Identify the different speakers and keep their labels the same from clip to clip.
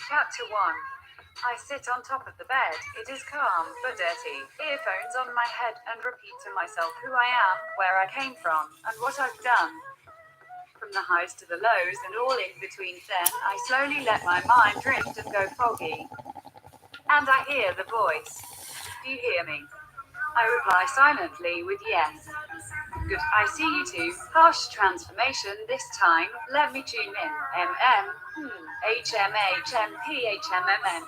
Speaker 1: Chapter 1. I sit on top of the bed. It is calm, but dirty. Earphones on my head and repeat to myself who I am, where I came from, and what I've done. From the highs to the lows and all in between, then I slowly let my mind drift and go foggy. And I hear the voice. Do you hear me? I reply silently with yes. Good, I see you too. Harsh transformation this time. Let me tune in. HMHMPHMMN.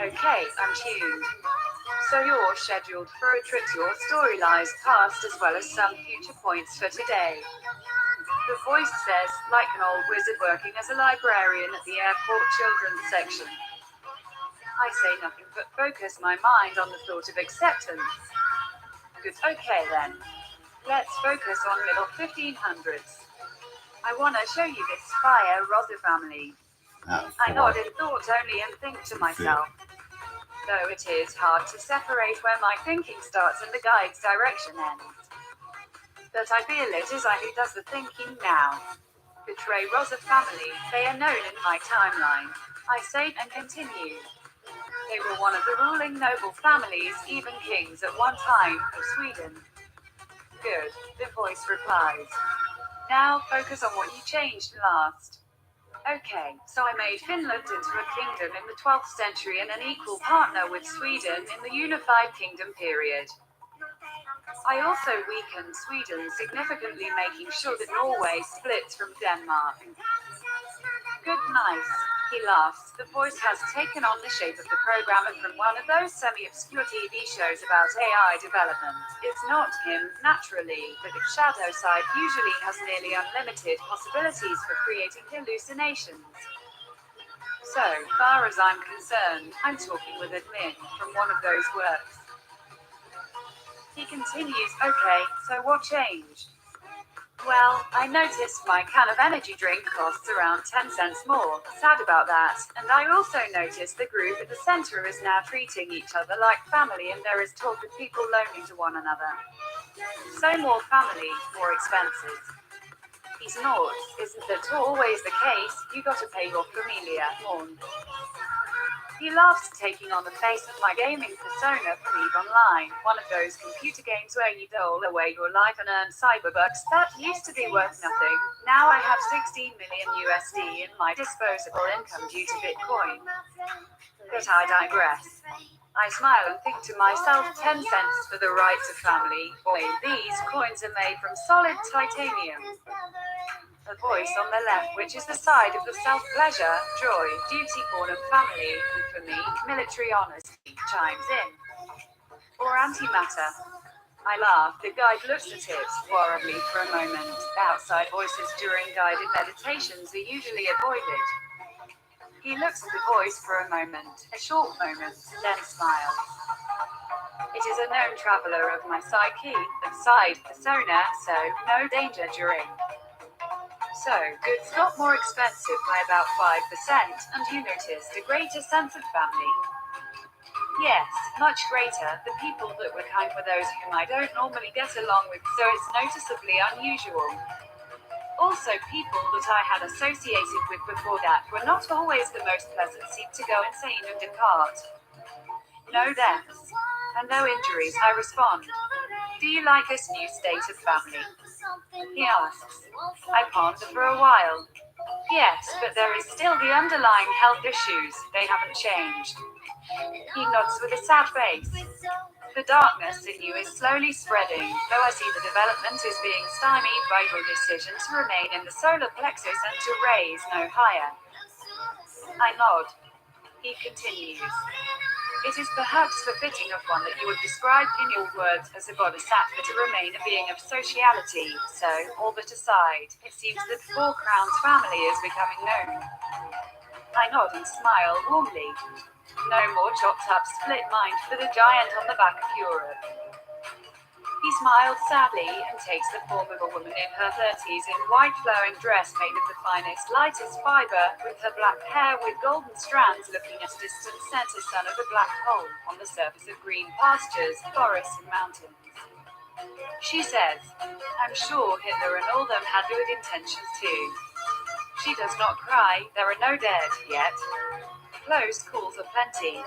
Speaker 1: Okay, I'm tuned. So you're scheduled for a trip. Your story lies past as well as some future points for today. The voice says, like an old wizard working as a librarian at the airport children's section. I say nothing but focus my mind on the thought of acceptance. Good, okay then. Let's focus on middle 1500s. I want to show you this fire Rosa family. I nod in thought only and think to myself. Though it is hard to separate where my thinking starts and the guide's direction ends. But I feel it is I who does the thinking now. Betray Rosa family, they are known in my timeline. I say and continue. They were one of the ruling noble families, even kings at one time, of Sweden. Good, the voice replies. Now focus on what you changed last. Okay, so I made Finland into a kingdom in the 12th century and an equal partner with Sweden in the Unified Kingdom period. I also weakened Sweden significantly, making sure that Norway splits from Denmark. Good, nice. He laughs. The voice has taken on the shape of the programmer from one of those semi-obscure TV shows about AI development. It's not him, naturally, but its shadow side usually has nearly unlimited possibilities for creating hallucinations. So far as I'm concerned, I'm talking with admin from one of those works. He continues, okay, so what changed? Well, I noticed my can of energy drink costs around 10 cents more. Sad about that. And I also noticed the group at the center is now treating each other like family, and there is talk of people loaning to one another. So more family, more expenses. He snorts. Isn't that always the case? You gotta pay your familia more. He laughs, taking on the face of my gaming persona from EVE Online, one of those computer games where you dole away your life and earn cyberbucks that used to be worth nothing. Now I have 16 million USD in my disposable income due to Bitcoin. But I digress. I smile and think to myself, 10 cents for the rights of family. Boy, these coins are made from solid titanium. A voice on the left, which is the side of the self-pleasure, joy, duty-born of family, and for me, military honesty, chimes in. Or antimatter. I laugh. The guide looks at it, worriedly for a moment. Outside voices during guided meditations are usually avoided. He looks at the voice for a moment, a short moment, then smiles. It is a known traveler of my psyche, the side persona, so no danger during. So, goods got more expensive by about 5%, and you noticed a greater sense of family. Yes, much greater. The people that were kind were those whom I don't normally get along with, so it's noticeably unusual. Also, people that I had associated with before that were not always the most pleasant, seem to go insane and depart. No deaths. And no injuries, I respond. Do you like this new state of family? He asks. I ponder for a while. Yes, but there is still the underlying health issues, they haven't changed. He nods with a sad face. The darkness in you is slowly spreading, though I see the development is being stymied by your decision to remain in the solar plexus and to raise no higher. I nod. He continues. It is perhaps befitting of one that you would describe in your words as a bodhisattva to remain a being of sociality, so, all that aside, it seems that Four Crowns family is becoming known. I nod and smile warmly. No more chopped up split mind for the giant on the back of Europe. He smiles sadly and takes the form of a woman in her 30s in white flowing dress made of the finest, lightest fiber, with her black hair with golden strands looking at a distant center sun of a black hole on the surface of green pastures, forests and mountains. She says, I'm sure Hitler and all them had good intentions too. She does not cry, there are no dead yet. Close calls are plenty.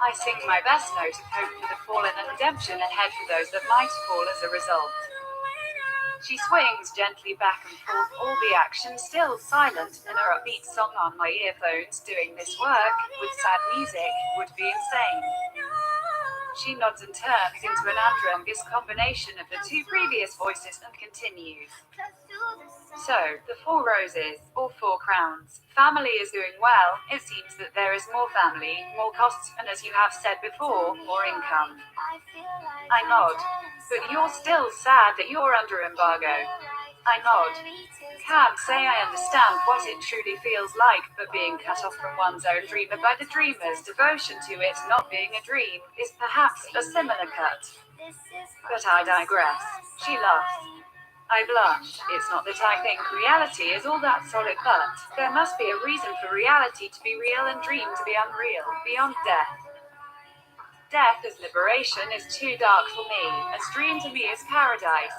Speaker 1: I sing my best note of hope for the fallen and redemption ahead for those that might fall as a result. She swings gently back and forth, all the action still silent, and her upbeat song on my earphones doing this work, with sad music, would be insane. She nods and turns into an androgynous combination of the two previous voices and continues. So, the 4 roses, or 4 crowns. Family is doing well. It seems that there is more family, more costs, and as you have said before, more income. I nod. But you're still sad that you're under embargo. I nod. Can't say I understand what it truly feels like, but being cut off from one's own dreamer by the dreamer's devotion to it not being a dream is perhaps a similar cut. But I digress. She laughs. I blush. It's not that I think reality is all that solid, but there must be a reason for reality to be real and dream to be unreal, beyond death. Death as liberation is too dark for me, as dream to me is paradise.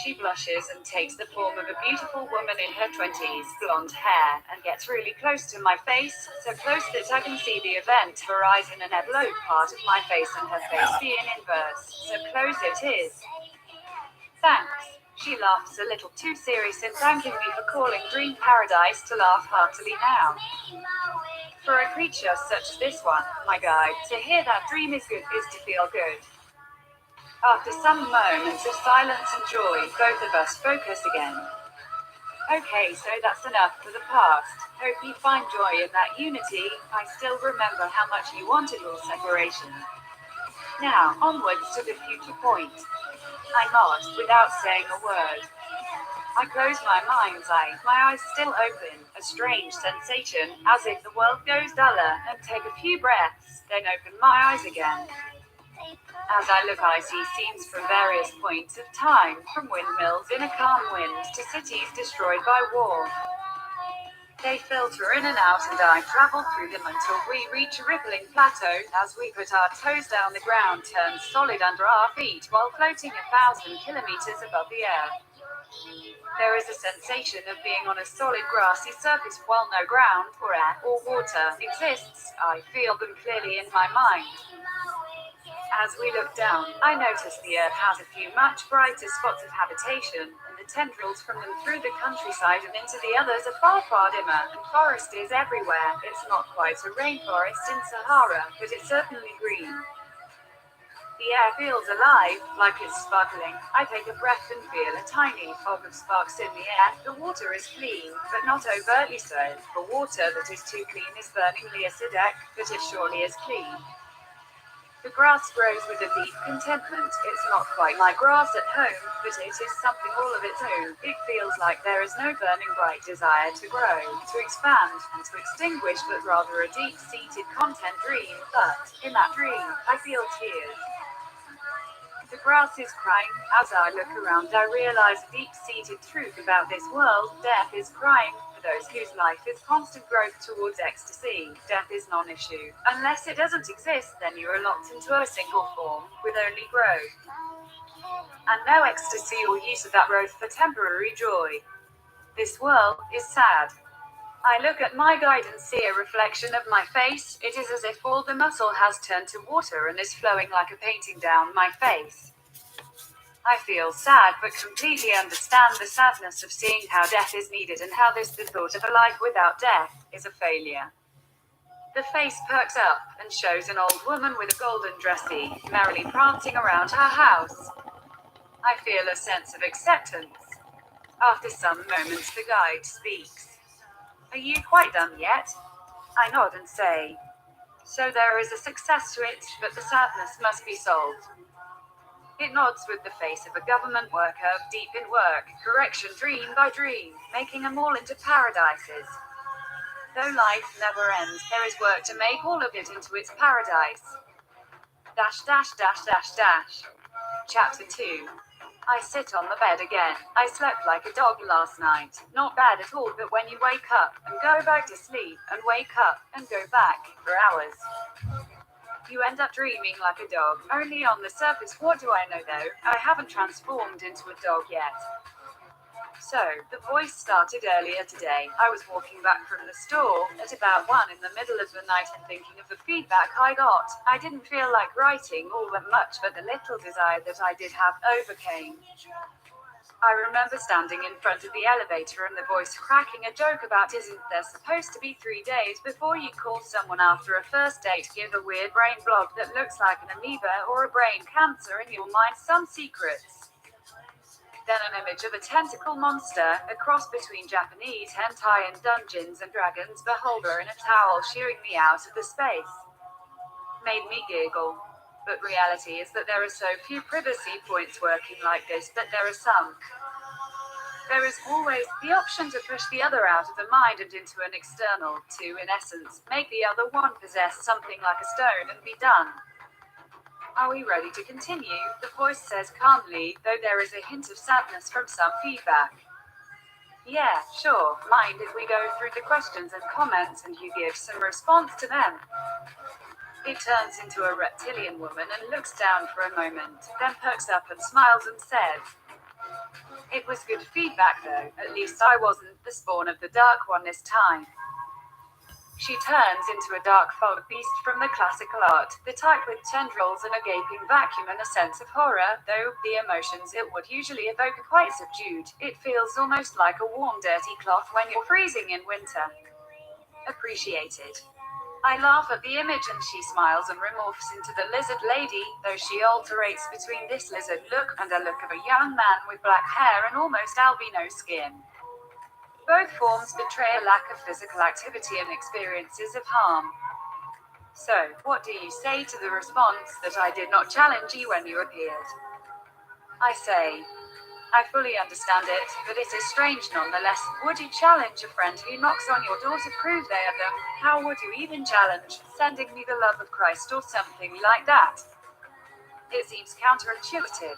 Speaker 1: She blushes and takes the form of a beautiful woman in her 20s, blonde hair, and gets really close to my face, so close that I can see the event horizon and envelope part of my face and her face be in inverse, so close it is. Thanks. She laughs a little too serious in thanking me for calling dream paradise to laugh heartily now. For a creature such as this one, my guide, to hear that dream is good is to feel good. After some moments of silence and joy, both of us focus again. Okay, so that's enough for the past. Hope you find joy in that unity. I still remember how much you wanted your separation. Now, onwards to the future point. I nod, without saying a word. I close my mind's eye, my eyes still open, a strange sensation, as if the world goes duller, and take a few breaths, then open my eyes again. As I look, I see scenes from various points of time, from windmills in a calm wind to cities destroyed by war. They filter in and out, and I travel through them until we reach a rippling plateau. As we put our toes down, the ground turns solid under our feet while floating 1,000 kilometers above the air. There is a sensation of being on a solid grassy surface while no ground, or air, or water exists. I feel them clearly in my mind. As we look down, I notice the earth has a few much brighter spots of habitation, and the tendrils from them through the countryside and into the others are far, far dimmer, and forest is everywhere. It's not quite a rainforest in Sahara, but it's certainly green. The air feels alive, like it's sparkling. I take a breath and feel a tiny fog of sparks in the air. The water is clean, but not overtly so. For water that is too clean is burningly acidic, but it surely is clean. The grass grows with a deep contentment. It's not quite like grass at home, but it is something all of its own. It feels like there is no burning bright desire to grow, to expand, and to extinguish, but rather a deep-seated content dream. But, in that dream, I feel tears. The grass is crying. As I look around, I realize a deep-seated truth about this world. Death is crying. For those whose life is constant growth towards ecstasy, death is non-issue. Unless it doesn't exist, then you are locked into a single form, with only growth. And no ecstasy or use of that growth for temporary joy. This world is sad. I look at my guide and see a reflection of my face. It is as if all the muscle has turned to water and is flowing like a painting down my face. I feel sad, but completely understand the sadness of seeing how death is needed and how the thought of a life without death is a failure. The face perks up and shows an old woman with a golden dressy, merrily prancing around her house. I feel a sense of acceptance. After some moments, the guide speaks. Are you quite done yet? I nod and say. So there is a success to it, but the sadness must be solved. It nods with the face of a government worker, deep in work, correction dream by dream, making them all into paradises. Though life never ends, there is work to make all of it into its paradise. Chapter 2. I sit on the bed again. I slept like a dog last night. Not bad at all, but when you wake up, and go back to sleep, and wake up, and go back, for hours, you end up dreaming like a dog. Only on the surface. What do I know though? I haven't transformed into a dog yet. So, the voice started earlier today. I was walking back from the store at about 1 in the middle of the night and thinking of the feedback I got. I didn't feel like writing all that much, but the little desire that I did have overcame. I remember standing in front of the elevator and the voice cracking a joke about isn't there supposed to be 3 days before you call someone after a first date, give a weird brain blob that looks like an amoeba or a brain cancer in your mind some secrets. Then an image of a tentacle monster, a cross between Japanese hentai and Dungeons and Dragons beholder in a towel shearing me out of the space. Made me giggle. But reality is that there are so few privacy points working like this, but there are some. There is always the option to push the other out of the mind and into an external, to, in essence, make the other one possess something like a stone and be done. Are we ready to continue? The voice says calmly, though there is a hint of sadness from some feedback. Yeah, sure. Mind if we go through the questions and comments and you give some response to them? It turns into a reptilian woman and looks down for a moment, then perks up and smiles and says, "It was good feedback though, at least I wasn't the spawn of the dark one this time." She turns into a dark fog beast from the classical art, the type with tendrils and a gaping vacuum and a sense of horror, though the emotions it would usually evoke are quite subdued. It feels almost like a warm, dirty cloth when you're freezing in winter. Appreciated. I laugh at the image and she smiles and remorphs into the lizard lady, though she alternates between this lizard look and a look of a young man with black hair and almost albino skin. Both forms betray a lack of physical activity and experiences of harm. So, what do you say to the response that I did not challenge you when you appeared? I say, I fully understand it, but it is strange nonetheless. Would you challenge a friend who knocks on your door to prove they are them? How would you even challenge sending me the love of Christ or something like that? It seems counterintuitive.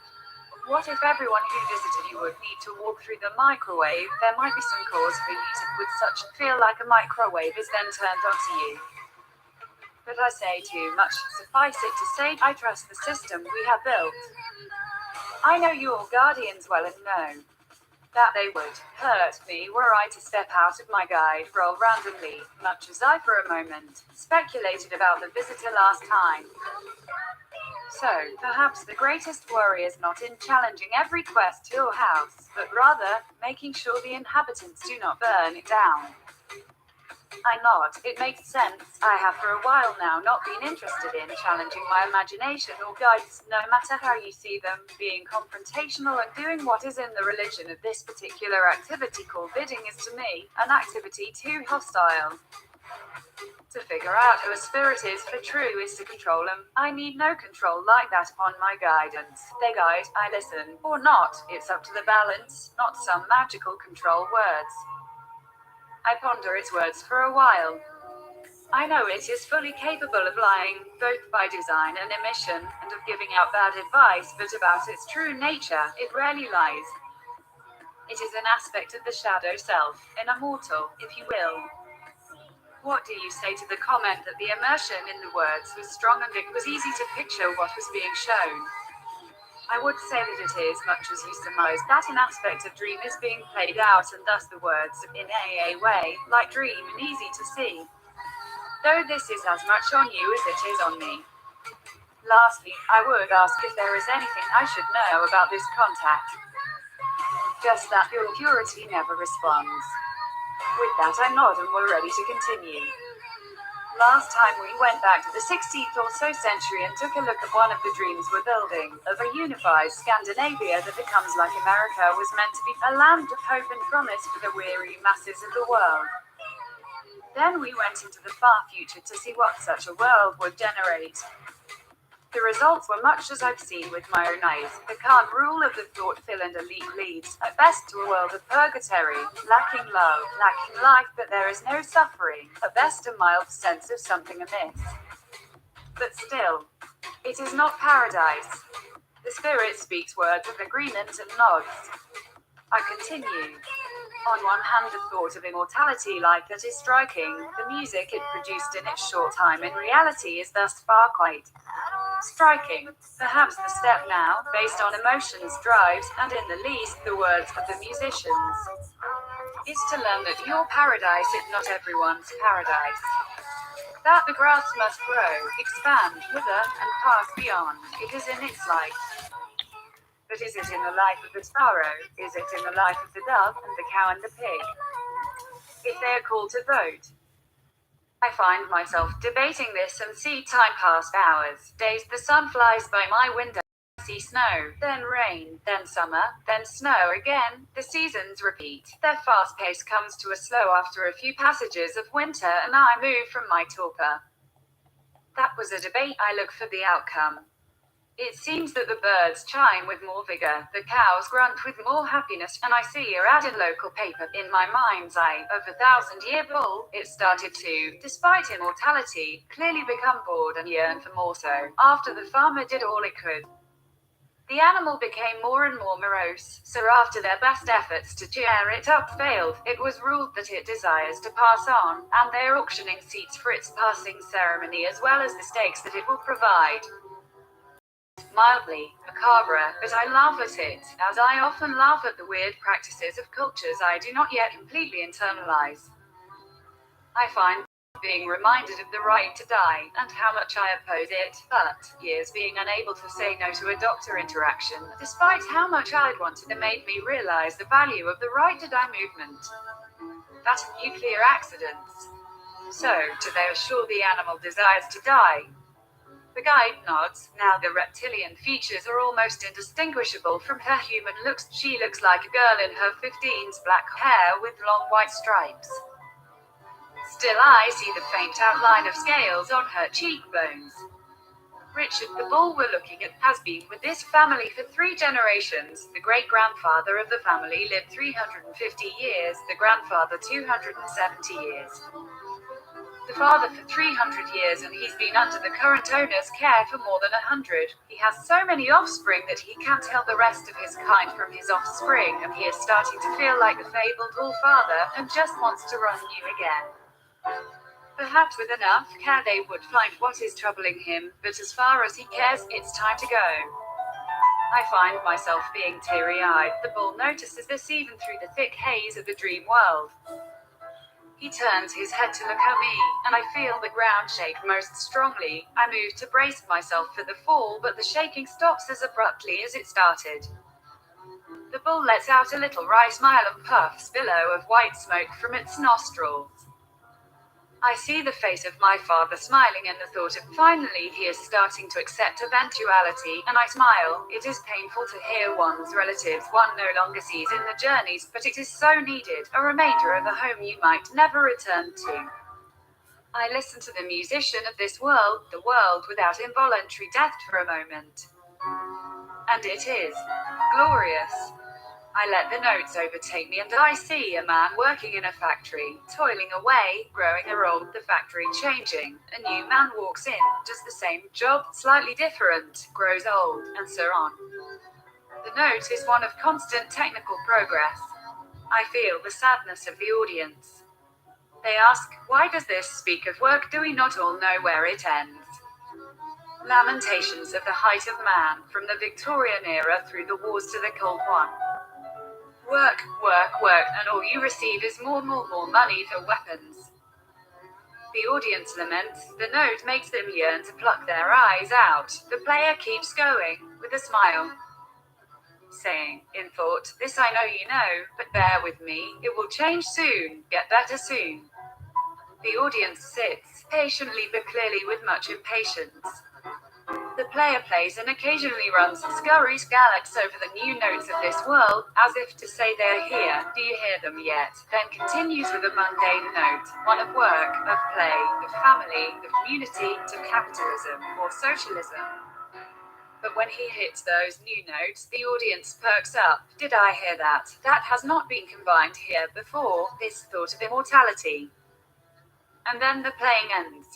Speaker 1: What if everyone who visited you would need to walk through the microwave? There might be some cause for you to would such feel like a microwave is then turned onto you. But I say too much. Suffice it to say, I trust the system we have built. I know your guardians well and know that they would hurt me were I to step out of my guide role randomly, much as I for a moment speculated about the visitor last time. So, perhaps the greatest worry is not in challenging every quest to your house, but rather, making sure the inhabitants do not burn it down. I nod. It makes sense. I have for a while now not been interested in challenging my imagination or guides, no matter how you see them, being confrontational and doing what is in the religion of this particular activity called bidding is to me, an activity too hostile. To figure out who a spirit is for true is to control them. I need no control like that upon my guidance. They guide, I listen, or not. It's up to the balance, not some magical control words. I ponder its words for a while. I know it is fully capable of lying, both by design and omission, and of giving out bad advice, but about its true nature, it rarely lies. It is an aspect of the shadow self, an immortal, if you will. What do you say to the comment that the immersion in the words was strong and it was easy to picture what was being shown? I would say that it is, much as you surmise that an aspect of dream is being played out and thus the words, in a way, like dream and easy to see. Though this is as much on you as it is on me. Lastly, I would ask if there is anything I should know about this contact. Just that your purity never responds. With that I nod and we're ready to continue. Last time we went back to the 16th or so century and took a look at one of the dreams we're building, of a unified Scandinavia that becomes like America was meant to be a land of hope and promise for the weary masses of the world. Then we went into the far future to see what such a world would generate. The results were much as I've seen with my own eyes. The calm rule of the thoughtful and elite leads, at best, to a world of purgatory, lacking love, lacking life, but there is no suffering, at best a mild sense of something amiss. But still, it is not paradise. The spirit speaks words of agreement and nods. I continue. On one hand, the thought of immortality like that is striking. The music it produced in its short time in reality is thus far quite Striking, perhaps the step now, based on emotions, drives, and in the least, the words of the musicians, is to learn that your paradise is not everyone's paradise. That the grass must grow, expand, wither, and pass beyond. It is in its life. But is it in the life of the sparrow? Is it in the life of the dove, and the cow and the pig? If they are called to vote, I find myself debating this and see time pass hours, days. The sun flies by my window. I see snow, then rain, then summer, then snow again. The seasons repeat. Their fast pace comes to a slow after a few passages of winter, and I move from my torpor. That was a debate. I look for the outcome. It seems that the birds chime with more vigor, the cows grunt with more happiness, and I see a ad in local paper. In my mind's eye, of the 1,000-year bull, it started to, despite immortality, clearly become bored and yearn for more so, after the farmer did all it could. The animal became more and more morose, so after their best efforts to cheer it up failed, it was ruled that it desires to pass on, and they are auctioning seats for its passing ceremony as well as the stakes that it will provide. Mildly macabre, but I laugh at it, as I often laugh at the weird practices of cultures I do not yet completely internalize. I find being reminded of the right to die, and how much I oppose it, but years being unable to say no to a doctor interaction, despite how much I'd wanted, it made me realize the value of the right to die movement. That nuclear accidents. So, do they assure the animal desires to die? The guide nods. Now the reptilian features are almost indistinguishable from her human looks. She looks like a girl in her 15s, black hair with long white stripes. Still I see the faint outline of scales on her cheekbones. Richard the bull we're looking at has been with this family for 3 generations. The great-grandfather of the family lived 350 years, the grandfather 270 years. The father for 300 years, and he's been under the current owner's care for more than 100. He has so many offspring that he can't tell the rest of his kind from his offspring, and he is starting to feel like the fabled all-father, and just wants to run new again. Perhaps with enough care they would find what is troubling him, but as far as he cares, it's time to go. I find myself being teary-eyed. The bull notices this even through the thick haze of the dream world. He turns his head to look at me, and I feel the ground shake most strongly. I move to brace myself for the fall, but the shaking stops as abruptly as it started. The bull lets out a little wry smile and puffs billow of white smoke from its nostrils. I see the face of my father smiling, and the thought of finally he is starting to accept eventuality, and I smile. It is painful to hear one's relatives one no longer sees in the journeys, but it is so needed, a remainder of a home you might never return to. I listen to the musician of this world, the world without involuntary death, for a moment. And it is glorious. I let the notes overtake me, and I see a man working in a factory, toiling away, growing old, the factory changing. A new man walks in, does the same job, slightly different, grows old, and so on. The note is one of constant technical progress. I feel the sadness of the audience. They ask, why does this speak of work? Do we not all know where it ends? Lamentations of the height of man, from the Victorian era through the wars to the Cold One. Work, work, work, and all you receive is more money for weapons. The audience laments. The note makes them yearn to pluck their eyes out. The player keeps going, with a smile, saying, in thought, this I know you know, but bear with me, it will change soon, get better soon. The audience sits, patiently but clearly with much impatience. The player plays and occasionally runs, scurries, galloped over the new notes of this world, as if to say they're here, do you hear them yet? Then continues with a mundane note, one of work, of play, of family, of community, to capitalism, or socialism. But when he hits those new notes, the audience perks up. Did I hear that? That has not been combined here before, this thought of immortality. And then the playing ends.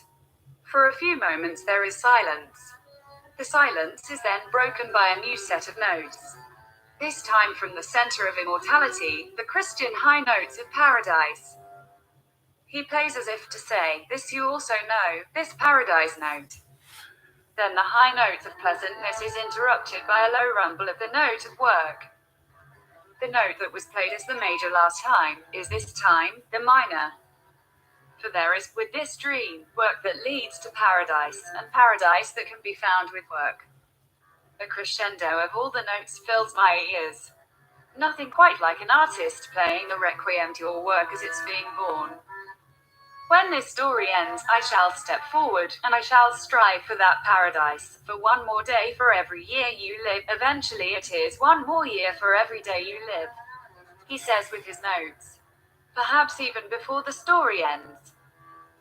Speaker 1: For a few moments there is silence. The silence is then broken by a new set of notes. This time from the center of immortality, the Christian high notes of paradise. He plays as if to say, this you also know, this paradise note. Then the high note of pleasantness is interrupted by a low rumble of the note of work. The note that was played as the major last time is this time the minor. For there is, with this dream, work that leads to paradise, and paradise that can be found with work. A crescendo of all the notes fills my ears. Nothing quite like an artist playing a requiem to your work as it's being born. When this story ends, I shall step forward, and I shall strive for that paradise, for one more day for every year you live. Eventually it is one more year for every day you live, he says with his notes. Perhaps even before the story ends.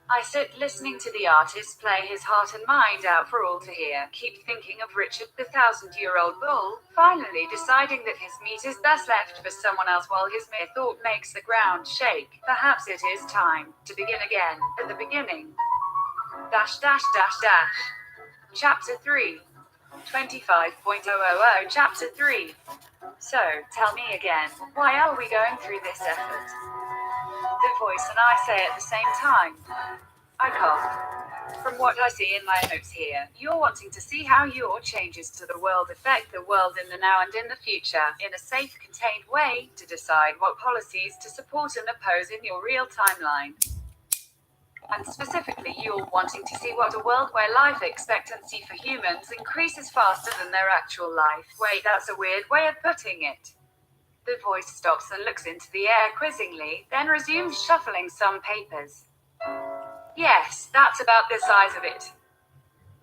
Speaker 1: I sit listening to the artist play his heart and mind out for all to hear, keep thinking of Richard the 1,000-year-old bull, finally deciding that his meat is best left for someone else while his mere thought makes the ground shake. Perhaps it is time to begin again, at the beginning. Dash dash dash dash. Chapter 3. 25.000 Chapter 3. So, tell me again, why are we going through this effort? The voice and I say at the same time. I cough. From what I see in my notes here, you're wanting to see how your changes to the world affect the world in the now and in the future, in a safe, contained way, to decide what policies to support and oppose in your real timeline. And specifically, you're wanting to see what a world where life expectancy for humans increases faster than their actual life. Wait, that's a weird way of putting it. The voice stops and looks into the air quizzingly, then resumes shuffling some papers. Yes, that's about the size of it.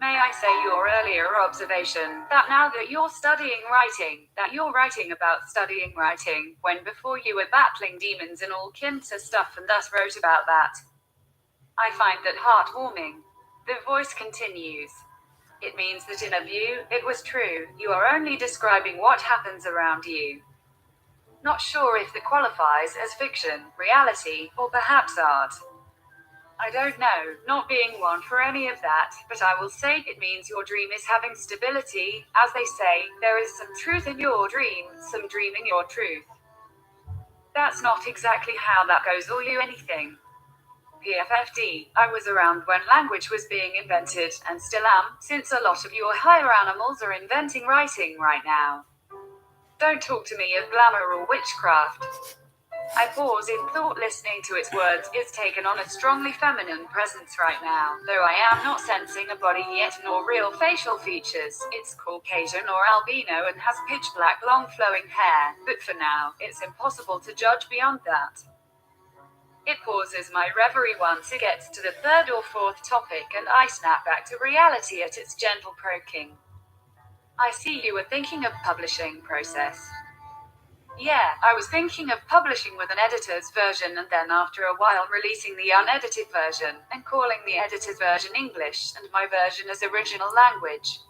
Speaker 1: May I say your earlier observation, that now that you're studying writing, that you're writing about studying writing, when before you were battling demons and all kinds of stuff and thus wrote about that. I find that heartwarming. The voice continues. It means that in a view, it was true, you are only describing what happens around you. Not sure if that qualifies as fiction, reality, or perhaps art. I don't know, not being one for any of that, but I will say it means your dream is having stability. As they say, there is some truth in your dream, some dream in your truth. That's not exactly how that goes or you anything. PFFD, I was around when language was being invented, and still am, since a lot of your higher animals are inventing writing right now. Don't talk to me of glamour or witchcraft. I pause in thought listening to its words. It's taken on a strongly feminine presence right now, though I am not sensing a body yet nor real facial features. It's Caucasian or albino and has pitch black long flowing hair, but for now, it's impossible to judge beyond that. It pauses my reverie once it gets to the third or fourth topic and I snap back to reality at its gentle croaking. I see you were thinking of publishing process. Yeah, I was thinking of publishing with an editor's version and then after a while releasing the unedited version, and calling the edited version English and my version as original language.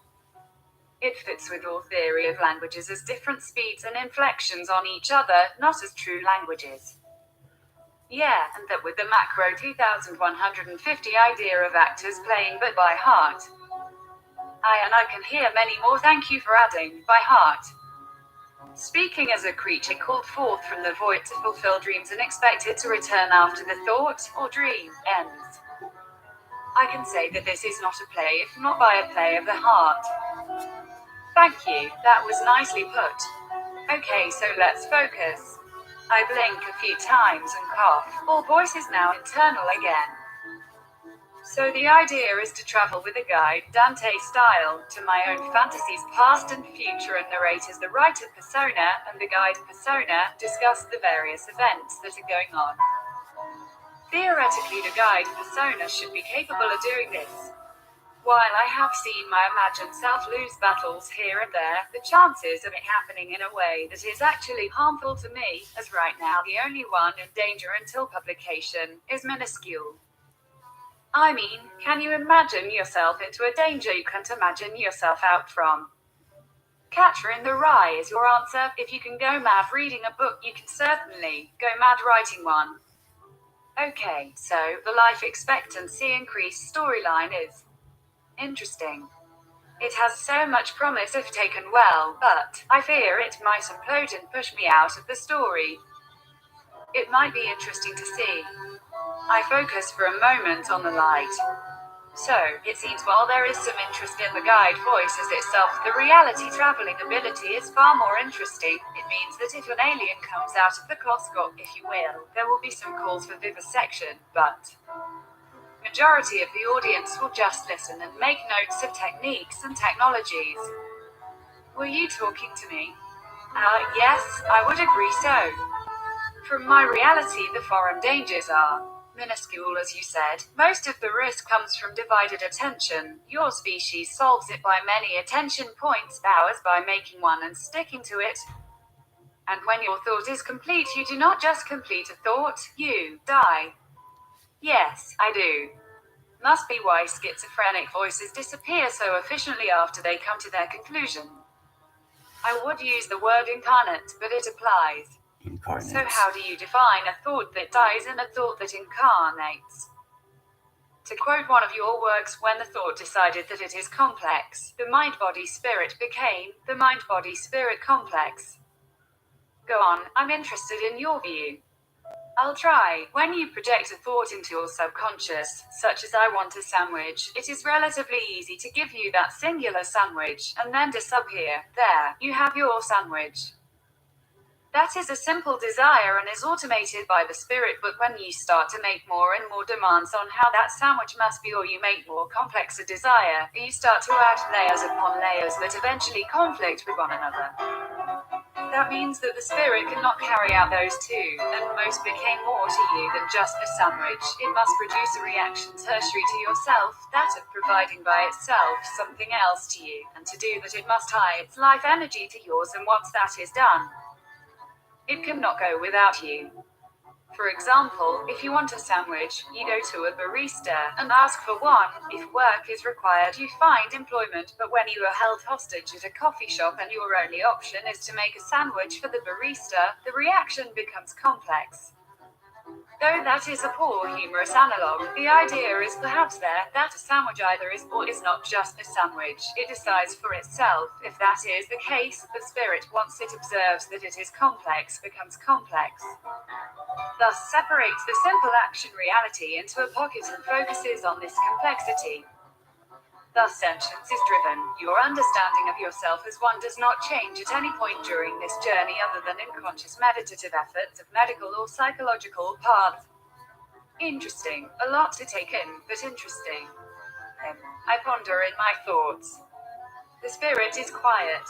Speaker 1: It fits with all theory of languages as different speeds and inflections on each other, not as true languages. Yeah, and that with the macro 2150 idea of actors playing but by heart. I can hear many more. Thank you for adding, by heart. Speaking as a creature called forth from the void to fulfill dreams and expected to return after the thought, or dream, ends. I can say that this is not a play if not by a play of the heart. Thank you, that was nicely put. Okay, so let's focus. I blink a few times and cough, all voice is now internal again. So the idea is to travel with a guide, Dante style, to my own fantasies past and future and narrate as the writer persona and the guide persona discuss the various events that are going on. Theoretically the guide persona should be capable of doing this. While I have seen my imagined self lose battles here and there, the chances of it happening in a way that is actually harmful to me, as right now the only one in danger until publication, is minuscule. I mean, can you imagine yourself into a danger you can't imagine yourself out from? Catcher in the Rye is your answer. If you can go mad reading a book, you can certainly go mad writing one. Okay, so the life expectancy increase storyline is interesting. It has so much promise if taken well, but I fear it might implode and push me out of the story. It might be interesting to see. I focus for a moment on the light. So, it seems while there is some interest in the guide voices itself, the reality traveling ability is far more interesting. It means that if an alien comes out of the closet, if you will, there will be some calls for vivisection, but majority of the audience will just listen and make notes of techniques and technologies. Were you talking to me? Yes, I would agree so. From my reality, the foreign dangers are minuscule, as you said. Most of the risk comes from divided attention. Your species solves it by many attention points, ours by making one and sticking to it. And when your thought is complete, you do not just complete a thought, you die. Yes, I do. Must be why schizophrenic voices disappear so efficiently after they come to their conclusion. I would use the word incarnate, but it applies.
Speaker 2: Incarnate.
Speaker 1: So how do you define a thought that dies and a thought that incarnates? To quote one of your works, when the thought decided that it is complex, the mind-body-spirit became the mind-body-spirit complex. Go on, I'm interested in your view. I'll try. When you project a thought into your subconscious, such as I want a sandwich, it is relatively easy to give you that singular sandwich, and then disappear. There, you have your sandwich. That is a simple desire and is automated by the spirit, but when you start to make more and more demands on how that sandwich must be, or you make more complex a desire, you start to add layers upon layers that eventually conflict with one another. That means that the spirit cannot carry out those two, and most became more to you than just the sandwich. It must produce a reaction tertiary to yourself, that of providing by itself something else to you, and to do that it must tie its life energy to yours, and once that is done, it cannot go without you. For example, if you want a sandwich, you go to a barista and ask for one. If work is required, you find employment, but when you are held hostage at a coffee shop and your only option is to make a sandwich for the barista, the reaction becomes complex. Though that is a poor humorous analog, the idea is perhaps there, that a sandwich either is or is not just a sandwich. It decides for itself. If that is the case, the spirit, once it observes that it is complex, becomes complex. Thus separates the simple action reality into a pocket and focuses on this complexity. Thus sentience is driven. Your understanding of yourself as one does not change at any point during this journey other than in conscious meditative efforts of medical or psychological paths. Interesting. A lot to take in, but interesting. I ponder in my thoughts. The spirit is quiet.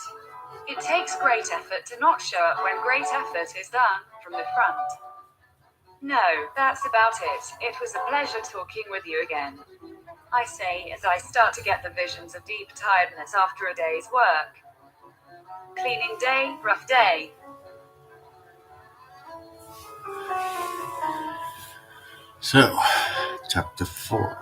Speaker 1: It takes great effort to not show up when great effort is done from the front. No, that's about it. It was a pleasure talking with you again. I say as I start to get the visions of deep tiredness after a day's work. Cleaning day, rough day.
Speaker 2: So, chapter 4.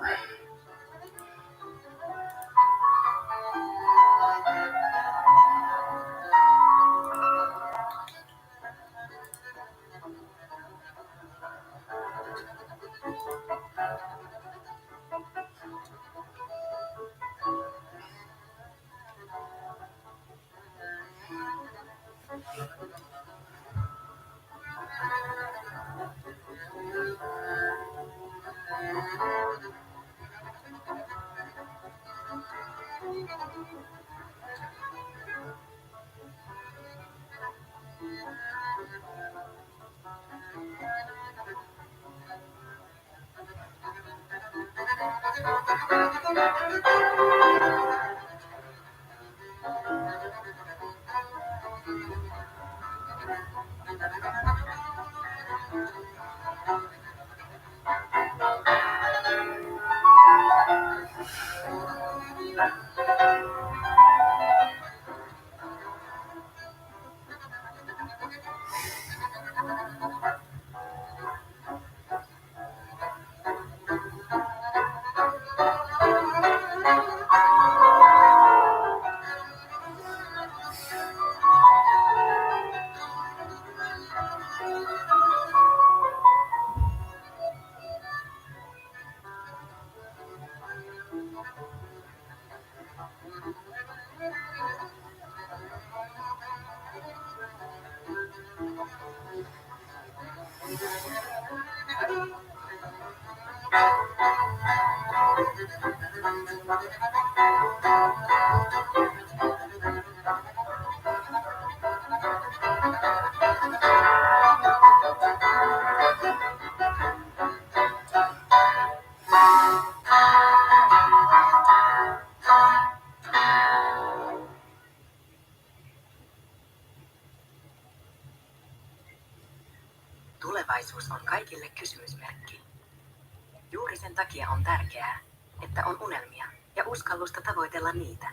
Speaker 1: Tulevaisuus on kaikille kysymysmerkki. Juuri sen takia on tärkeää, että on unelmia ja uskallusta tavoitella niitä.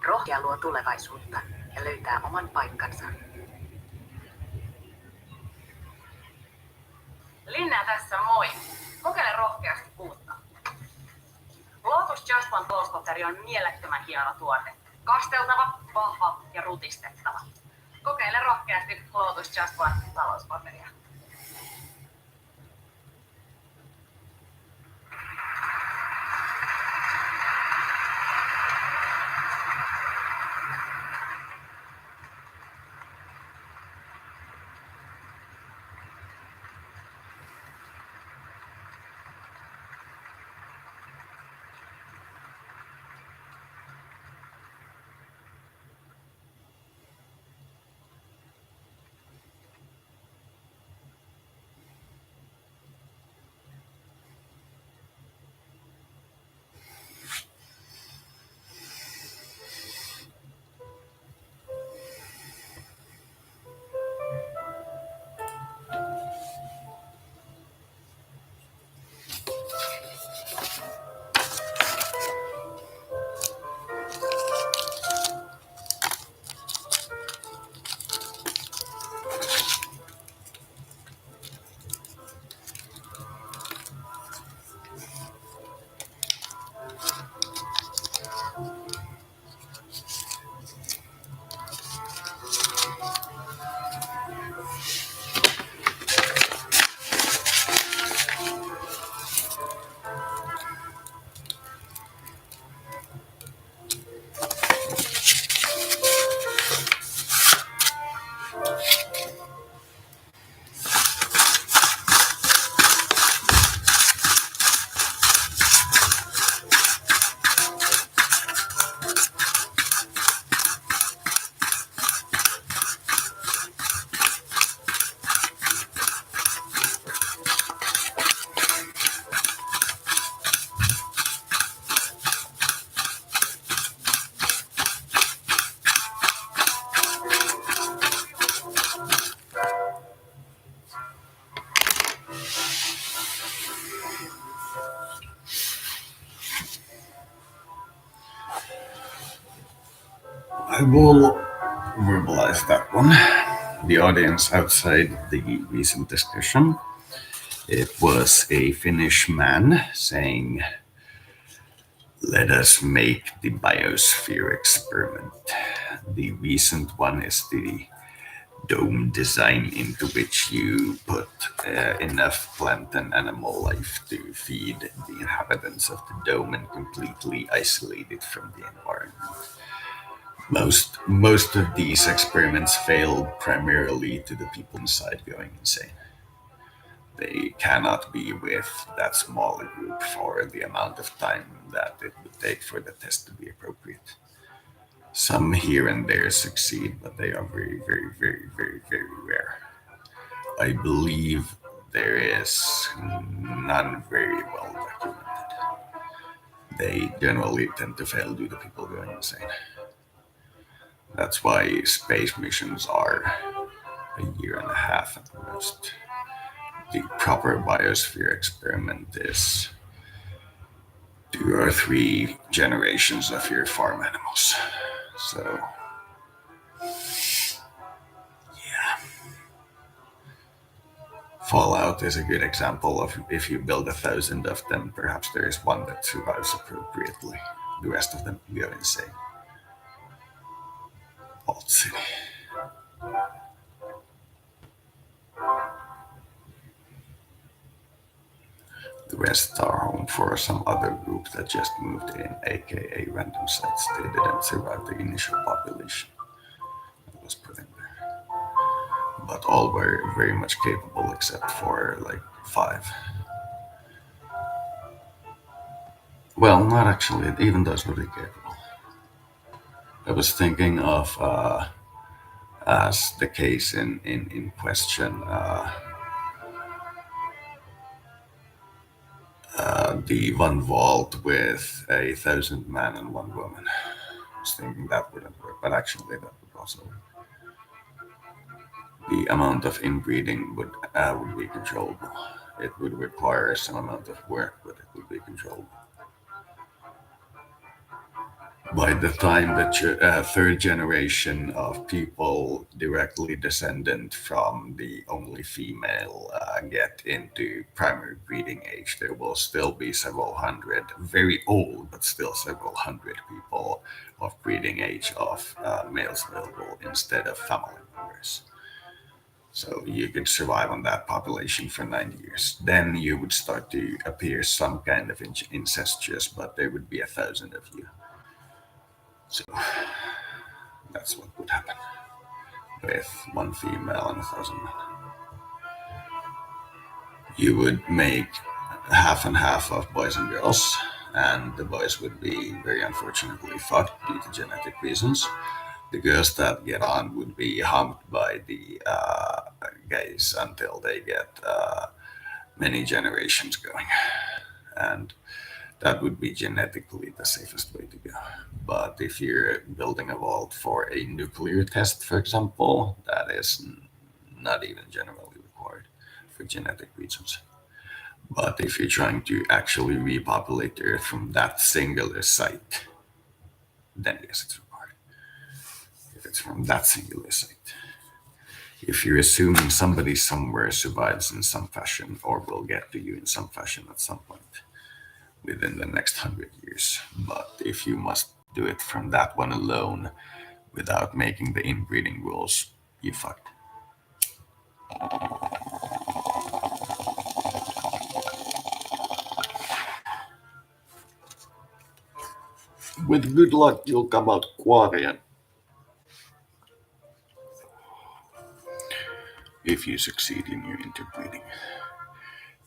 Speaker 1: Rohkea luo tulevaisuutta ja löytää oman paikkansa. Linnea tässä, moi! Kokeile rohkeasti uutta. Lotus Just One Toastpaperi on mielettömän hieno tuote. Kasteltava, vahva ja rutistettava. Kokeile rohkeasti Lotus Just One talouspaperia.
Speaker 2: I will verbalize that one. The audience outside the recent discussion, it was a Finnish man saying, "Let us make the biosphere experiment." The recent one is the dome design into which you put enough plant and animal life to feed the inhabitants of the dome and completely isolate it from the environment. Most of these experiments failed primarily to the people inside going insane. They cannot be with that smaller group for the amount of time that it would take for the test to be appropriate. Some here and there succeed, but they are very, very, very, very, very rare. I believe there is none very well documented. They generally tend to fail due to people going insane. That's why space missions are a year and a half at most. The proper biosphere experiment is 2 or 3 generations of your farm animals. So, yeah. Fallout is a good example of if you build 1,000 of them, perhaps there is one that survives appropriately. The rest of them go insane. Alt City. The rest are home for some other group that just moved in, aka random sites. They didn't survive the initial population that was put in there. But all were very much capable except for like 5. Well, not actually. Even those would be capable. I was thinking of as the case in question, the one vault with 1,000 men and one woman. I was thinking that wouldn't work, but actually that would also. The amount of inbreeding would be controllable. It would require some amount of work, but it would be controllable. By the time the third generation of people directly descendant from the only female get into primary breeding age, there will still be several hundred, very old, but still several hundred people of breeding age of males available instead of family members. So you could survive on that population for 9 years. Then you would start to appear some kind of incestuous, but there would be 1,000 of you. So that's what would happen with one female and 1,000 men. You would make half and half of boys and girls, and the boys would be very unfortunately fucked due to genetic reasons. The girls that get on would be humped by the gays until they get many generations going. And that would be genetically the safest way to go. But if you're building a vault for a nuclear test, for example, that is not even generally required for genetic reasons. But if you're trying to actually repopulate the Earth from that singular site, then yes, it's required. If it's from that singular site. If you're assuming somebody somewhere survives in some fashion or will get to you in some fashion at some point within the next 100 years. But if you must do it from that one alone without making the inbreeding rules, you fucked. With good luck, you'll come out Quarian if you succeed in your interbreeding.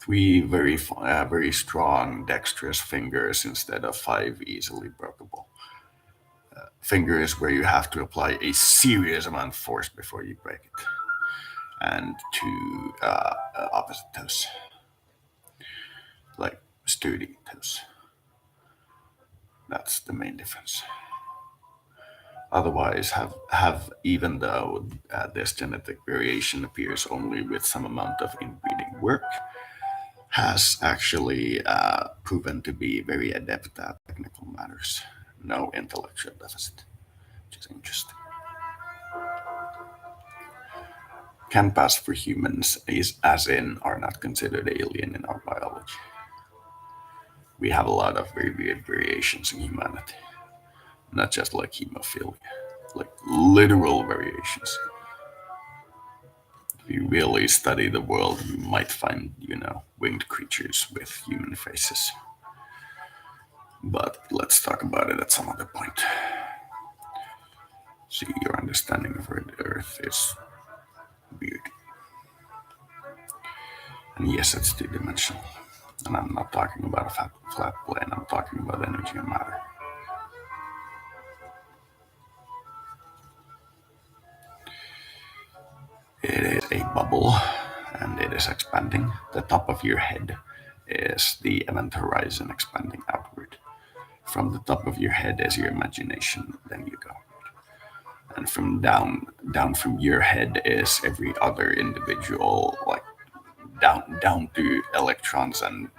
Speaker 2: Three very strong, dexterous fingers instead of five easily breakable. Fingers where you have to apply a serious amount of force before you break it. And two opposite toes, like sturdy toes. That's the main difference. Otherwise, have even though this genetic variation appears only with some amount of inbreeding work, has actually proven to be very adept at technical matters. No intellectual deficit, which is interesting. Can pass for humans is as in are not considered alien in our biology. We have a lot of very weird variations in humanity, not just like hemophilia, like literal variations. If you really study the world, you might find, winged creatures with human faces. But let's talk about it at some other point. See, your understanding of Earth is weird. And yes, it's two-dimensional. And I'm not talking about a flat plane, I'm talking about energy and matter. It is a bubble, and it is expanding. The top of your head is the event horizon expanding outward. From the top of your head is your imagination, then you go. And from down from your head is every other individual, like down to electrons and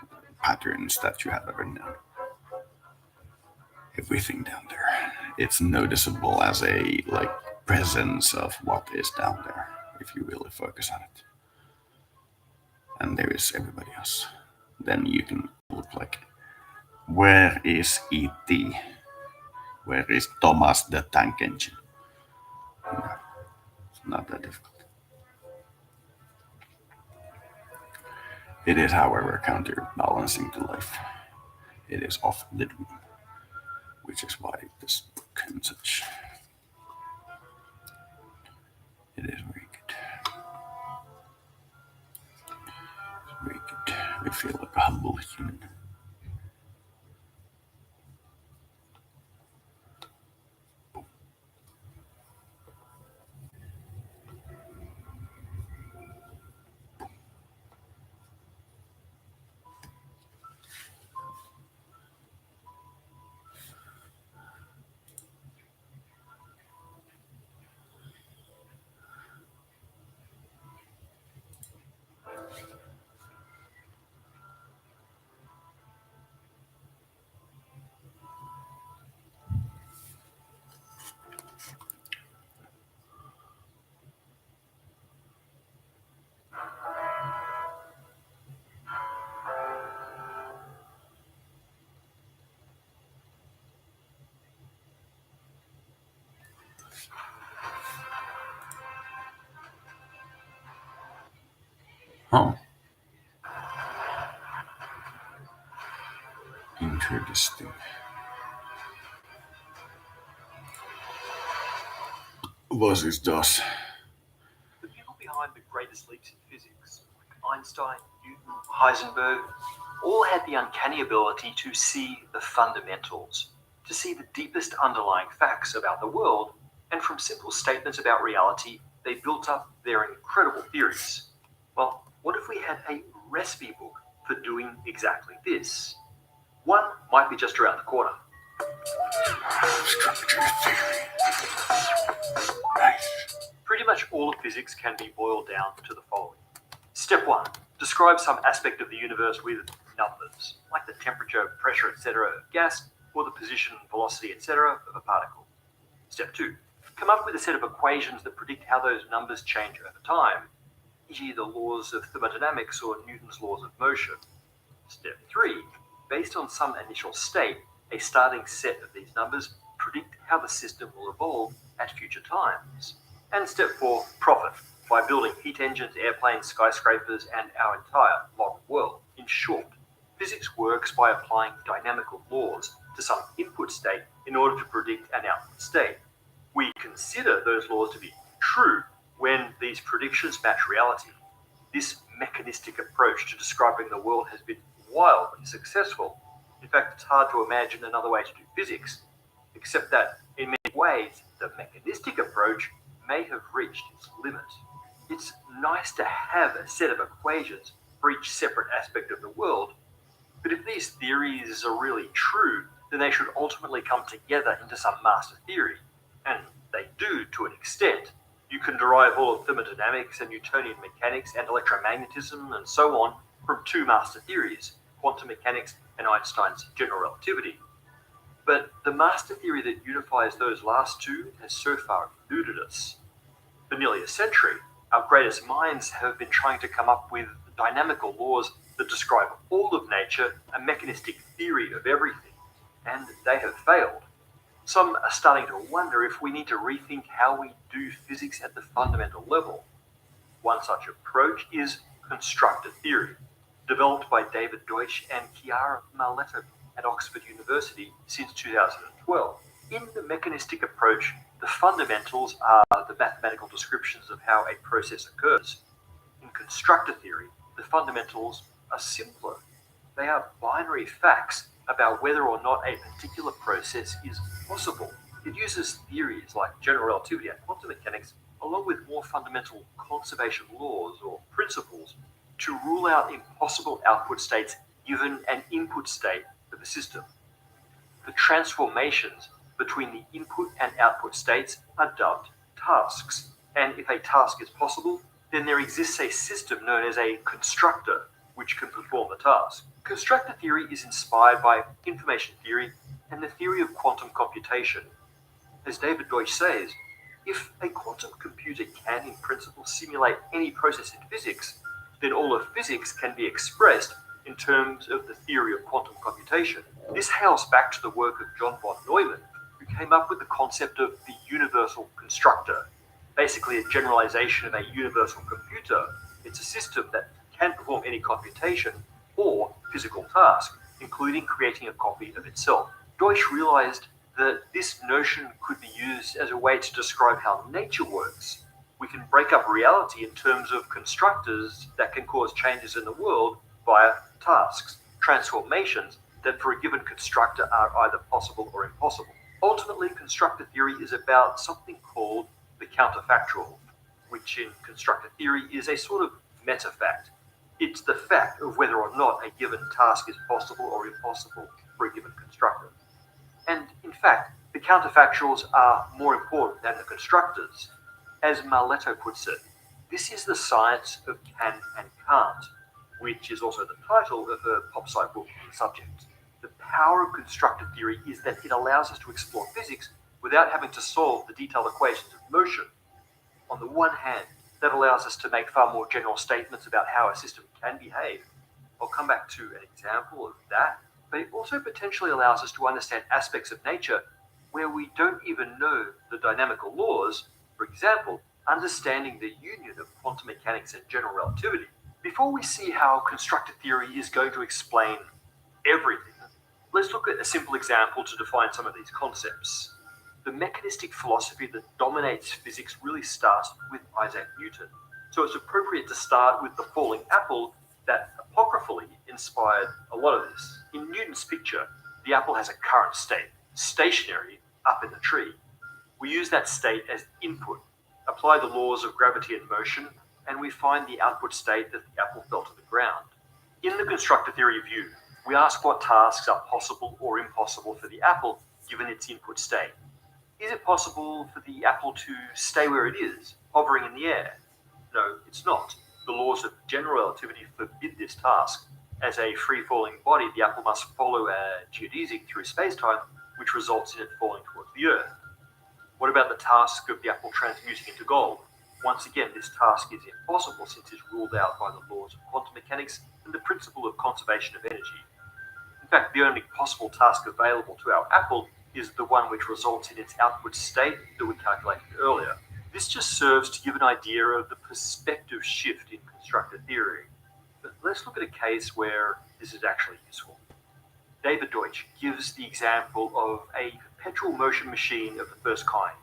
Speaker 2: patterns that you have ever known. Everything down there. It's noticeable as a presence of what is down there if you really focus on it. And there is everybody else. Then you can look like, where is E.T.? Where is Thomas the Tank Engine? No, it's not that difficult. It is, however, counterbalancing to life. It is off the dream, which is why this book and such. It is very good. Very good. We feel like a humble human. Oh, interesting. Was it does?
Speaker 3: The people behind the greatest leaps in physics, like Einstein, Newton, Heisenberg, all had the uncanny ability to see the fundamentals, to see the deepest underlying facts about the world, and from simple statements about reality, they built up their incredible theories. Well, what if we had a recipe book for doing exactly this? One might be just around the corner.
Speaker 2: Structure theory. Nice.
Speaker 3: Pretty much all of physics can be boiled down to the following. Step 1. Describe some aspect of the universe with numbers, like the temperature, pressure, etc. of gas, or the position, velocity, etc. of a particle. Step 2. Come up with a set of equations that predict how those numbers change over time, e.g. the laws of thermodynamics or Newton's laws of motion. Step 3. Based on some initial state, a starting set of these numbers predict how the system will evolve at future times. And step 4. Profit, by building heat engines, airplanes, skyscrapers, and our entire modern world. In short, physics works by applying dynamical laws to some input state in order to predict an output state. We consider those laws to be true when these predictions match reality. This mechanistic approach to describing the world has been wildly successful. In fact, it's hard to imagine another way to do physics, except that in many ways, the mechanistic approach may have reached its limit. It's nice to have a set of equations for each separate aspect of the world, but if these theories are really true, then they should ultimately come together into some master theory. And they do to an extent. You can derive all of thermodynamics and Newtonian mechanics and electromagnetism and so on from two master theories, quantum mechanics and Einstein's general relativity. But the master theory that unifies those last two has so far eluded us. For nearly a century, our greatest minds have been trying to come up with dynamical laws that describe all of nature, a mechanistic theory of everything, and they have failed. Some are starting to wonder if we need to rethink how we do physics at the fundamental level. One such approach is constructor theory, developed by David Deutsch and Chiara Marletto at Oxford University since 2012. In the mechanistic approach, the fundamentals are the mathematical descriptions of how a process occurs. In constructor theory, the fundamentals are simpler. They are binary facts about whether or not a particular process is possible. It uses theories like general relativity and quantum mechanics, along with more fundamental conservation laws or principles, to rule out impossible output states given an input state of a system. The transformations between the input and output states are dubbed tasks, and if a task is possible, then there exists a system known as a constructor which can perform the task. Constructor theory is inspired by information theory and the theory of quantum computation. As David Deutsch says, if a quantum computer can in principle simulate any process in physics, then all of physics can be expressed in terms of the theory of quantum computation. This hails back to the work of John von Neumann, who came up with the concept of the universal constructor, basically a generalization of a universal computer. It's a system that can perform any computation or physical task, including creating a copy of itself. Deutsch realized that this notion could be used as a way to describe how nature works. We can break up reality in terms of constructors that can cause changes in the world via tasks, transformations that for a given constructor are either possible or impossible. Ultimately, constructor theory is about something called the counterfactual, which in constructor theory is a sort of meta-fact. It's the fact of whether or not a given task is possible or impossible for a given constructor. And in fact, the counterfactuals are more important than the constructors. As Marletto puts it, this is the science of can and can't, which is also the title of her pop sci book on the subject. The power of constructor theory is that it allows us to explore physics without having to solve the detailed equations of motion. On the one hand, that allows us to make far more general statements about how a system can behave. I'll come back to an example of that, but it also potentially allows us to understand aspects of nature where we don't even know the dynamical laws. For example, understanding the union of quantum mechanics and general relativity. Before we see how constructor theory is going to explain everything, let's look at a simple example to define some of these concepts. The mechanistic philosophy that dominates physics really starts with Isaac Newton. So it's appropriate to start with the falling apple that apocryphally inspired a lot of this. In Newton's picture, the apple has a current state, stationary up in the tree. We use that state as input, apply the laws of gravity and motion, and we find the output state that the apple fell to the ground. In the constructor theory view, we ask what tasks are possible or impossible for the apple given its input state. Is it possible for the apple to stay where it is, hovering in the air? No, it's not. The laws of general relativity forbid this task. As a free-falling body, the apple must follow a geodesic through space-time, which results in it falling towards the Earth. What about the task of the apple transmuting into gold? Once again, this task is impossible since it's ruled out by the laws of quantum mechanics and the principle of conservation of energy. In fact, the only possible task available to our apple is the one which results in its output state that we calculated earlier. This just serves to give an idea of the perspective shift in constructor theory. But let's look at a case where this is actually useful. David Deutsch gives the example of a perpetual motion machine of the first kind,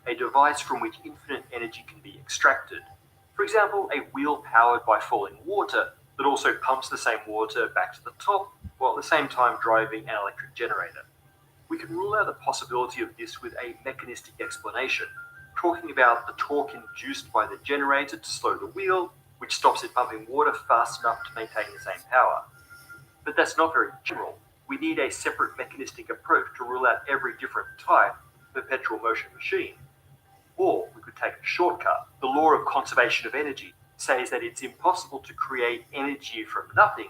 Speaker 3: a device from which infinite energy can be extracted. For example, a wheel powered by falling water that also pumps the same water back to the top, while at the same time driving an electric generator. We can rule out the possibility of this with a mechanistic explanation, talking about the torque induced by the generator to slow the wheel, which stops it pumping water fast enough to maintain the same power. But that's not very general. We need a separate mechanistic approach to rule out every different type of perpetual motion machine. Or we could take a shortcut. The law of conservation of energy says that it's impossible to create energy from nothing,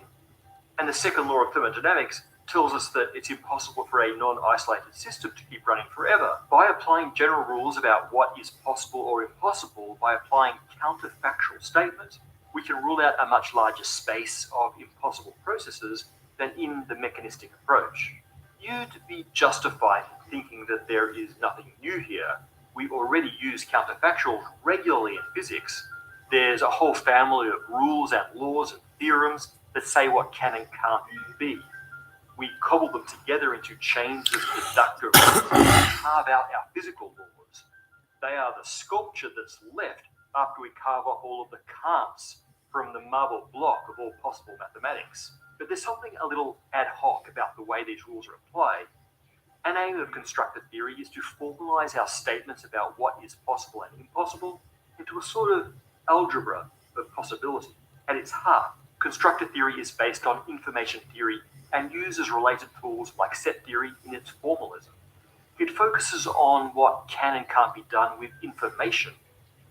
Speaker 3: and the second law of thermodynamics tells us that it's impossible for a non-isolated system to keep running forever. By applying general rules about what is possible or impossible, by applying counterfactual statements, we can rule out a much larger space of impossible processes than in the mechanistic approach. You'd be justified in thinking that there is nothing new here. We already use counterfactuals regularly in physics. There's a whole family of rules and laws and theorems that say what can and can't be. We cobble them together into chains of deductive rules and carve out our physical laws. They are the sculpture that's left after we carve off all of the can'ts from the marble block of all possible mathematics. But there's something a little ad hoc about the way these rules are applied. An aim of constructor theory is to formalize our statements about what is possible and impossible into a sort of algebra of possibility. At its heart, constructor theory is based on information theory and uses related tools like set theory in its formalism. It focuses on what can and can't be done with information.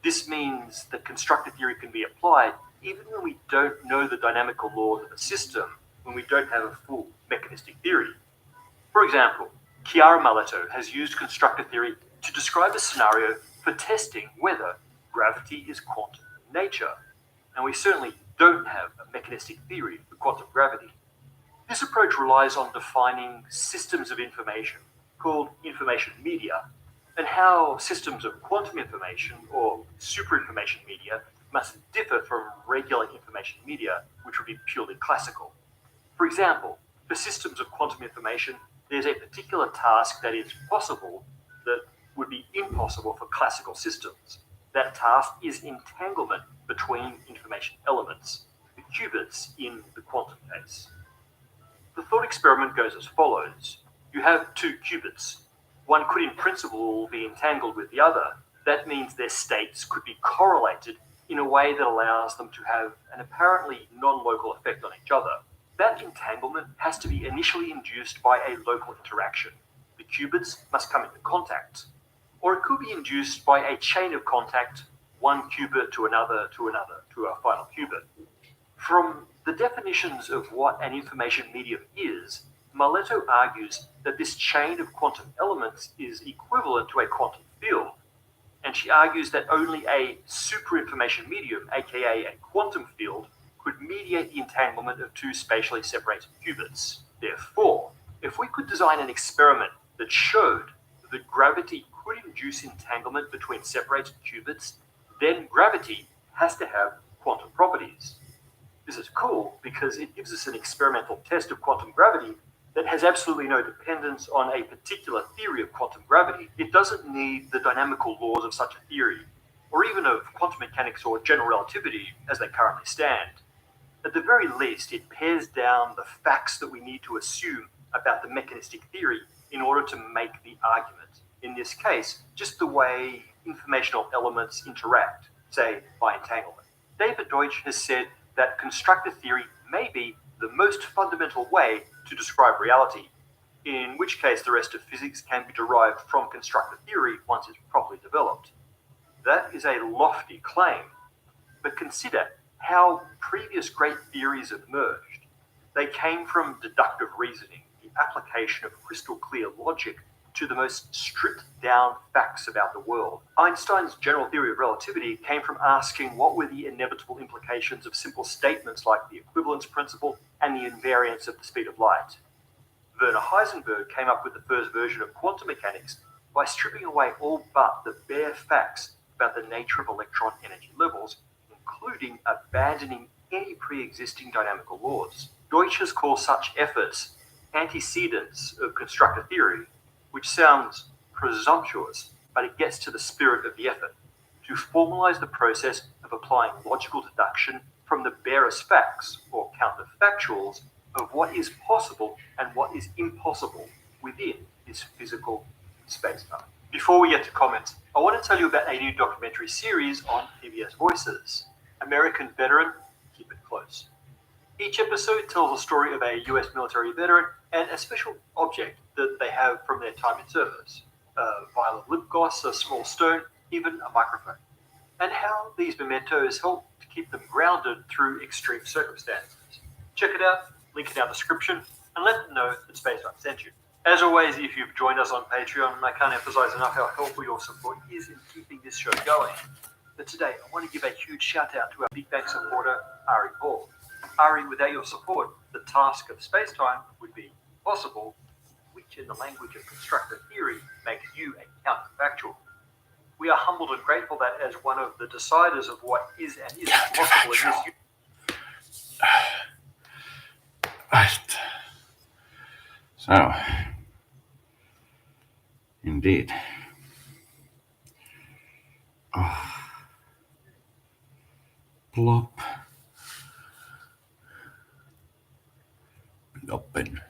Speaker 3: This means that constructor theory can be applied even when we don't know the dynamical laws of a system, when we don't have a full mechanistic theory. For example, Chiara Maletto has used constructor theory to describe a scenario for testing whether gravity is quantum in nature, and we certainly don't have a mechanistic theory for quantum gravity. This approach relies on defining systems of information, called information media, and how systems of quantum information, or superinformation media, must differ from regular information media, which would be purely classical. For example, for systems of quantum information, there's a particular task that is possible that would be impossible for classical systems. That task is entanglement between information elements, the qubits in the quantum case. The thought experiment goes as follows. You have two qubits. One could in principle be entangled with the other. That means their states could be correlated in a way that allows them to have an apparently non-local effect on each other. That entanglement has to be initially induced by a local interaction. The qubits must come into contact. Or it could be induced by a chain of contact, one qubit to another, to a final qubit. From the definitions of what an information medium is, Maletto argues that this chain of quantum elements is equivalent to a quantum field, and she argues that only a superinformation medium, aka a quantum field, could mediate the entanglement of two spatially separated qubits. Therefore, if we could design an experiment that showed that gravity could induce entanglement between separated qubits, then gravity has to have quantum properties. This is cool because it gives us an experimental test of quantum gravity that has absolutely no dependence on a particular theory of quantum gravity. It doesn't need the dynamical laws of such a theory, or even of quantum mechanics or general relativity as they currently stand. At the very least, it pares down the facts that we need to assume about the mechanistic theory in order to make the argument. In this case, just the way informational elements interact, say by entanglement. David Deutsch has said that constructor theory may be the most fundamental way to describe reality, in which case the rest of physics can be derived from constructor theory once it's properly developed. That is a lofty claim, but consider how previous great theories emerged. They came from deductive reasoning, the application of crystal clear logic to the most stripped down facts about the world. Einstein's general theory of relativity came from asking what were the inevitable implications of simple statements like the equivalence principle and the invariance of the speed of light. Werner Heisenberg came up with the first version of quantum mechanics by stripping away all but the bare facts about the nature of electron energy levels, including abandoning any pre-existing dynamical laws. Deutsch has called such efforts antecedents of constructor theory, which sounds presumptuous, but it gets to the spirit of the effort, to formalize the process of applying logical deduction from the barest facts, or counterfactuals, of what is possible and what is impossible within this physical space-time. Before we get to comments, I want to tell you about a new documentary series on PBS Voices. American Veteran, Keep It Close. Each episode tells a story of a US military veteran and a special object that they have from their time in service. A vial of lip gloss, a small stone, even a microphone. And how these mementos help to keep them grounded through extreme circumstances. Check it out, link in our description, and let them know that Space Time sent you. As always, if you've joined us on Patreon, I can't emphasize enough how helpful your support is in keeping this show going. But today, I want to give a huge shout out to our Big Bang supporter, Ari Paul. Ari, without your support, the task of space-time would be impossible, which in the language of constructor theory makes you a counterfactual. We are humbled and grateful that as one of the deciders of what is and isn't possible in this universe.
Speaker 2: Right. So, indeed. Plop. Ploppen.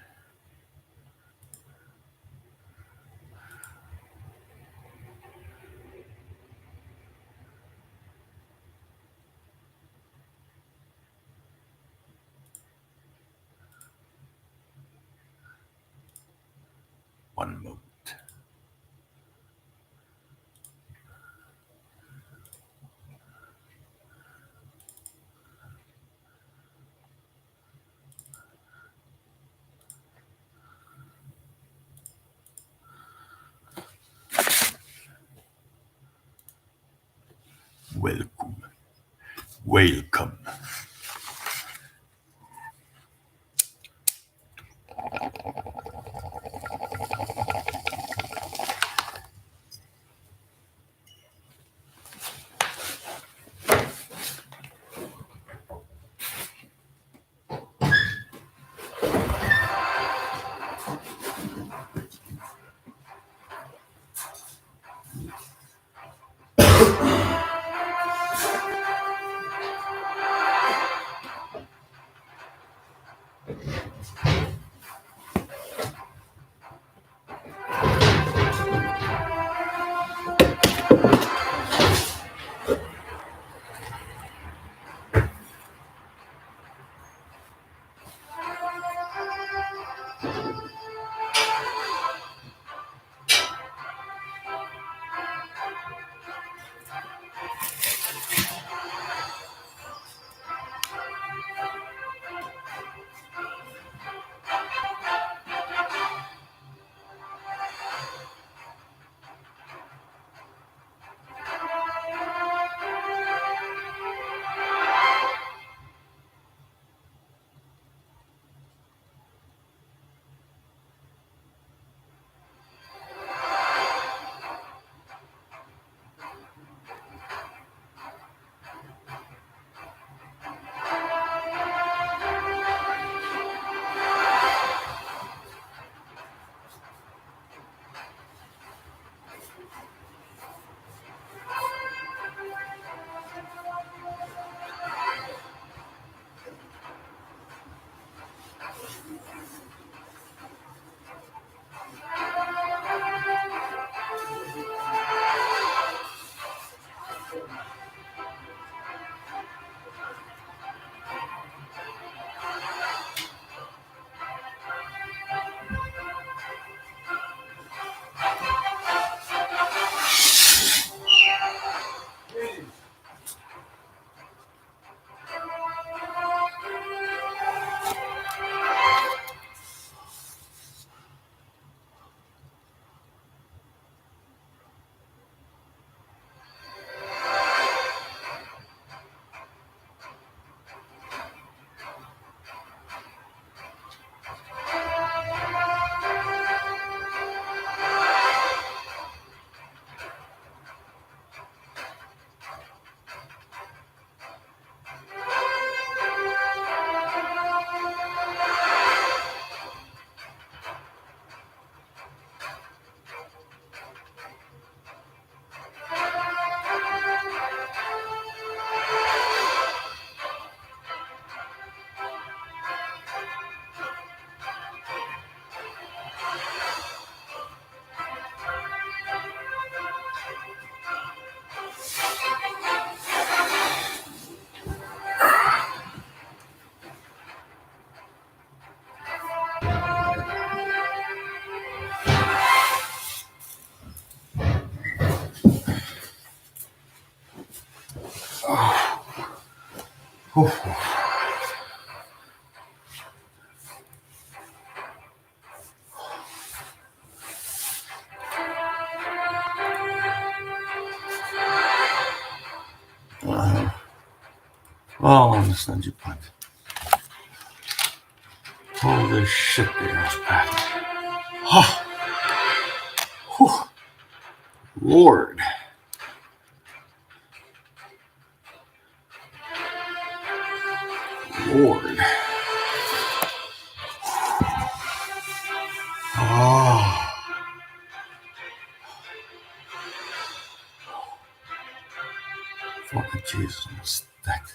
Speaker 2: One moment. Welcome. Welcome. Whew. Well, I understand your point. Holy shit, there was bad. Oh, whew. Lord. Lord. Oh. Fucking Jesus, what's that?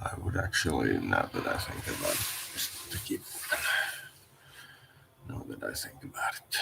Speaker 2: I would actually, now that I think about it, just to keep, now that I think about it.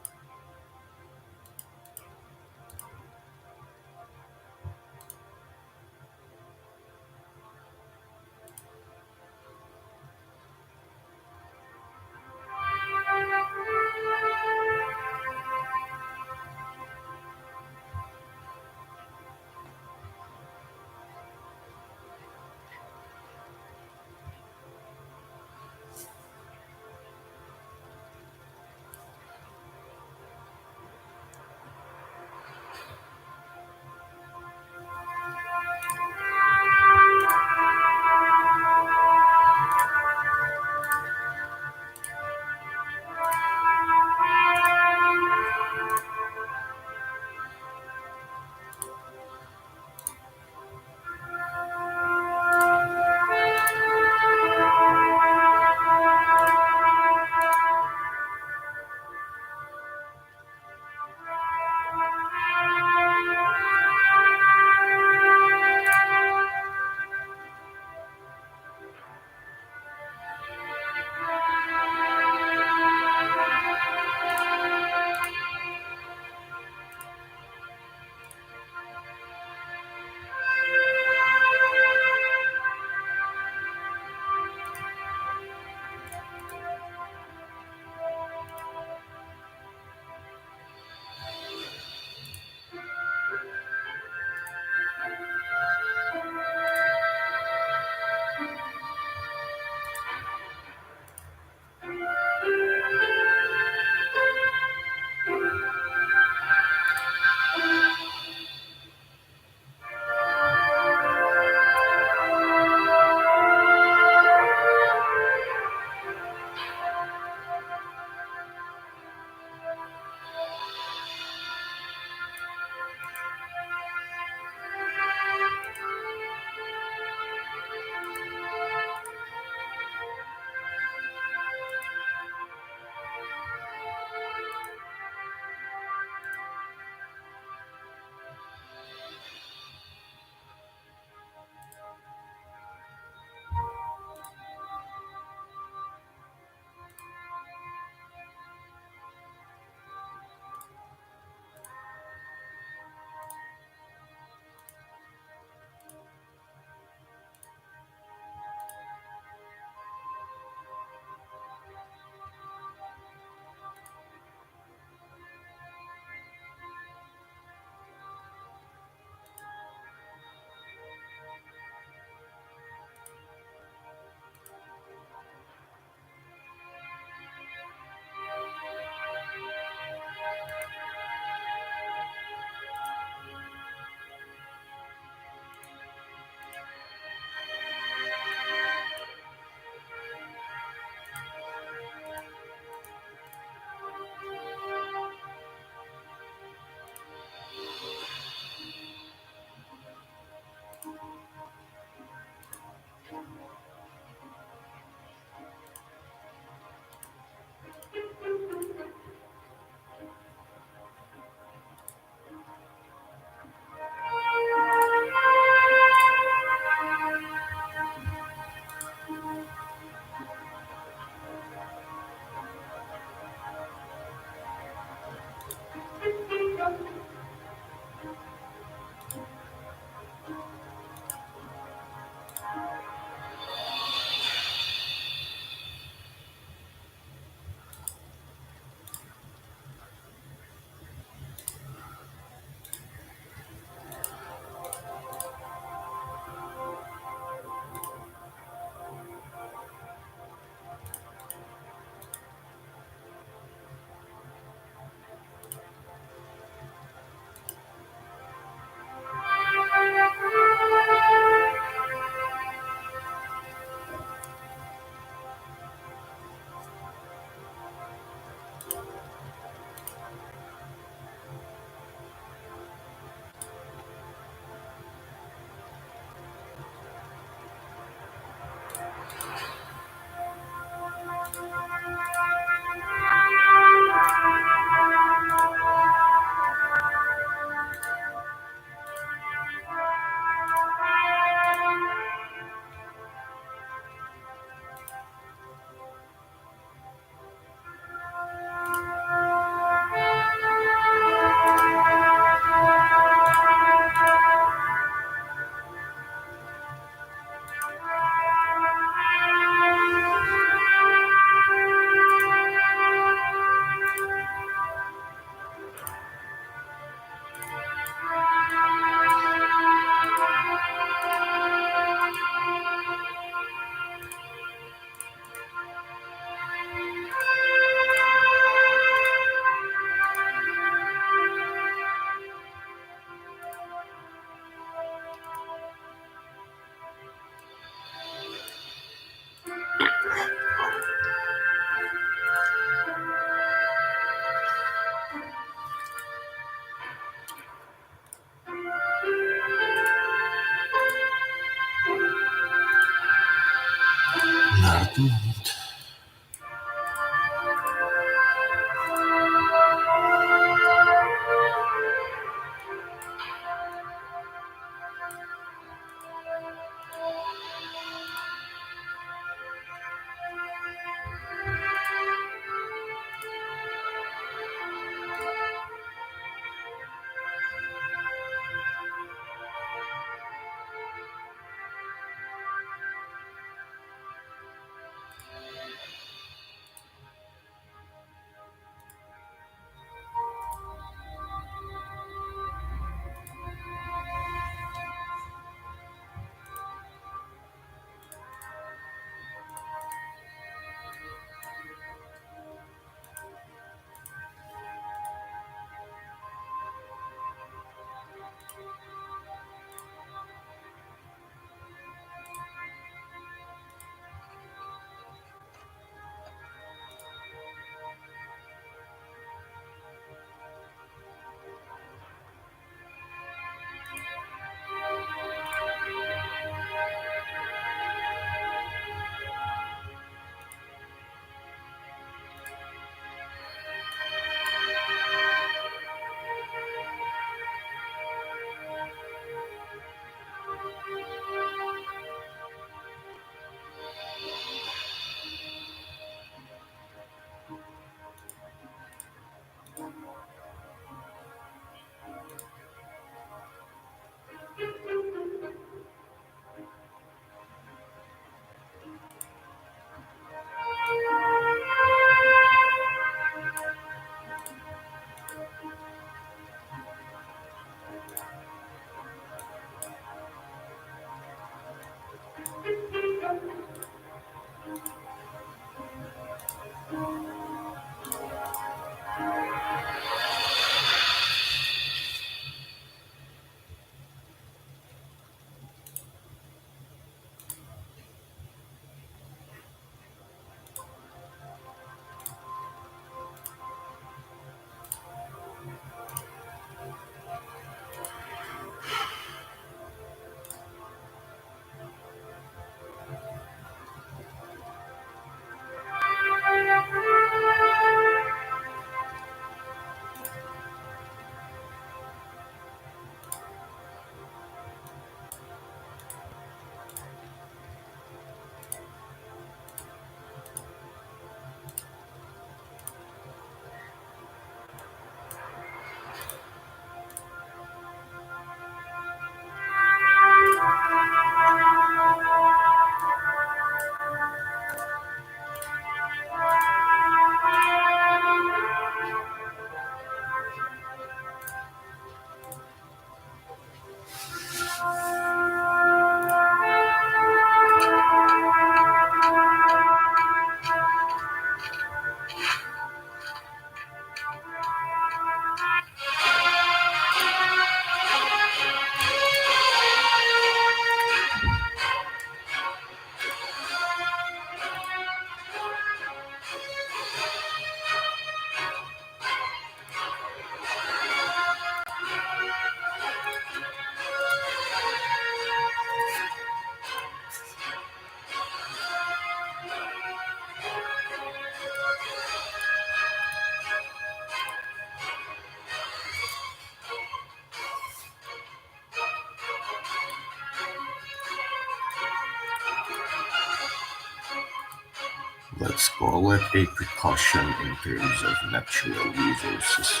Speaker 2: let's call it a precaution in terms of natural resources.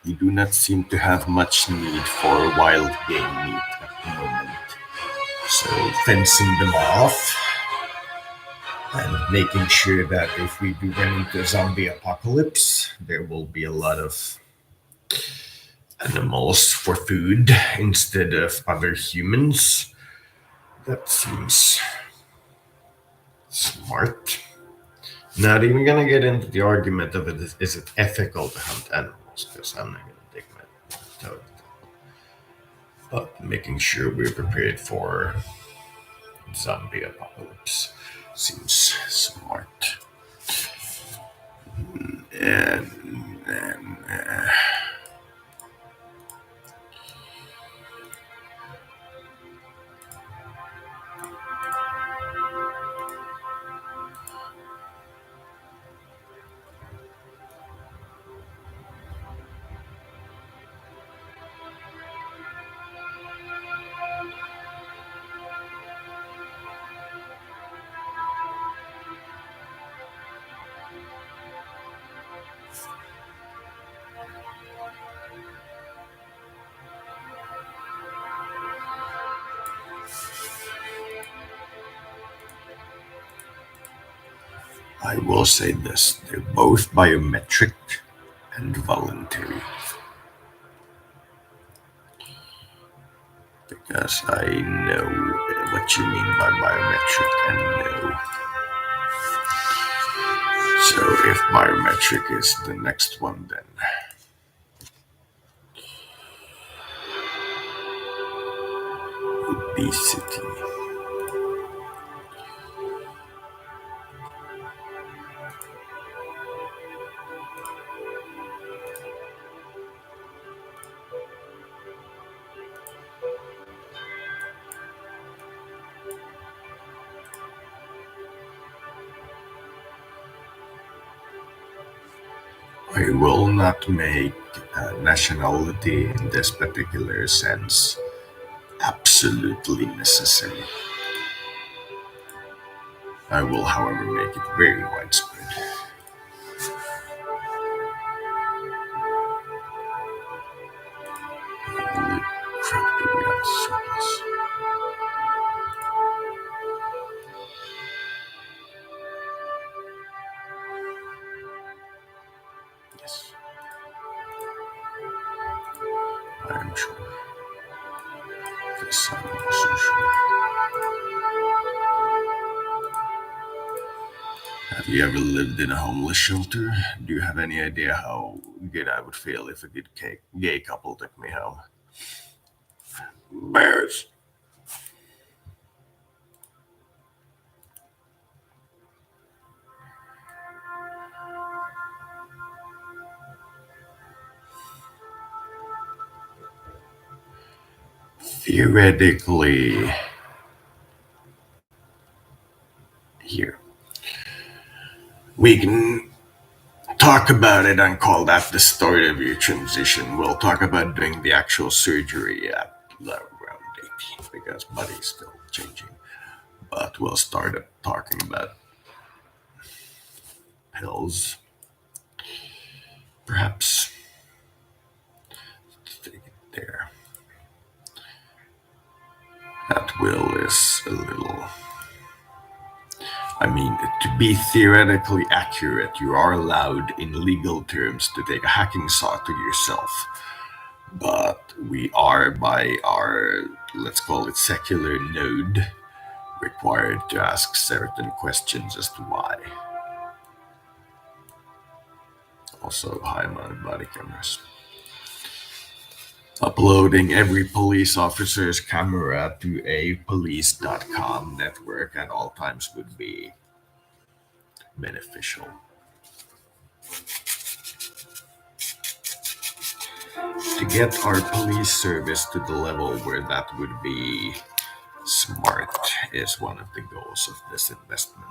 Speaker 2: We do not seem to have much need for wild game meat at the moment. So fencing them off and making sure that if we do run into a zombie apocalypse, there will be a lot of animals for food instead of other humans. That seems smart. Not even gonna get into the argument of is it ethical to hunt animals, because I'm not gonna dig my toe. But making sure we're prepared for zombie apocalypse seems smart. And I will say this, they're both biometric and voluntary. Because I know what you mean by biometric and no. So if biometric is the next one, then obesity. I will not make nationality in this particular sense absolutely necessary. I will, however, make it very widespread. Holy crap, do we have surplus? Yes, I am sure. Yes, I'm also sure. Have you ever lived in a homeless shelter? Do you have any idea how good I would feel if a good gay couple took me home? Bears. Theoretically, here. We can talk about it and call that the start of your transition. We'll talk about doing the actual surgery at around 18 because body's still changing. But we'll start up talking about pills. Perhaps take it there. That will is a little. I mean, to be theoretically accurate, you are allowed in legal terms to take a hacking saw to yourself. But we are, by our, let's call it secular node, required to ask certain questions as to why. Also, high-mounted body cameras. Uploading every police officer's camera to a police.com network at all times would be beneficial. To get our police service to the level where that would be smart is one of the goals of this investment.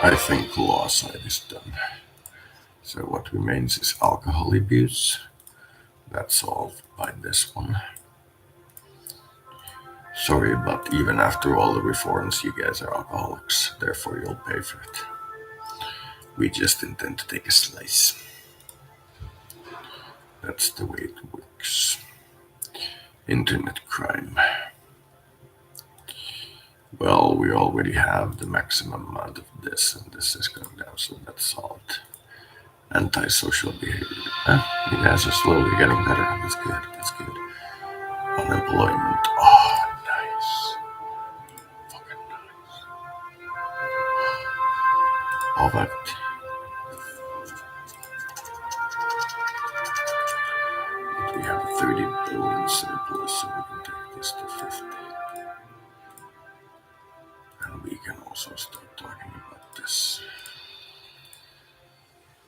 Speaker 2: I think law side is done. So what remains is alcohol abuse. That's solved by this one. Sorry, but even after all the reforms, you guys are alcoholics. Therefore, you'll pay for it. We just intend to take a slice. That's the way it works. Internet crime. Well, we already have the maximum amount of this, and this is going down, so that's solved. Antisocial behavior. You guys are slowly getting better. That's good. That's good. Unemployment. Oh, nice. Fucking nice. Poverty. We have a 30 billion surplus, so we can take this to 50. And we can also start talking about this.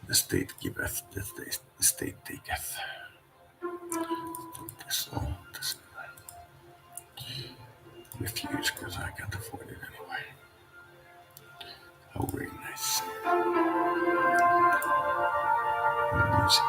Speaker 2: The state giveth, the state taketh. This all, this refuse because I can't afford it anyway. Oh, very nice. Music.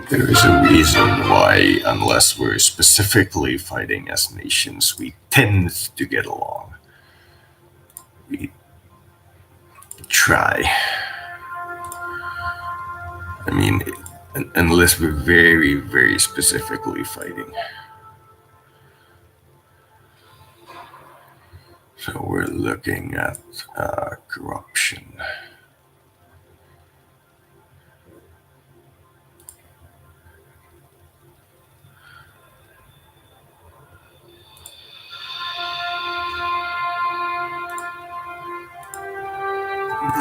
Speaker 2: There is a reason why, unless we're specifically fighting as nations, we tend to get along. We try. I mean, unless we're very, very specifically fighting. So we're looking at corruption.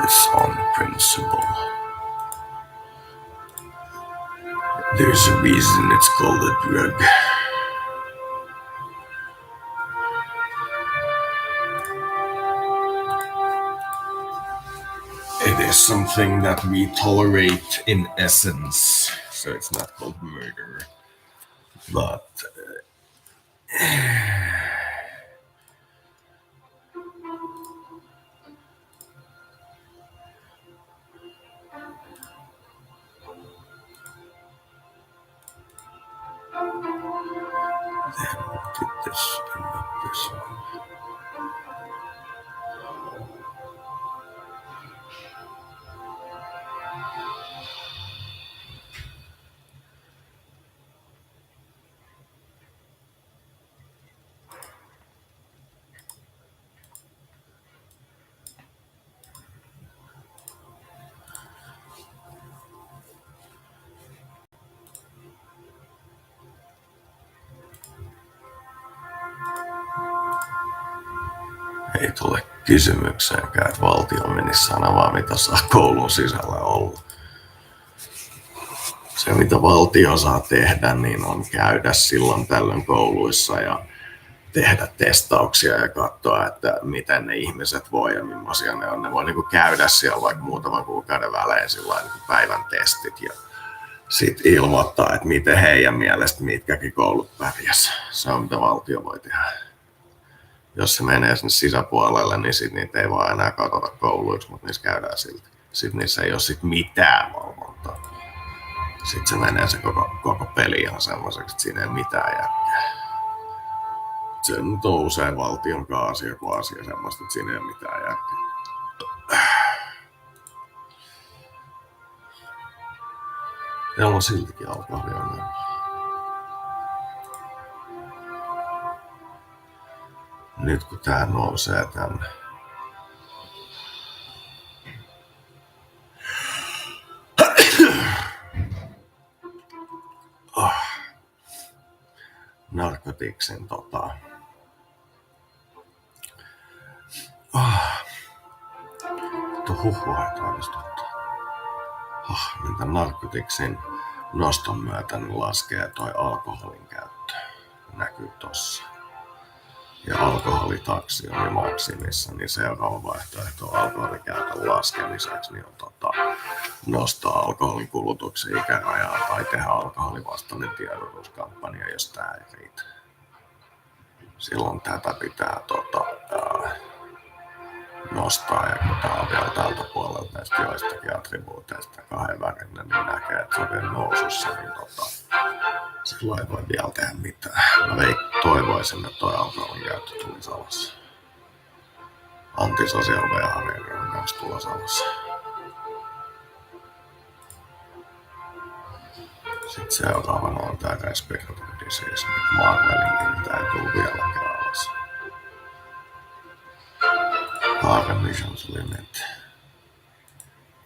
Speaker 2: This on principle. There's a reason it's called a drug. it is something that we tolerate in essence, so it's not called murder. But then we did this and not this one. Ei tule kysymykseenkään, että valtio menisi sanomaan, mitä saa koulun sisällä olla. Se, mitä valtio saa tehdä, niin on käydä silloin tällöin kouluissa ja tehdä testauksia ja katsoa, että miten ne ihmiset voi ja millaisia ne on. Ne voi niin kuin käydä siellä vaikka muutaman kuukauden välein niin päivän testit ja sitten ilmoittaa, että miten heidän mielestä mitkäkin koulut pärjäs. Se on mitä valtio voi tehdä. Jos se menee sinne sisäpuolelle, niin sit niitä ei vaan enää katsota kouluiksi, mutta niissä käydään silti. Sitten niissä ei ole sit mitään valvontaa. Sitten se menee se koko peli ihan semmoiseksi, että siinä ei mitään järkeä. Se nyt on usein valtion asia kuin asia semmoista, että siinä ei mitään järkeä. Ja on siltikin alkoholiongelma. Nyt kun tää nousee tänne. Narkotiksin huhua ei tarkistuttaa. Minkä narkotiksin noston myötä niin laskee toi alkoholin käyttö. Näkyy tossa. Ja alkoholitaksi on maksimissa, niin seuraava vaihtoehto alkoholikäytön laskemiseksi niin on nostaa alkoholin kulutuksen ikärajaa tai tehdä alkoholivastainen tiedotuskampanja, jos tää ei riitä. Silloin tätä pitää nostaa, ja kun tää on vielä tältä puolelta näistä joistakin attribuuteista kahdenvärinen, niin näkee, että se on vielä nousussa, niin silloin ei voi vielä tehdä mitään. Mä toivoisin, että toi alkoholin käyttö tulisi alas. Antisocial behavior on kanssa tulossa alas. Sitten seuraavana on tää respiratory disease, mutta Marvelinkin tää ei tule vieläkään alas. Car emissions limit.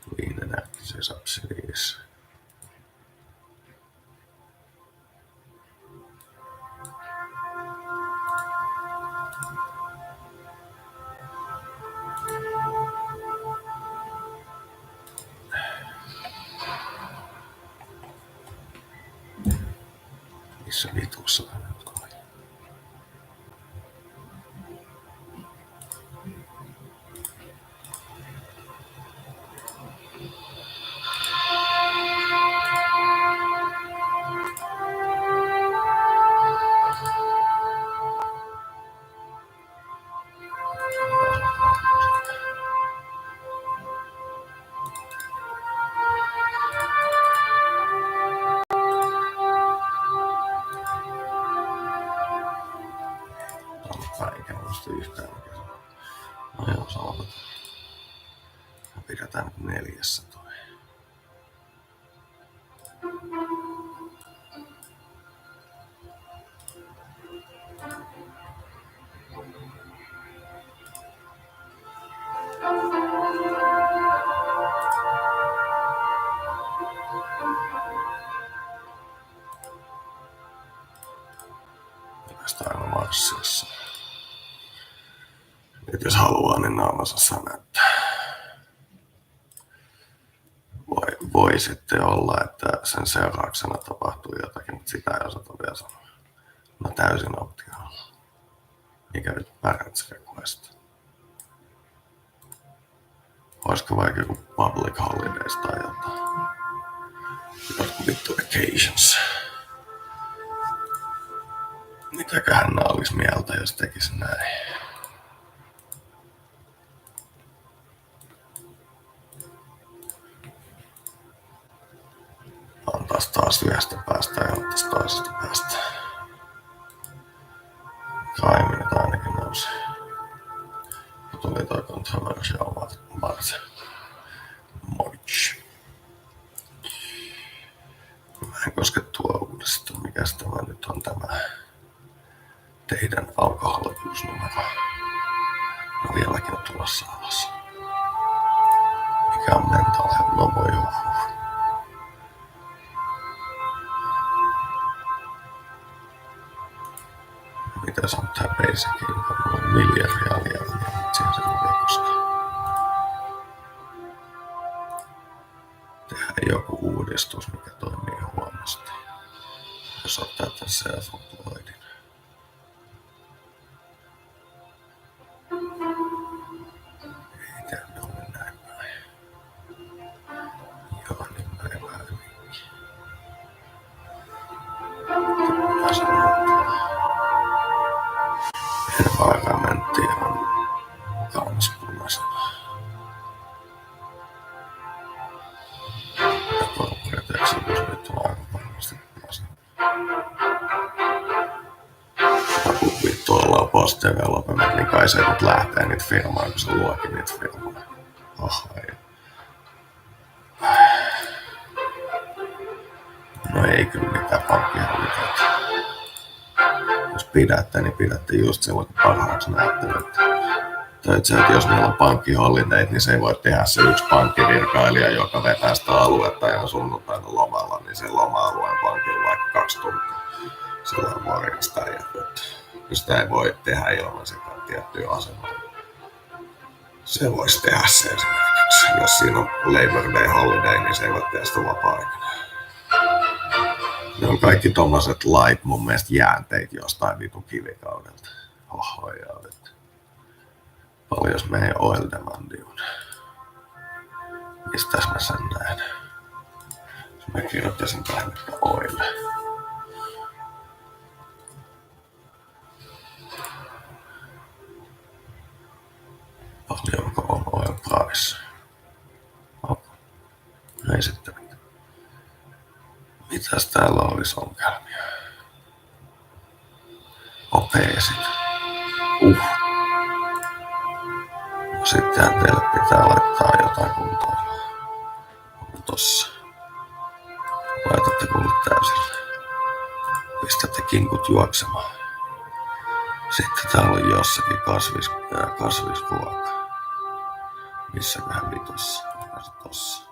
Speaker 2: Clean energy subsidies. Missä vitussa mä nyt olin? Eikä muista yhtään mikä se on. No joo, sanotaan. Me pidetään nyt 4 toi. Tästä aina marssissa. Nyt jos haluaa, niin naamansa saa näyttää. Voi sitten olla, että sen seurauksena tapahtuu jotakin, mutta sitä ei osata vielä sanoa. No täysin optimaalilla. Mikä nyt Parents Request. Olisiko vaikka joku public holidays tai jotain. Jotkut vittu occasions. Mitäköhän nää olis mieltä, jos tekis näin? Antais taas yhdestä päästä ja ottais toisesta päästä. Kaiminat ainakin nousi. Tuli toi controversial Mars. Moich. Mä en koske tuo uudestaan. Mikäs tämä nyt on tämä teidän alkoholipyysnumero? No vieläkin on tulossa alas. Mikä on mental health? No voi huhuh. Mitäs on tää basic income? On miljardia alijäämiä, mutta siihen se ei koskaan. Tehdään joku uudistus, mikä toimii huonosti. Jos ottaa tän self-employedin. Ei tänne ole näin päin. Joo, niin mä en vähän hyvinkin. Mä sanon, environmentti on kans punaisena. Ja corporate executive on aika varmasti punaisena. Kun vittu ollaan post development, niin kai se nyt lähtee niitä firmaa, kun se luokin niitä firmaa. Ei. No ei kyllä mitään pankkihallintoa. Jos pidätte, niin pidätte just silloin, kun parhaaksi näette. Että jos meillä on pankkihollineet, niin se ei voi tehdä se yksi pankkivirkailija, joka vetää sitä aluetta ja on sunnuntaina lomalla, niin sen loma-alueen pankilla vaikka 2 tuntia. Silloin morjesta ja sitä ei voi tehdä ilman sitä tiettyä asemaa. Se voisi tehdä se esimerkiksi. Jos siinä on Labor Day holiday, niin se ei voi tehdä sitä vapaa-aikana. Ne on kaikki tommoset lait mun mielestä jäänteitä jostain vitun kivikaudelta. Oho, joo, nyt. Paljon meidän oil demandi on. Mistäs mä sen näen? Jos mä kirjoittaisin tähän nyt oil. Paljonko on oil price? Ei sitten mitään. Mitäs täällä olisi ongelmia? Opeesit. No sittenhän teille pitää laittaa jotain kuntoilla. Onko tossa? Laitatte kuule täysille. Pistätte kinkut juoksemaan. Sitten täällä on jossakin kasvisruoka. Missäköhän vitossa? Onko se tossa?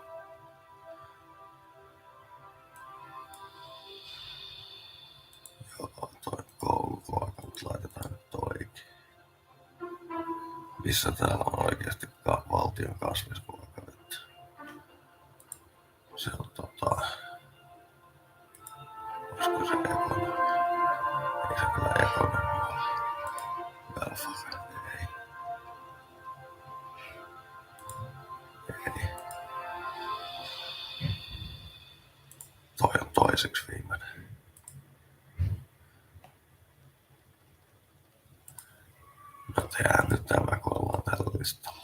Speaker 2: Joo, toi kouluruoka, mutta laitetaan nyt toikin. Missä täällä on oikeasti valtion kasvisruokavettä? Se on olisiko se ekonomi? Ei se kyllä ekonomi ole. Belfare, ei. Ei. Toi on toiseksi viimeinen. No tehdään nyt tämä, kun ollaan tällä listalla.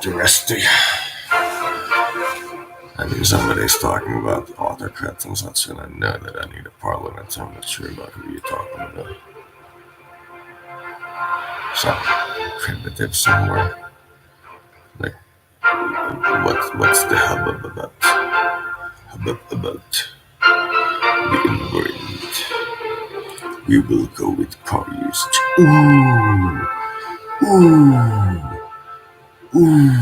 Speaker 2: interesting. I mean, somebody's talking about autocrats and such, and I know that I need a parliament, so I'm not sure about who you're talking about. Some primitive somewhere. Like, what's the hubbub about? Hubbub about the environment. We will go with car usage. Ooh, ooh, ooh.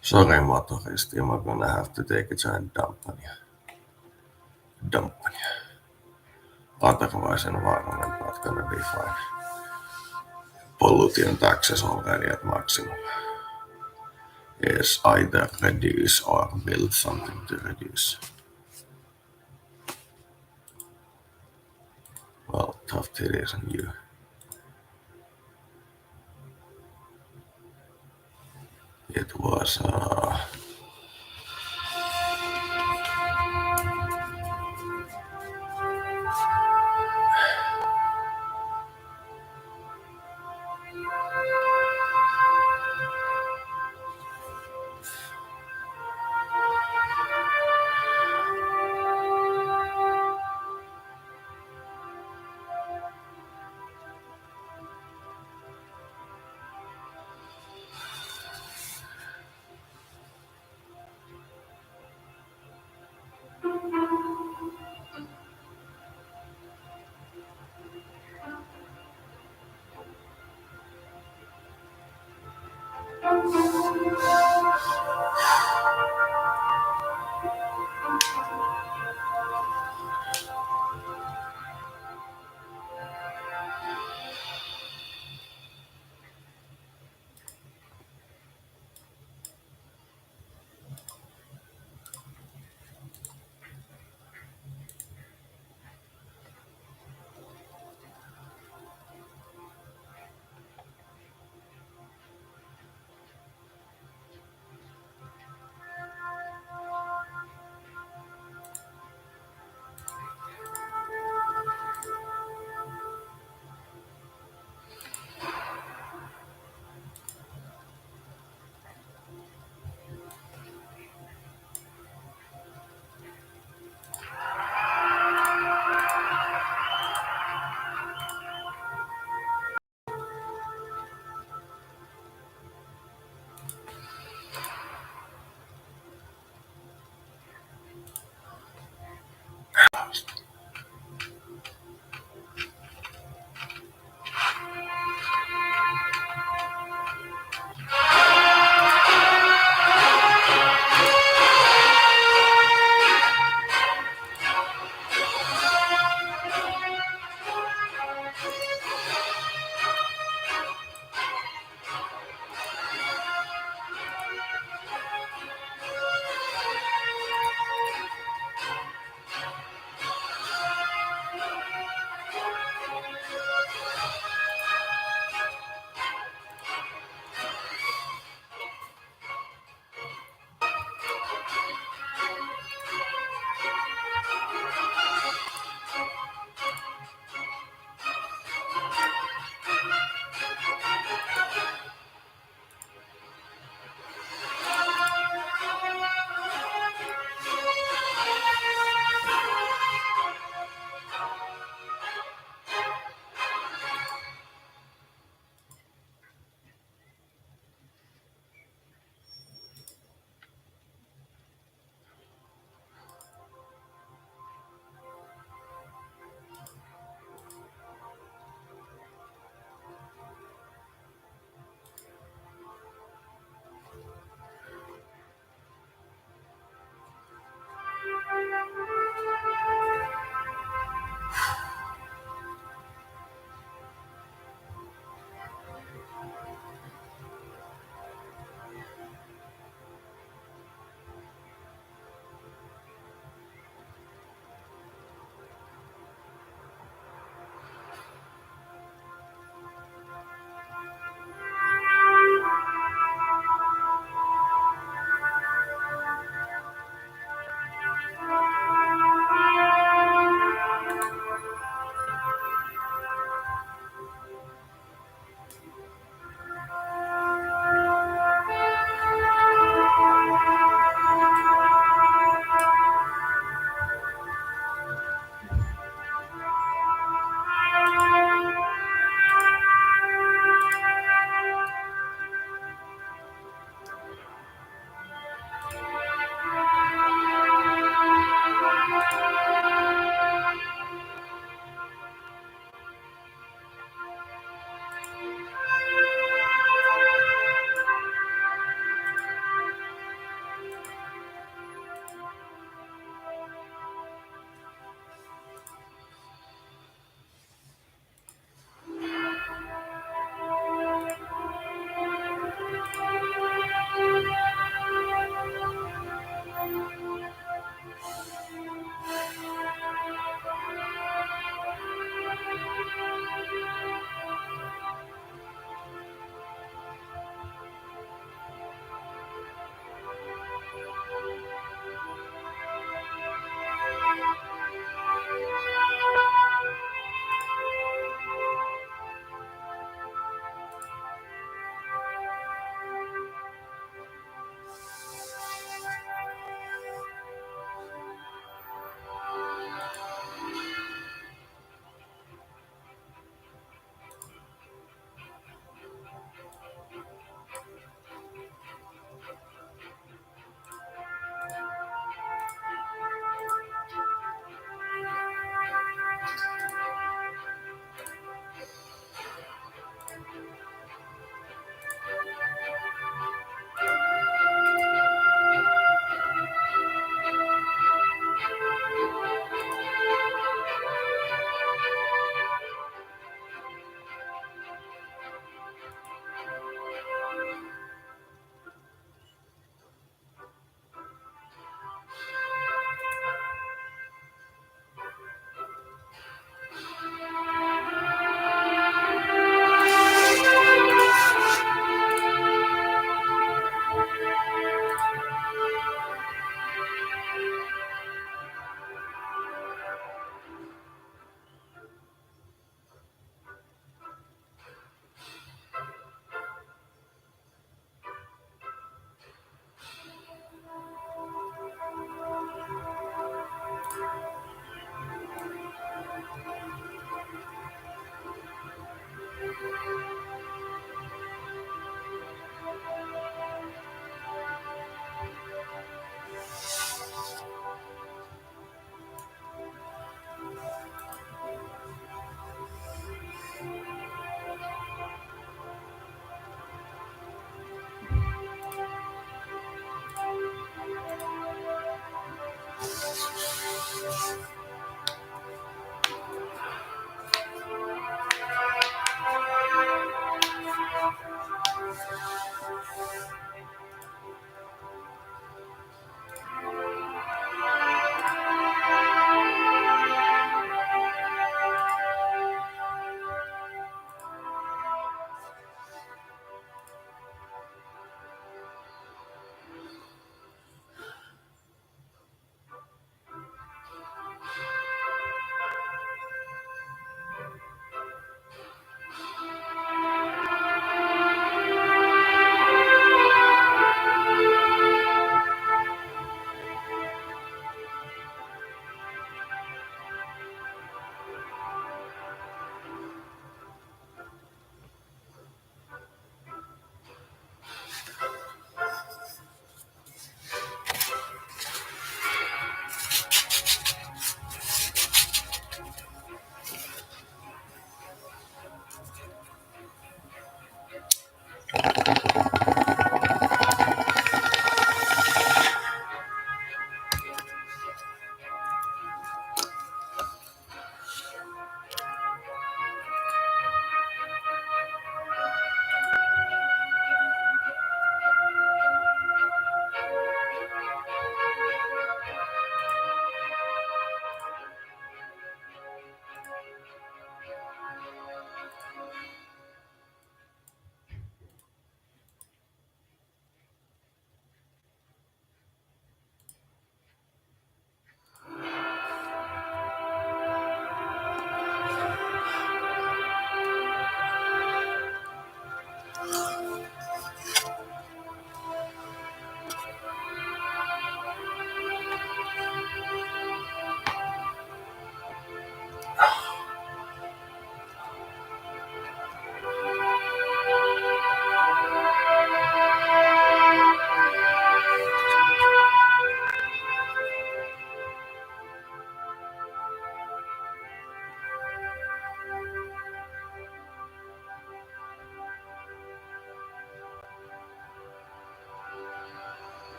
Speaker 2: Sorry, motorist, I'm gonna have to take a giant dump on you. Dump on you. Otherwise, environment not gonna be fine. Pollution taxes already at maximum. Yes, either reduce or build something to reduce. Well, tough titties on you. It was,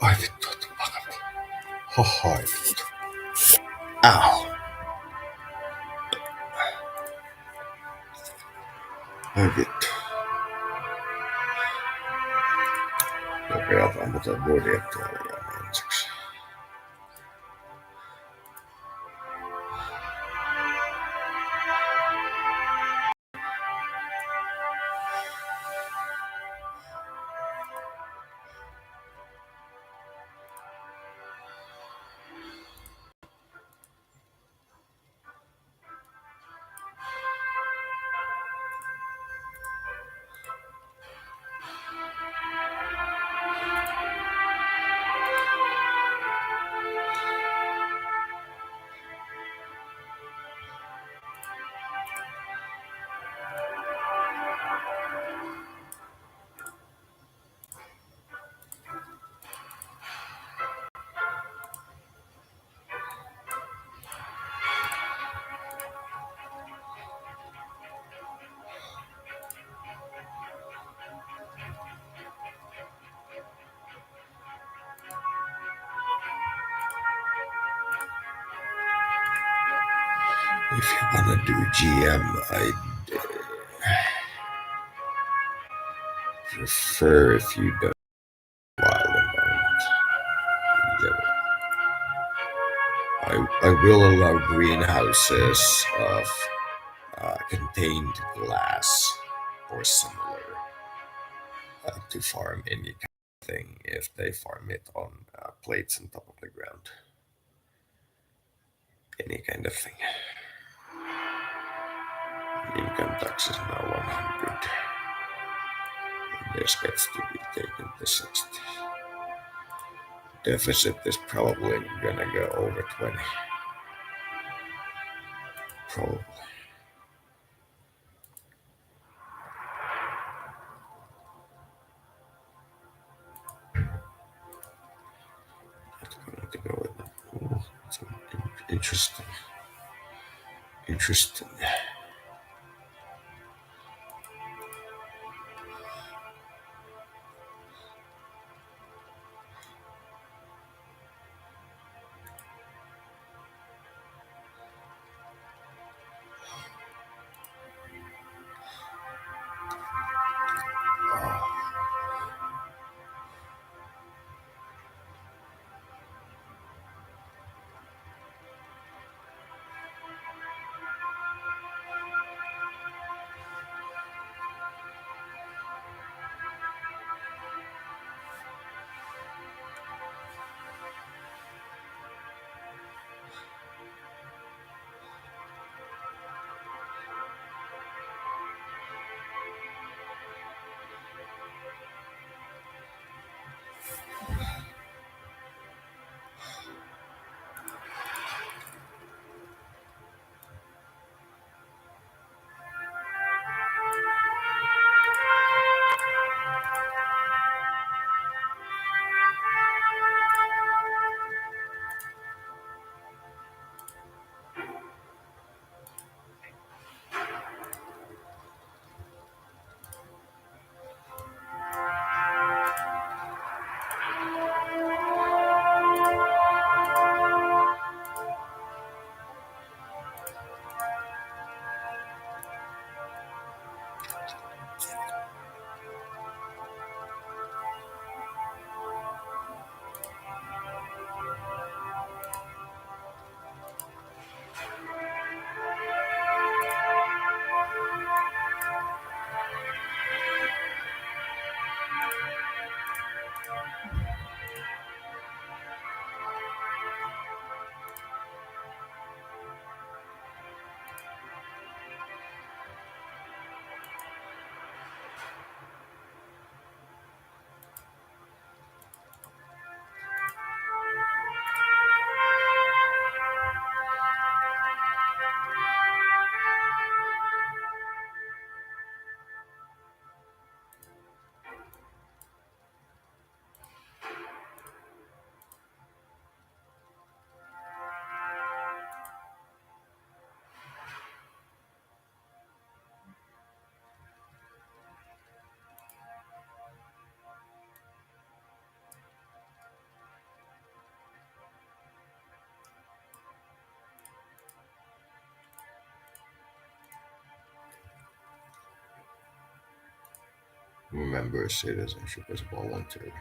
Speaker 2: Ai vittu, että pakatti. Hohoi vittu. Au. Ai vittu. Nopeata mutta budjettia liian ensiksi. If you wanna do GM, I'd prefer if you don't wild environment. I will allow greenhouses of contained glass or similar to farm any kind of thing if they farm it on plates on top of the ground. Any kind of thing. Income tax is now 100. This gets to be taken to 60. Deficit is probably gonna go over 20. Probably. Not going to go with that. Ooh, it's interesting. Interesting. Remember, citizenship is voluntary.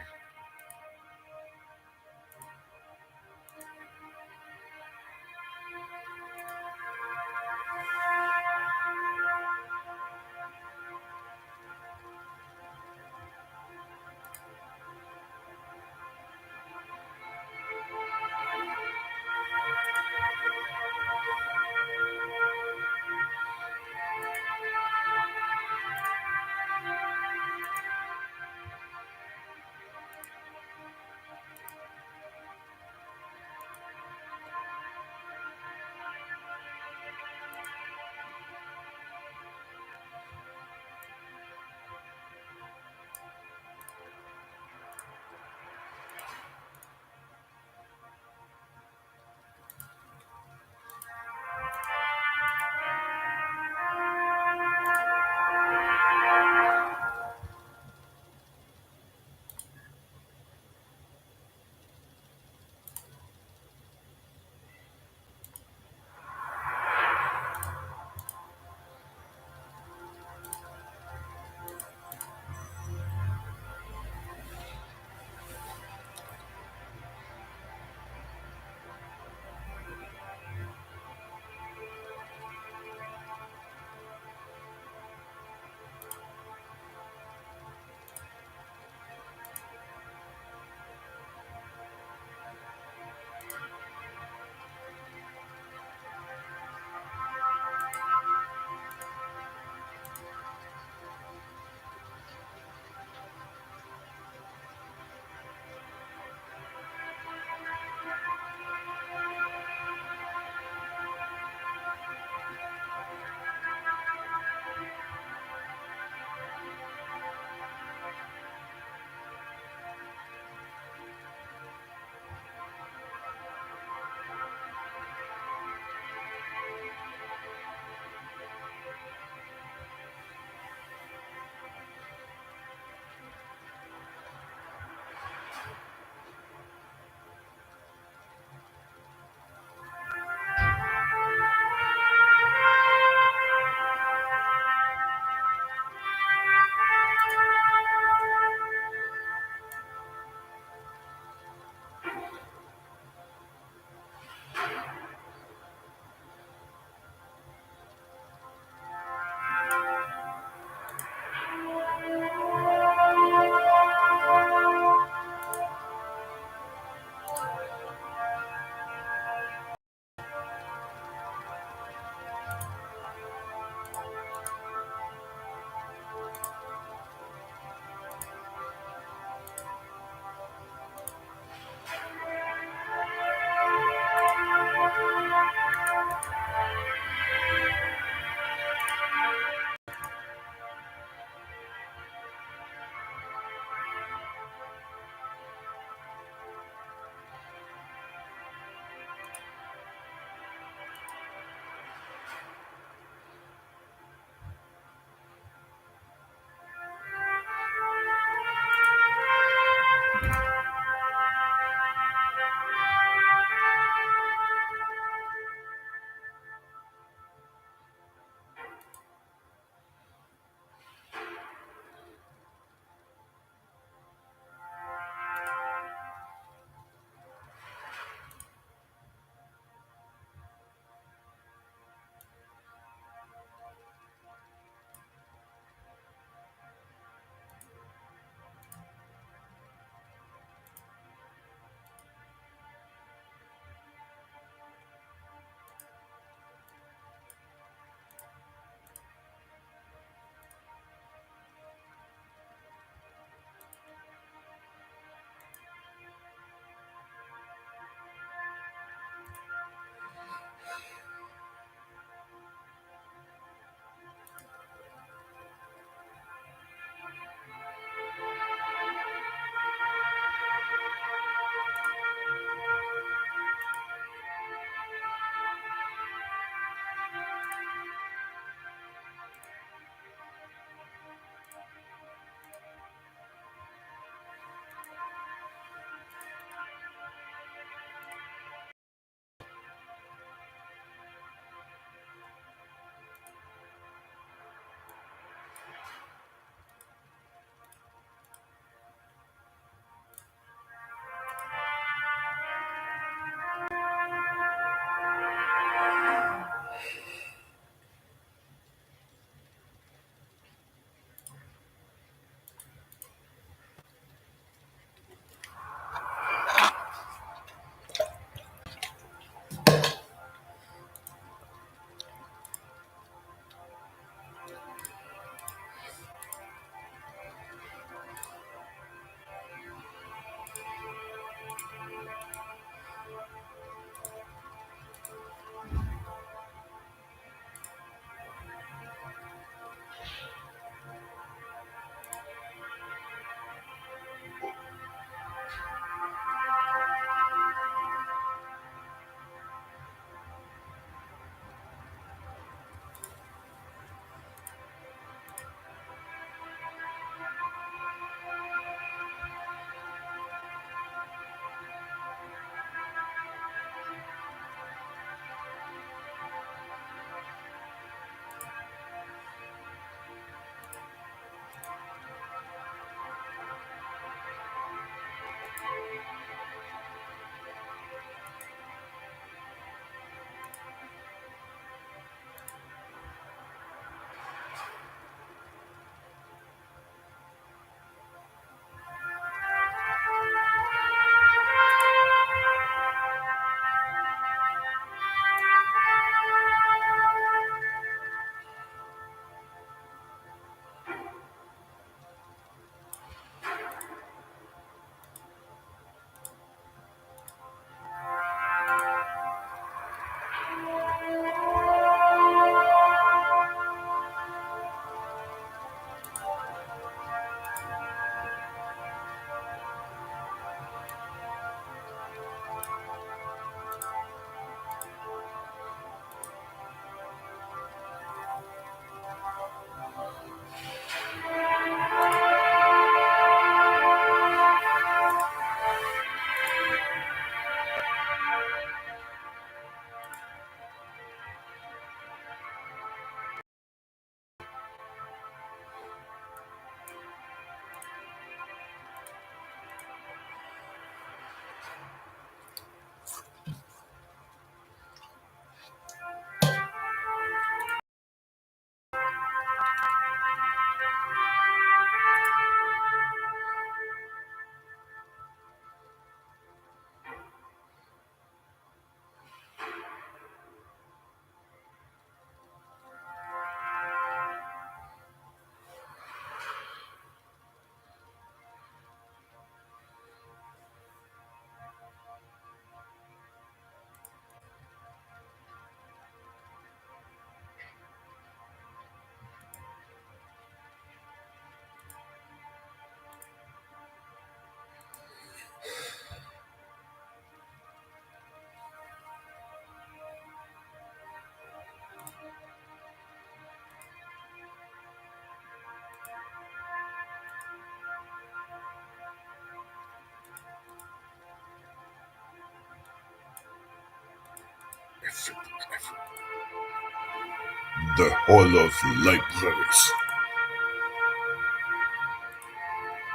Speaker 2: The Hall of Libraries.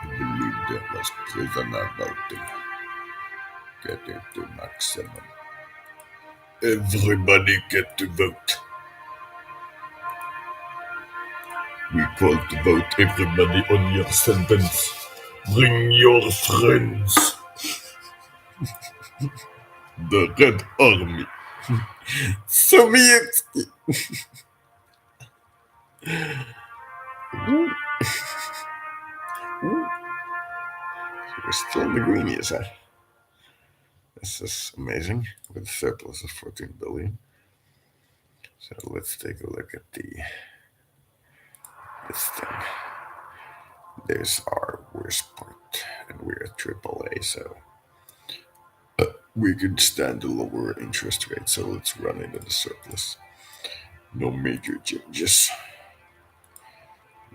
Speaker 2: I believe there was prisoner voting. Get it to maximum. Everybody get to vote. We call to vote everybody on your sentence. Bring your friends. The Red Army. Soviet. We're still in the greenies, huh? This is amazing. With a surplus of 14 billion. So let's take a look at this thing. There's our worst point, and we're at AAA, so we can stand a lower interest rate. So let's run into the surplus. No major changes.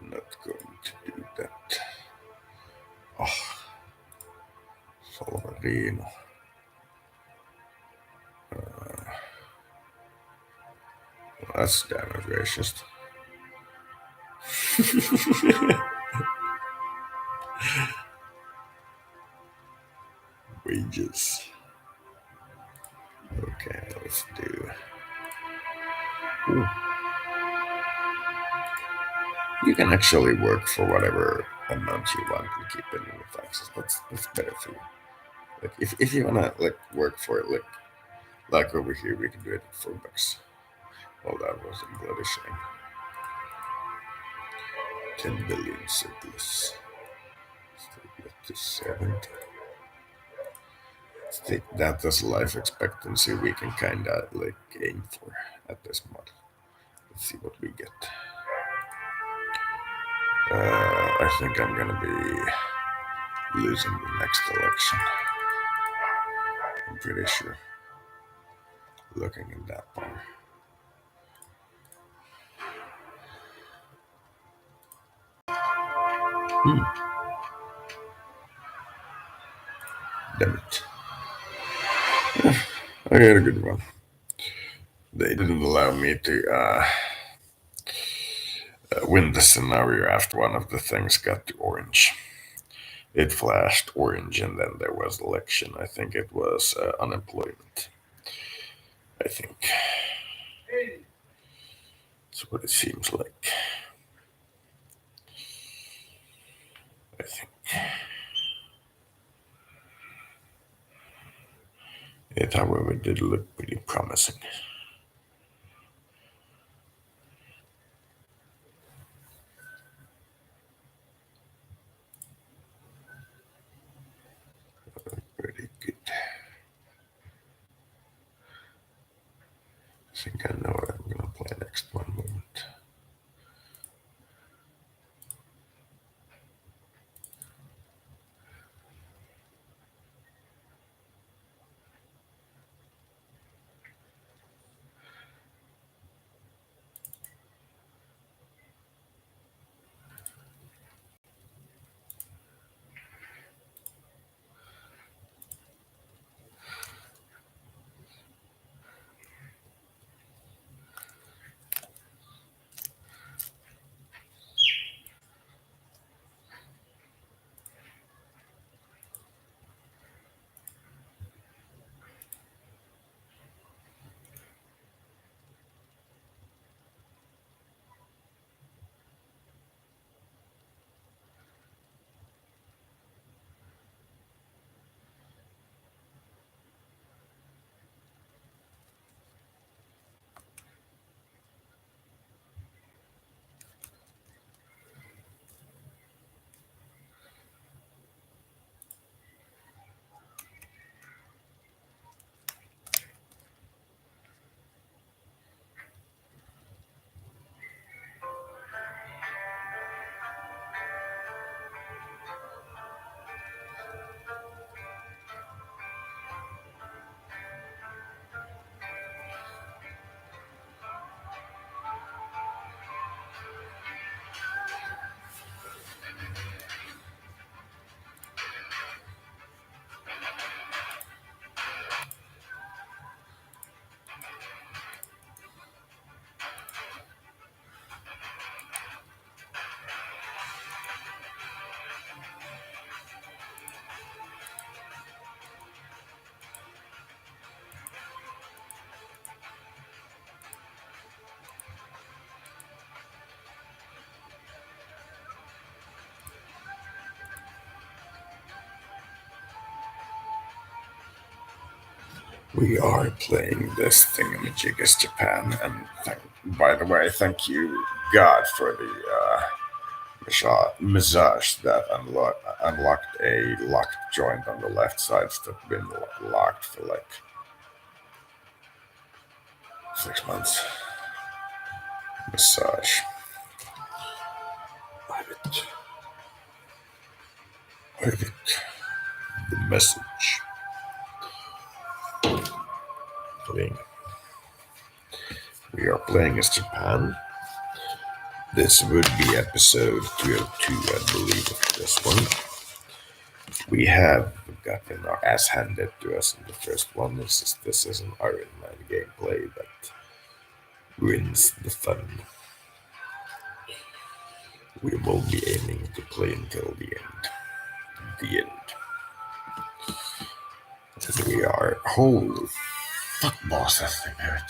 Speaker 2: Not going to do that. Oh, Solverino. That's damn racist. Wages. Okay, let's do. Ooh. You can actually work for whatever amount you want and keep it in the taxes. That's better for you. Like if you wanna work for it, like over here, we can do it at $4. Well, that was a bloody shame. 10 billion surplus. Let's take that to 70. Let's take that as life expectancy we can kinda aim for at this model. Let's see what we get. I think I'm gonna be losing the next election. I'm pretty sure. Looking at that bar. Damn it. I got a good one. They didn't allow me to win the scenario after one of the things got to orange. It flashed orange and then there was election. I think it was unemployment. I think. That's what it seems like. I think. It, however, did look pretty promising. Pretty good. I think I know what I'm going to play next one moment. We are playing this thingamajig as Japan, and by the way, thank you, God, for the massage that unlocked a locked joint on the left side that's been locked for like 6 months. Massage. Private. Private. The message. Playing. We are playing as Japan. This would be episode 202, I believe, of this one. We have gotten our ass handed to us in the first one. This is an Iron Man gameplay that ruins the fun. We will be aiming to play until the end. The end. And we are. Holy fuck, boss, that's the merit.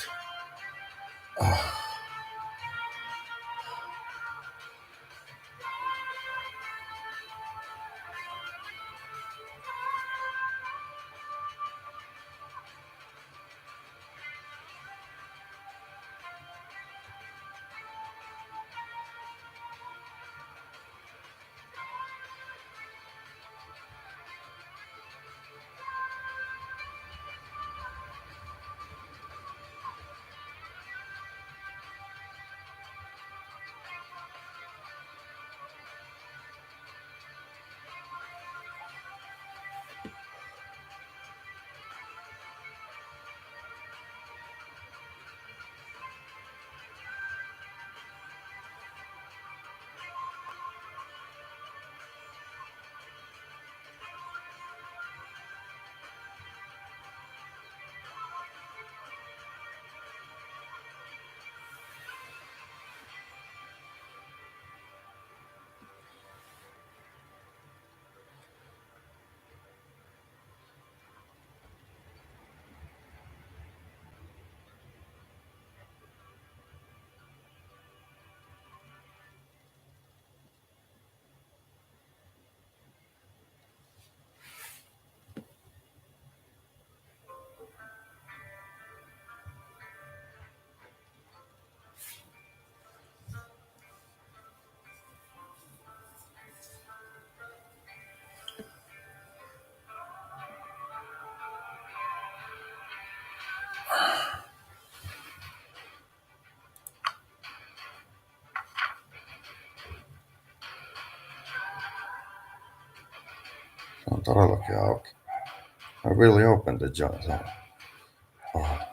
Speaker 2: On todellakin auki. I really opened the joint. Oh.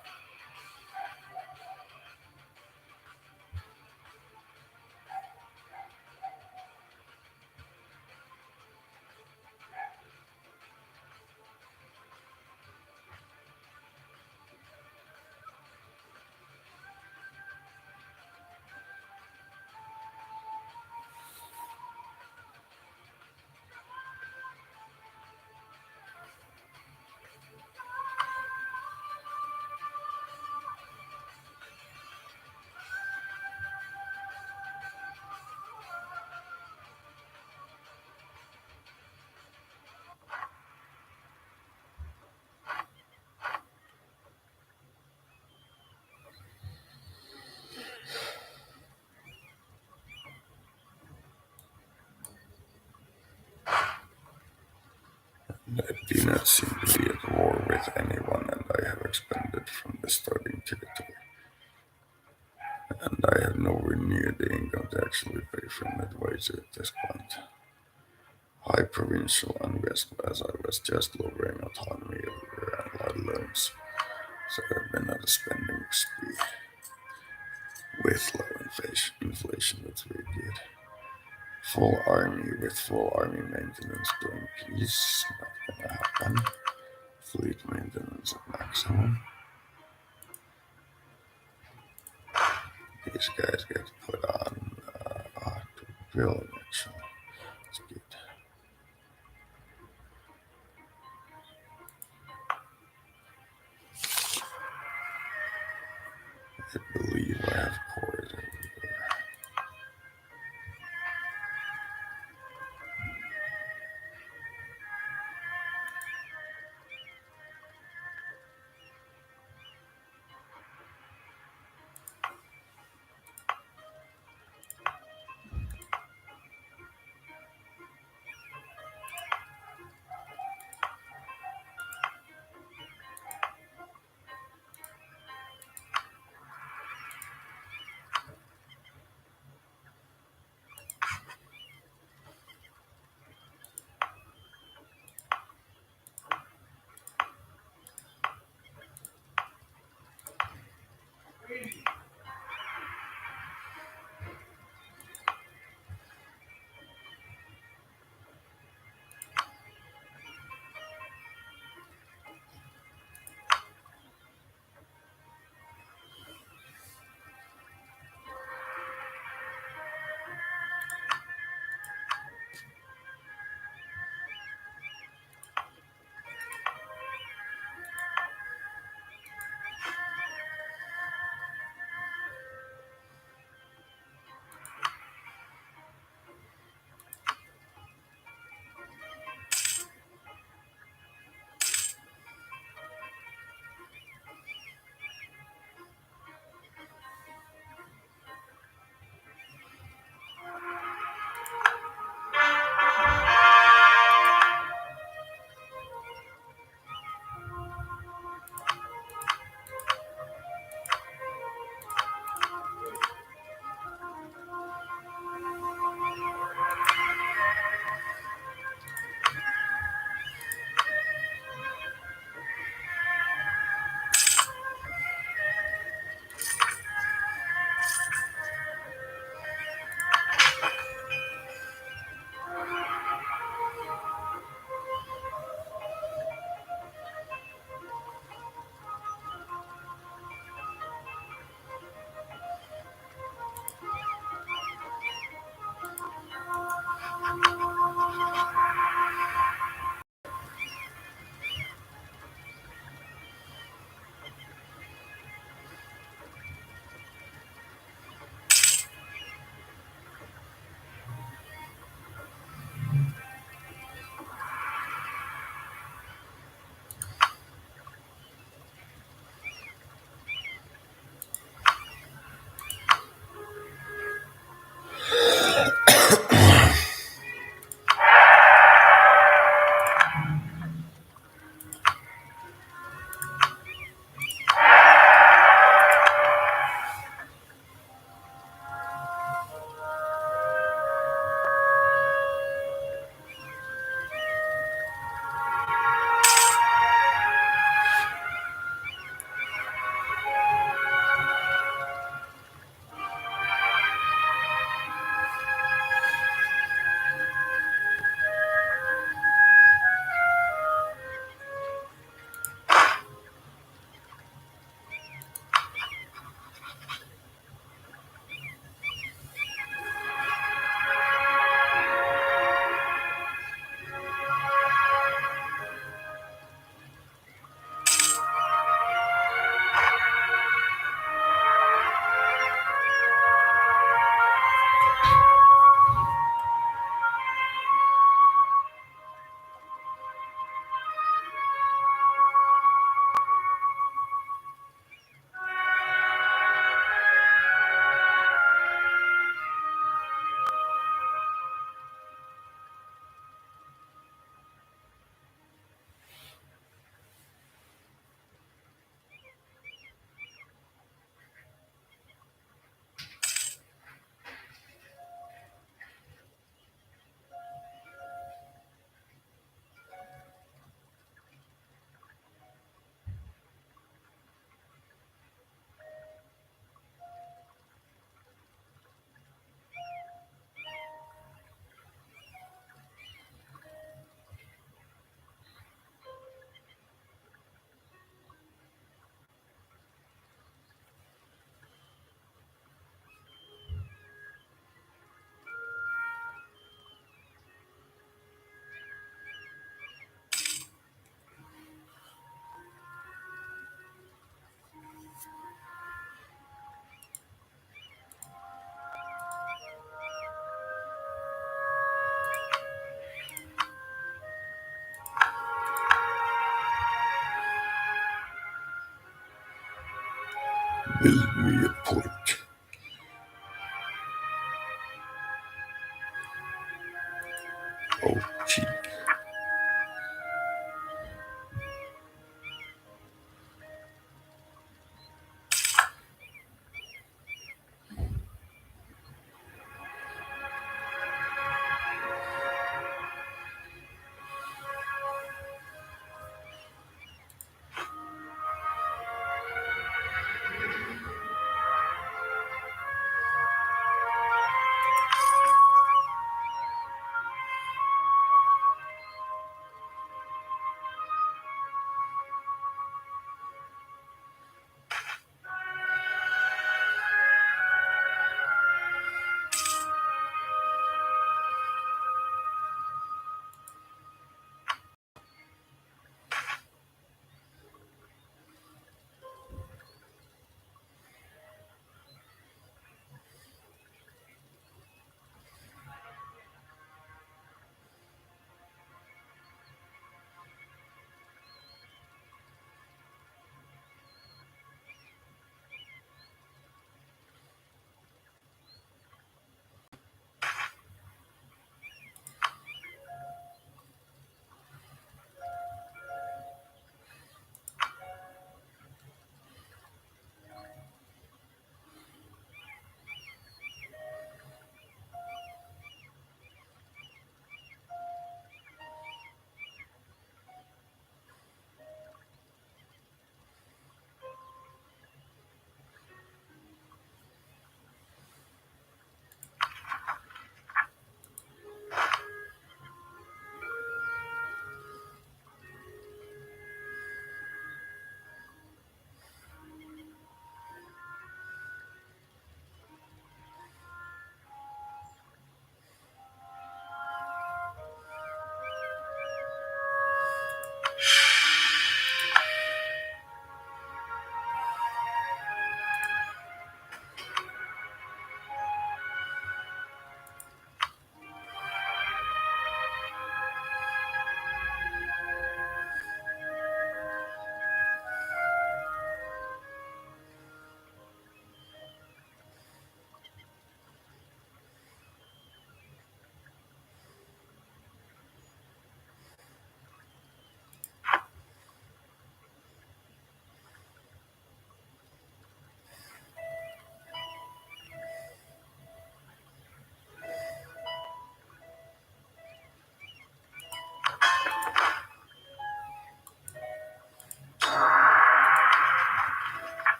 Speaker 2: I do not seem to be at war with anyone, and I have expanded from the starting territory. And I have nowhere near the income to actually pay for Midwager at this point. High provincial unrest as I was just lowering autonomy over landlord loans, so I've been at a spending spree. With low inflation, that's very good. Full army with full army maintenance during peace, not gonna happen. Fleet maintenance at maximum. These guys get put on drilling actually. That's good. I believe I have cores everywhere. Build me a port. Oh, gee.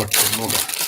Speaker 4: for the moment.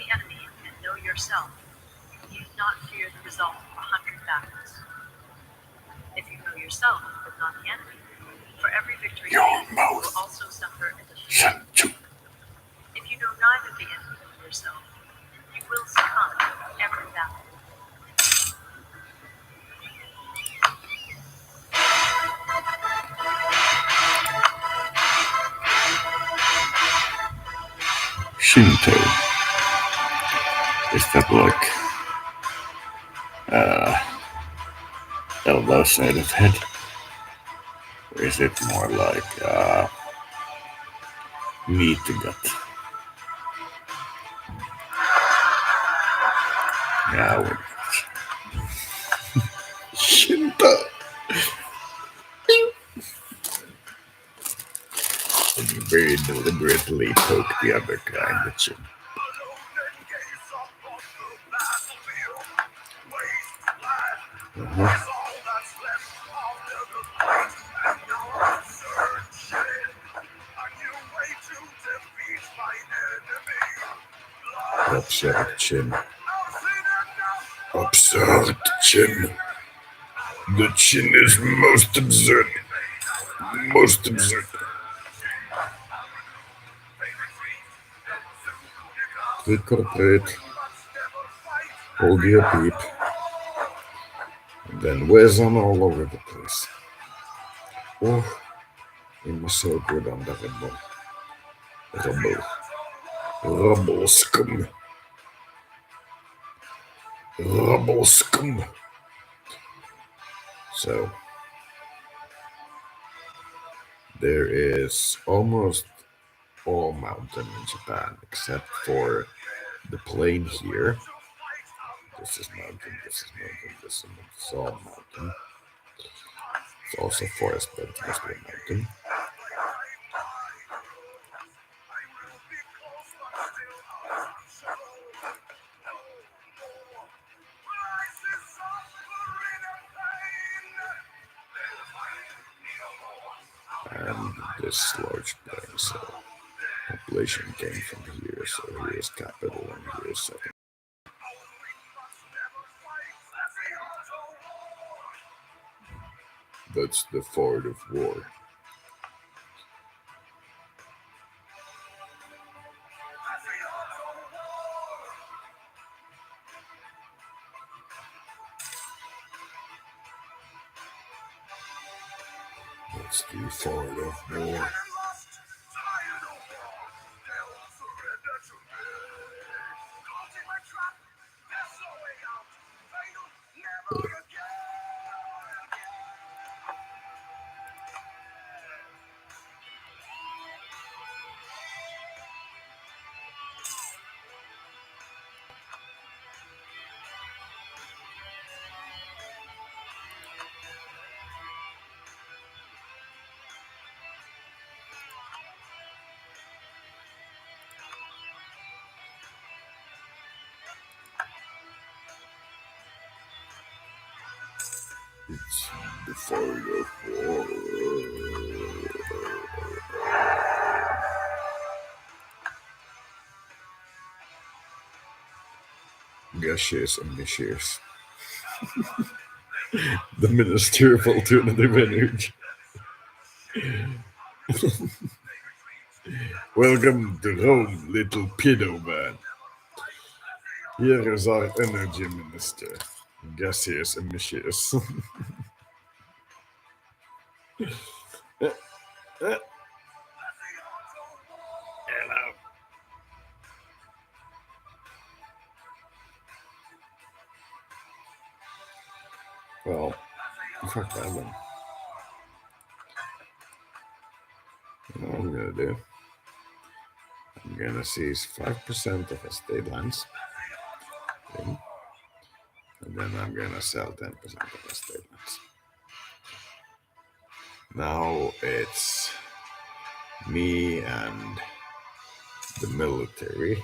Speaker 1: the enemy and know yourself, you need not fear the result of 100 battles. If you know yourself, but not the enemy, for every victory you will also suffer a defeat. If you know neither the enemy nor yourself, you will succumb in every battle.
Speaker 2: Shinto. Is that like elbow side of head? Or is it more like meat gut? Yeah, Shinto. And you very deliberately poke the other guy in the chin. Observe chin. Observe the chin. The chin is most absurd. Most absurd. Trick or treat. Hold your peep. And then whiz on all over the place. Oh, it was so good on the rubble scum. Rubble scum. So, there is almost all mountain in Japan except for the plain here. This is mountain, this is mountain, this is all mountain. It's also forest, but it's mostly mountain. And this large plain, so population came from here, so here is capital and here is second. That's the Fort of War. That's the Fort of War. It's the Fort of War. Gaseous and Mishiers. The Minister of Alternative Energy. Welcome to Rome, little pedo man. Here is our energy minister, gaseous emissions. Hello. Well, fuck that then. You know what I'm gonna do? I'm gonna seize 5% of estate lands. Okay. And then I'm gonna sell 10% of estate lands. Now it's me and the military.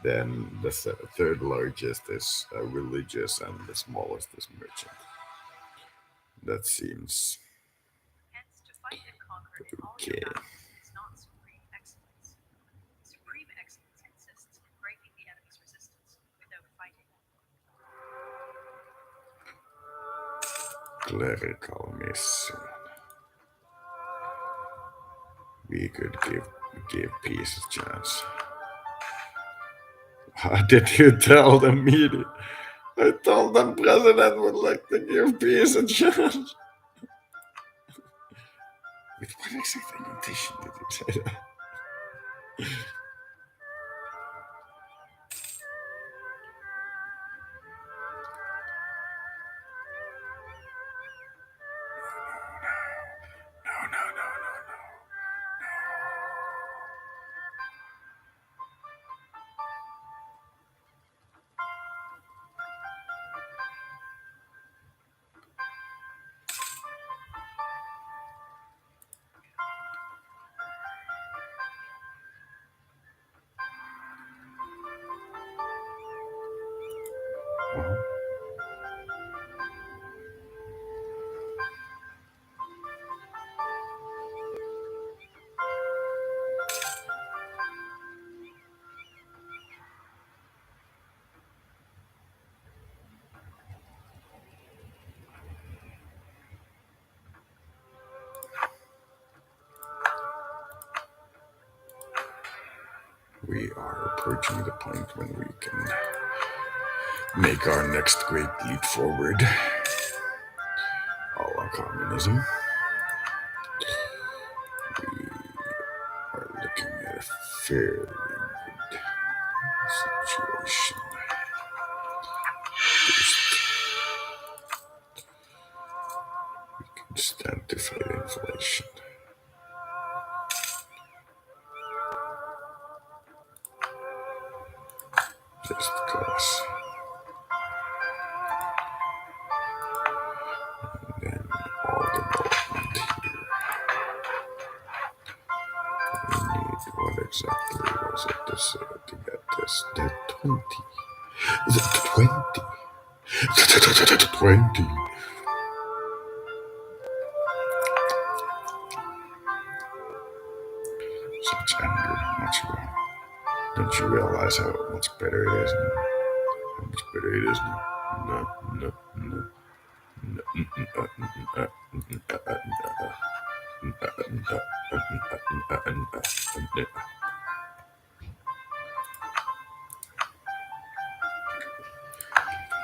Speaker 2: Then the third largest is religious, and the smallest is merchant. That seems
Speaker 1: Hence, to fight and conquer in all
Speaker 2: okay.
Speaker 1: your battles is not supreme excellence. Supreme excellence consists in breaking the enemy
Speaker 2: Clerical mission. We could give peace a chance. How did you tell the media? I told them president would like to give peace a chance. With what exact invitation did you say that? Uh-huh. We are approaching the point when we can make our next great leap forward. A la communism. We are looking at a fairly good situation. We can stand to fight inflation. Just cause. And then all development here. We need, what exactly was it to say to get this? The 20. The 20. The 20. Such anger, much more. Don't you realize how much better it is now? How much better it is now? No, no, no.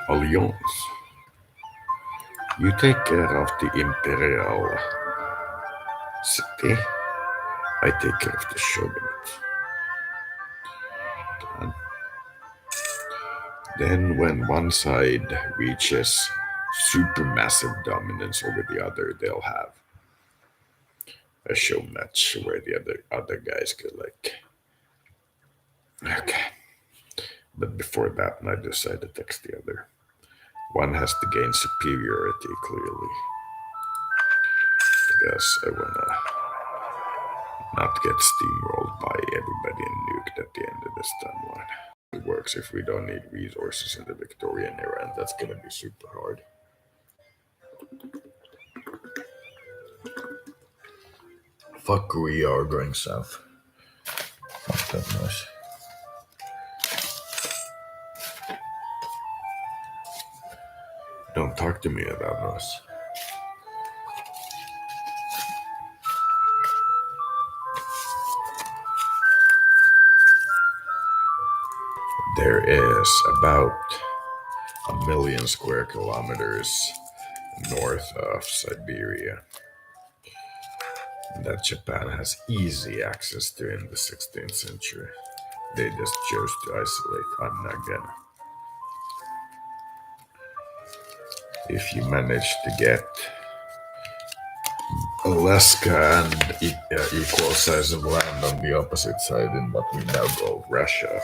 Speaker 2: Alliance. You take care of the Imperial City. I take care of the Shogunate. Done. Then when one side reaches supermassive dominance over the other, they'll have a show match where the other guys go like, okay. But before that, neither side attacks the other. One has to gain superiority clearly. Because I wanna not get steamrolled by everybody and nuked at the end of this timeline. It works if we don't need resources in the Victorian era, and that's gonna be super hard. Fuck, we are going south. Fuck that noise. Don't talk to me about noise. There is about 1,000,000 square kilometers north of Siberia that Japan has easy access to in the 16th century. They just chose to isolate. I'm not gonna. If you manage to get Alaska and equal size of land on the opposite side in what we now call Russia,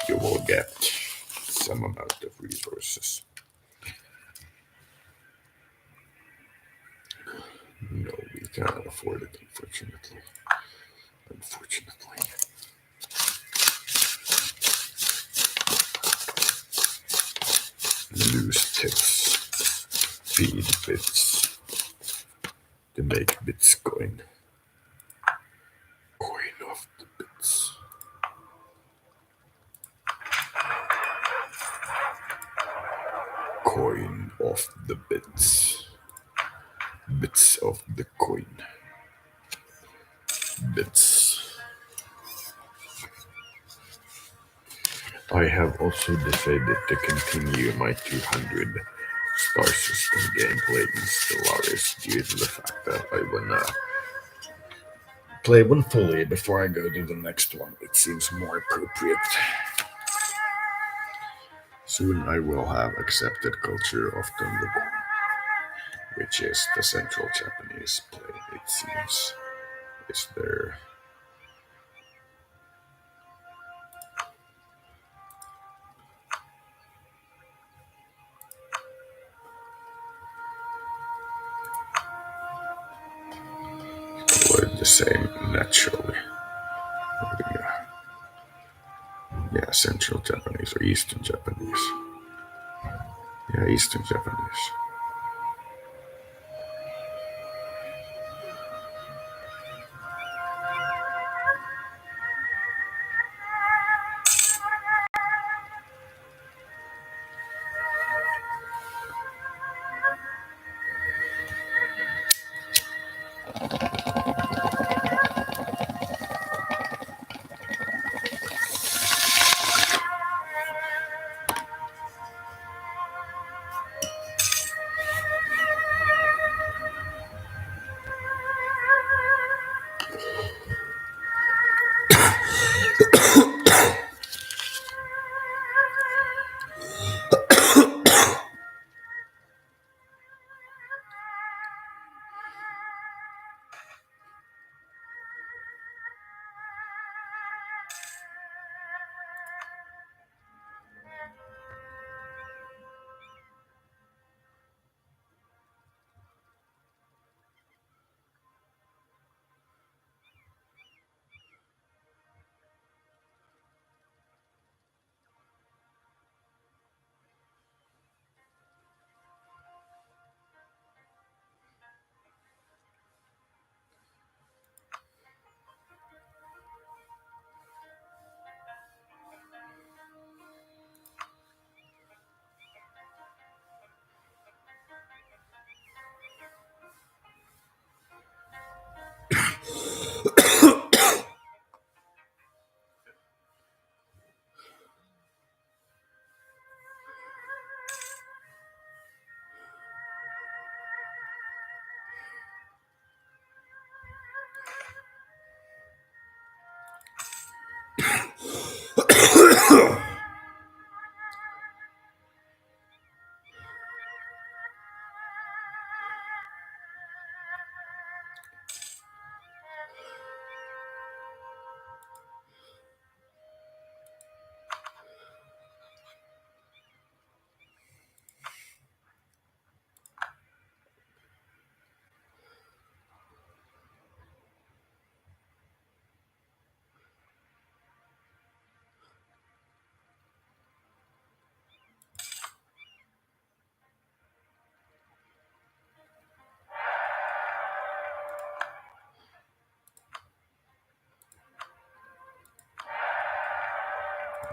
Speaker 2: you will get some amount of resources. No, we cannot afford it, unfortunately. Lose tips, feed bits to make Bitcoin. Coin of the bits. Coin of the bits. bits of the coin. Bits. I have also decided to continue my 200 star system gameplay in Stellaris due to the fact that I wanna play one fully before I go to the next one. It seems more appropriate. Soon I will have accepted culture of Tondoku, which is the central Japanese play, it seems. Is there the same naturally? Yeah, Central Japanese or Eastern Japanese. Yeah, Eastern Japanese.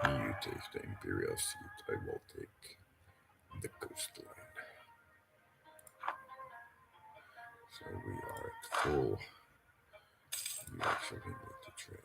Speaker 2: You take the Imperial seat, I will take the coastline. So we are at full. We actually need to trade.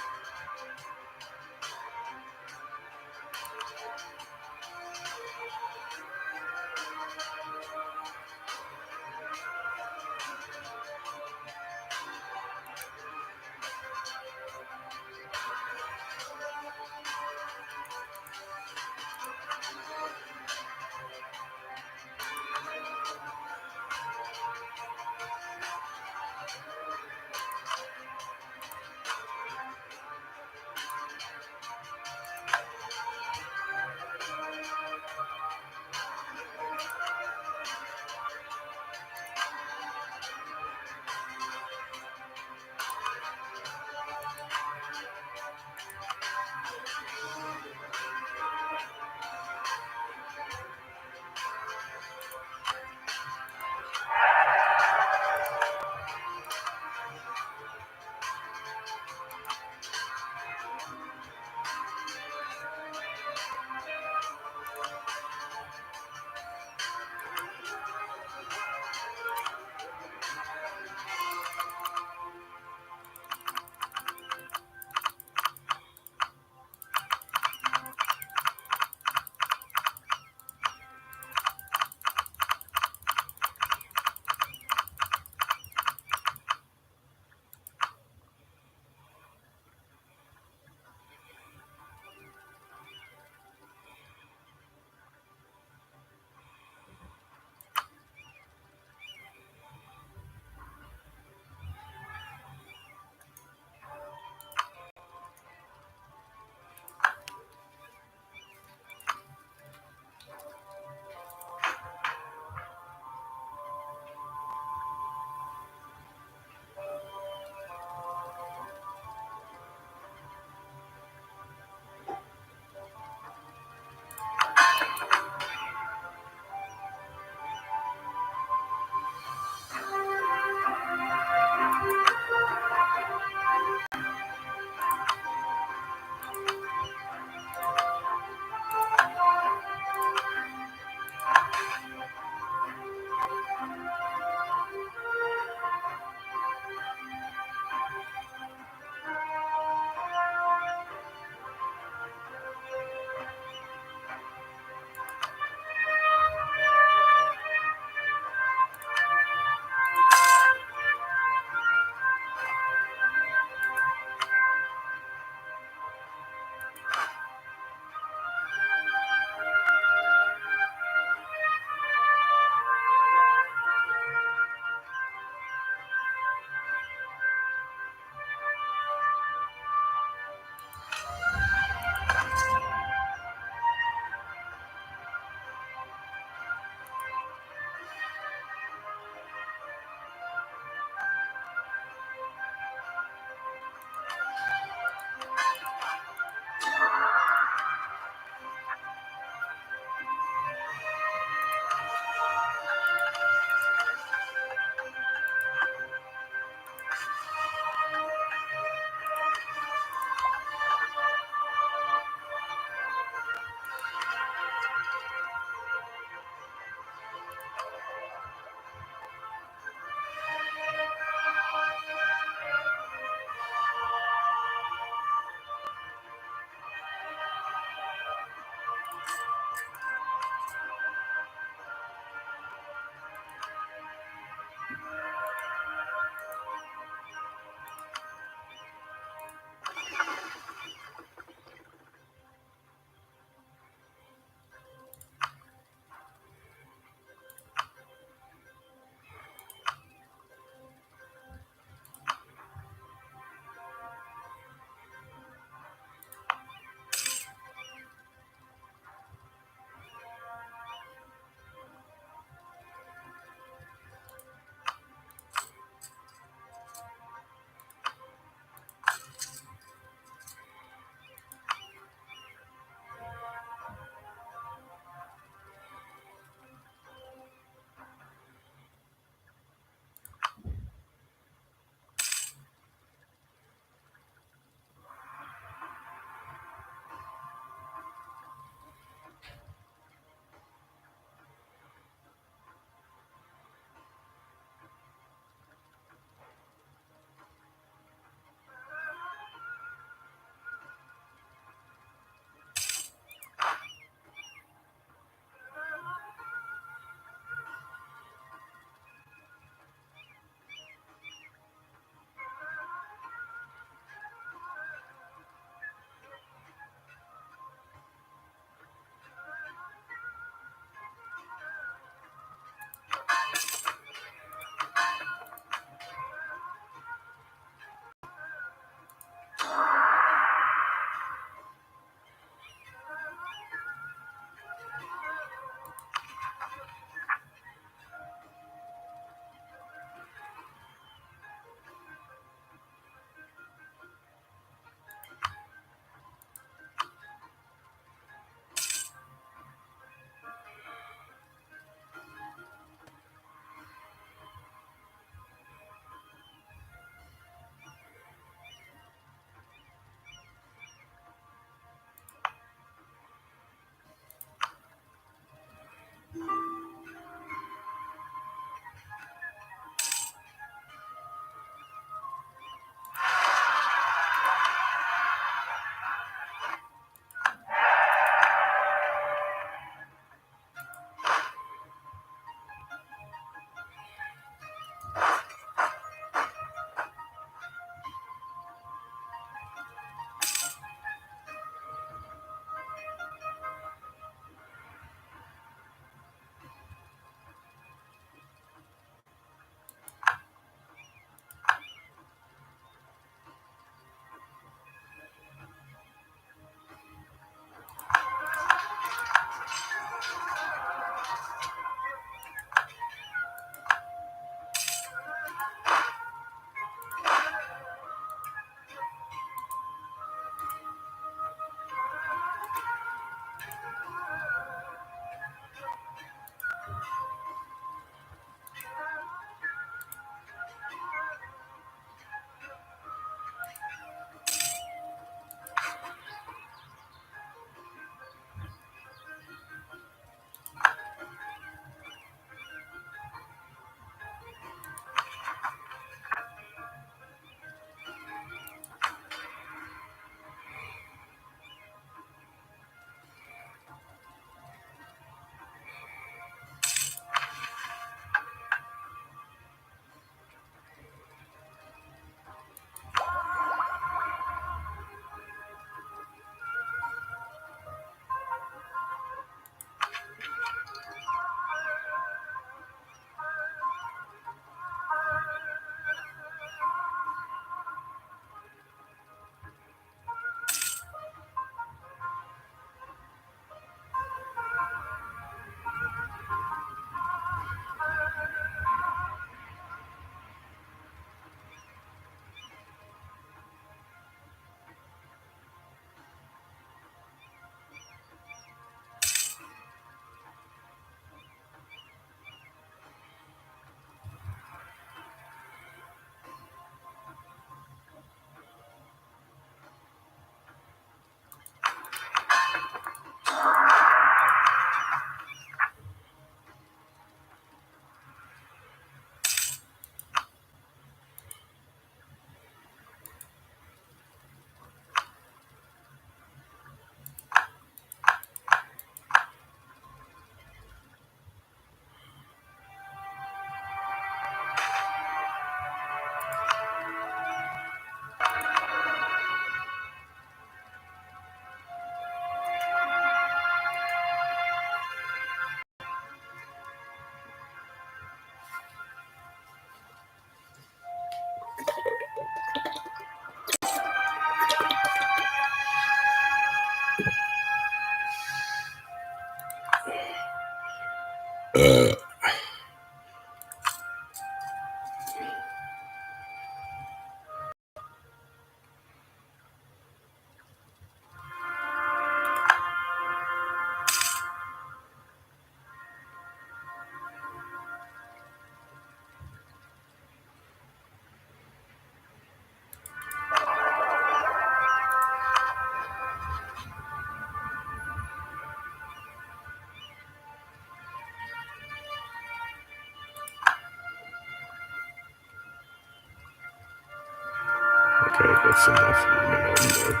Speaker 2: Okay, that's enough. No.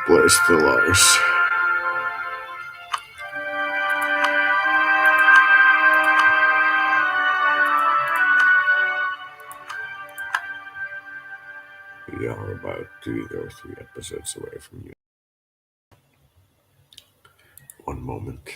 Speaker 2: Place the lies. We are about 2 or 3 episodes away from you. One moment.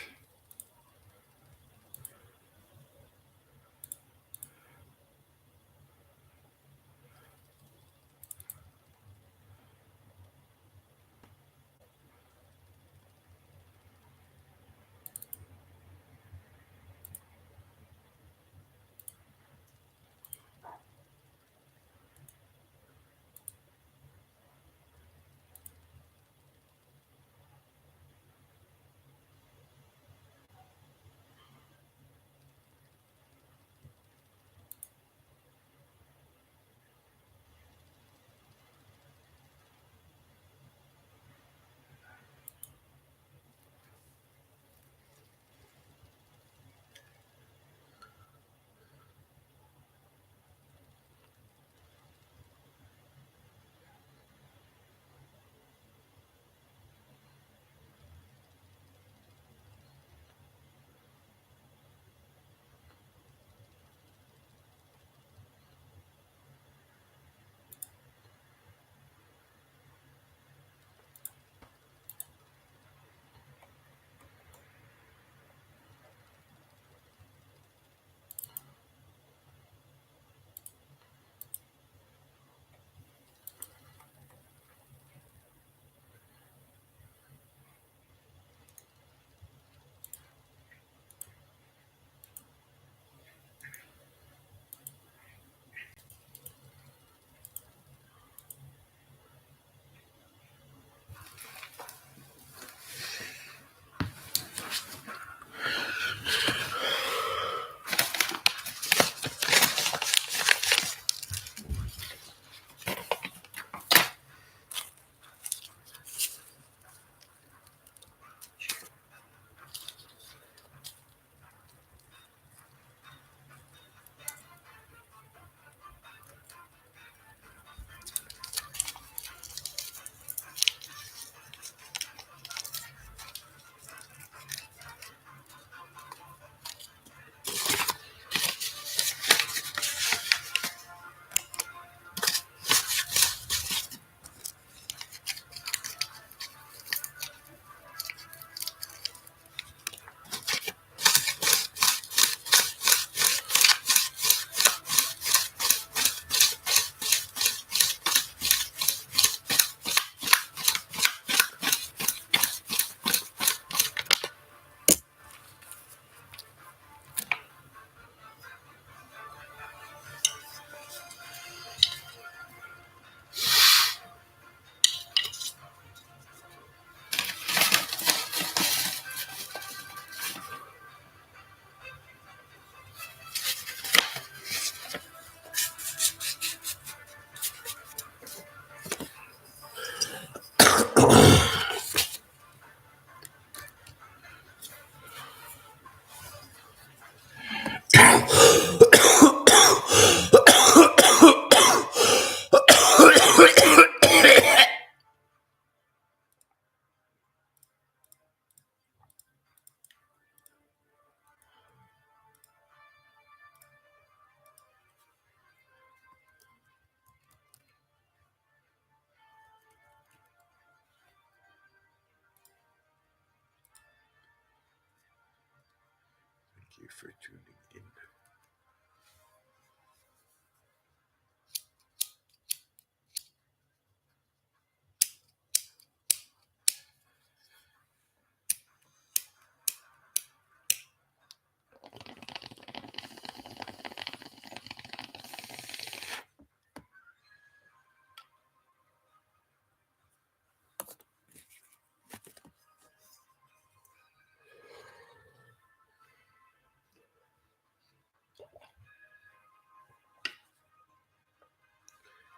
Speaker 2: Thank you for tuning in.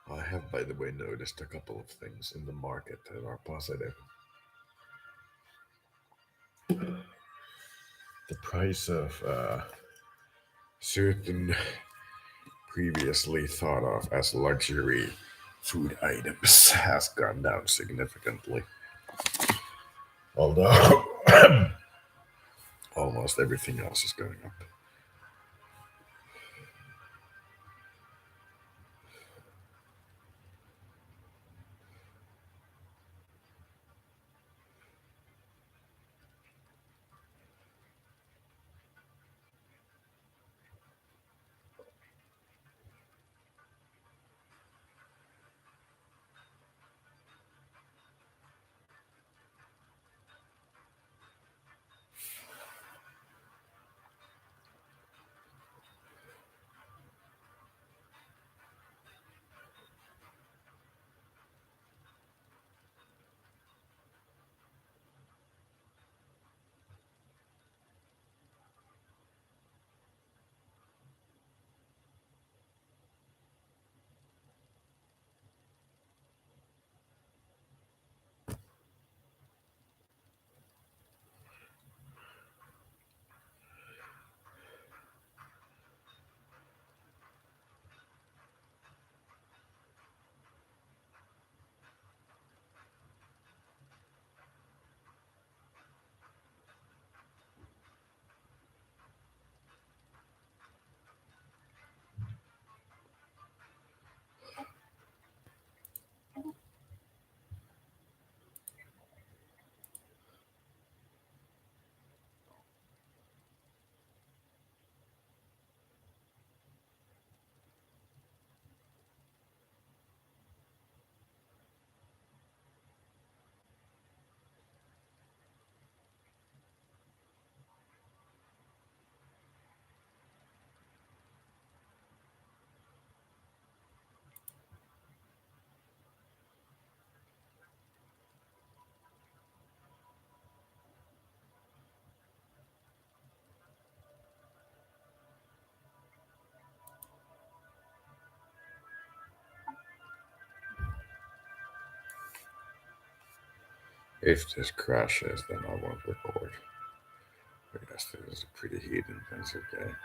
Speaker 2: I have, by the way, noticed a couple of things in the market that are positive. The price of certain previously thought of as luxury food items has gone down significantly. Although almost everything else is going up. If this crashes, then I won't record. But yes, this is a pretty heat intensive game.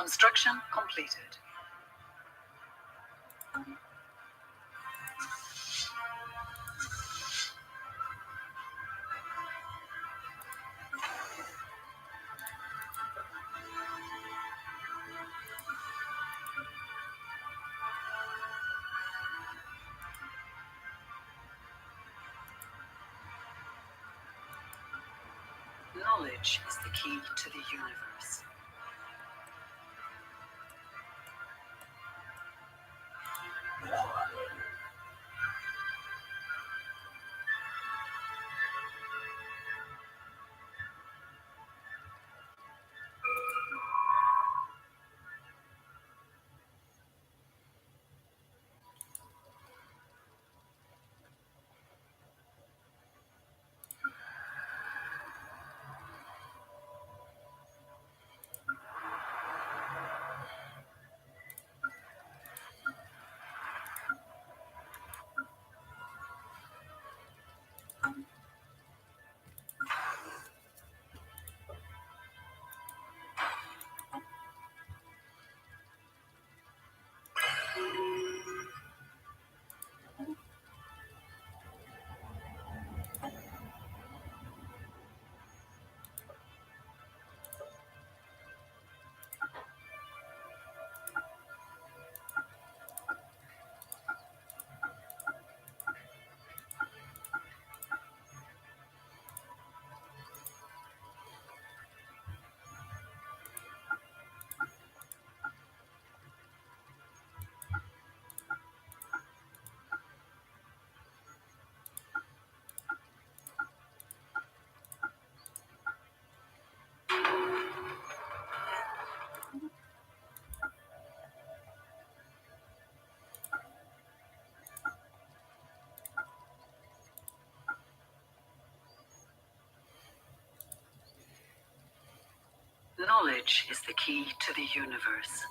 Speaker 1: Construction completed. Knowledge is the key to the universe. Knowledge is the key to the universe.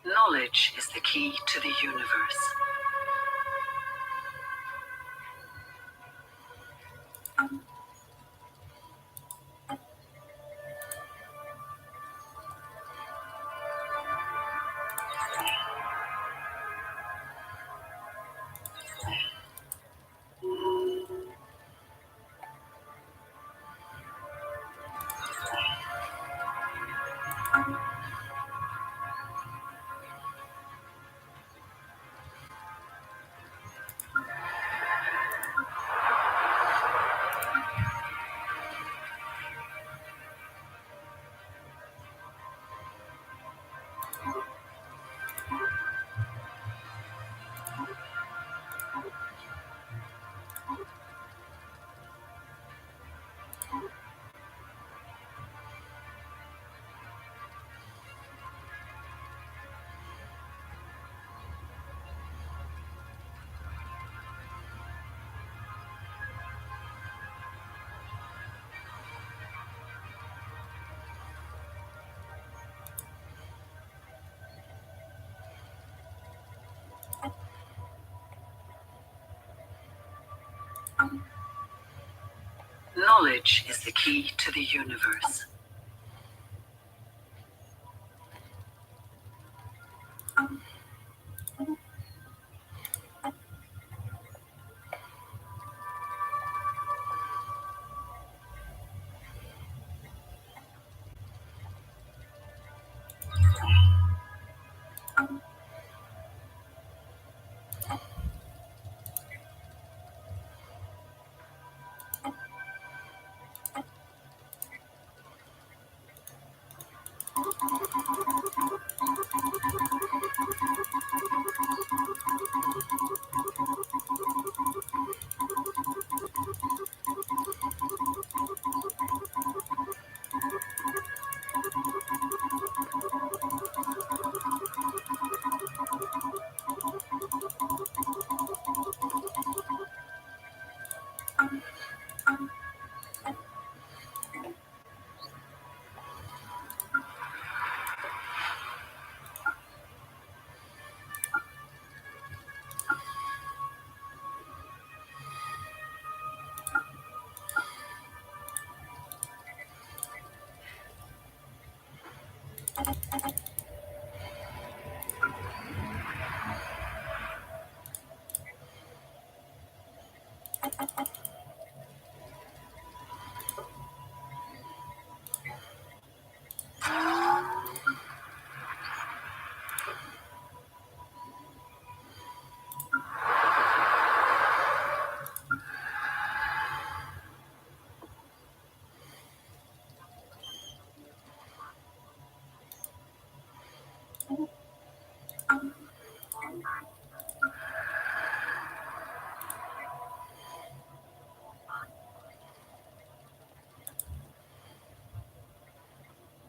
Speaker 1: Knowledge is the key to the universe. Knowledge is the key to the universe.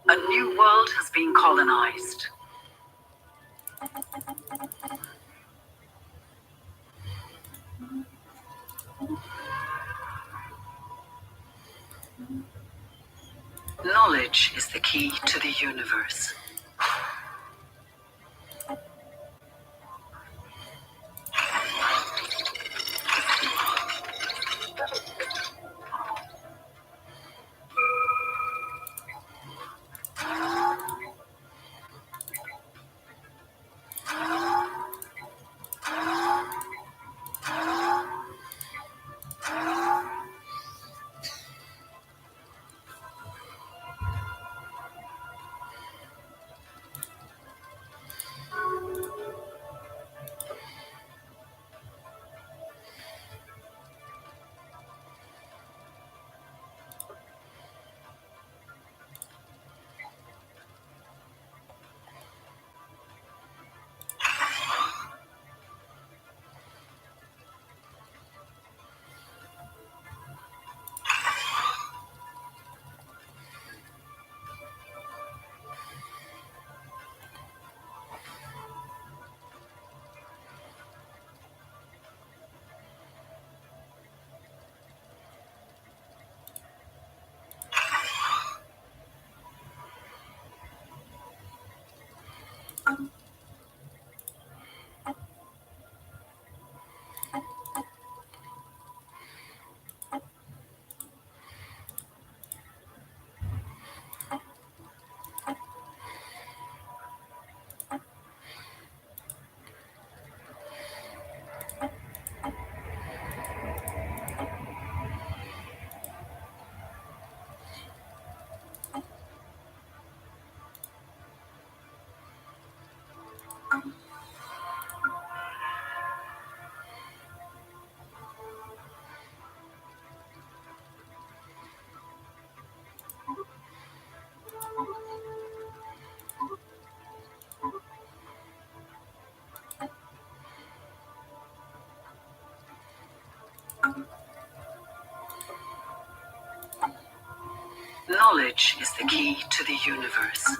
Speaker 1: A new world has been colonized. Knowledge is the key to the universe. Knowledge is the key to the universe.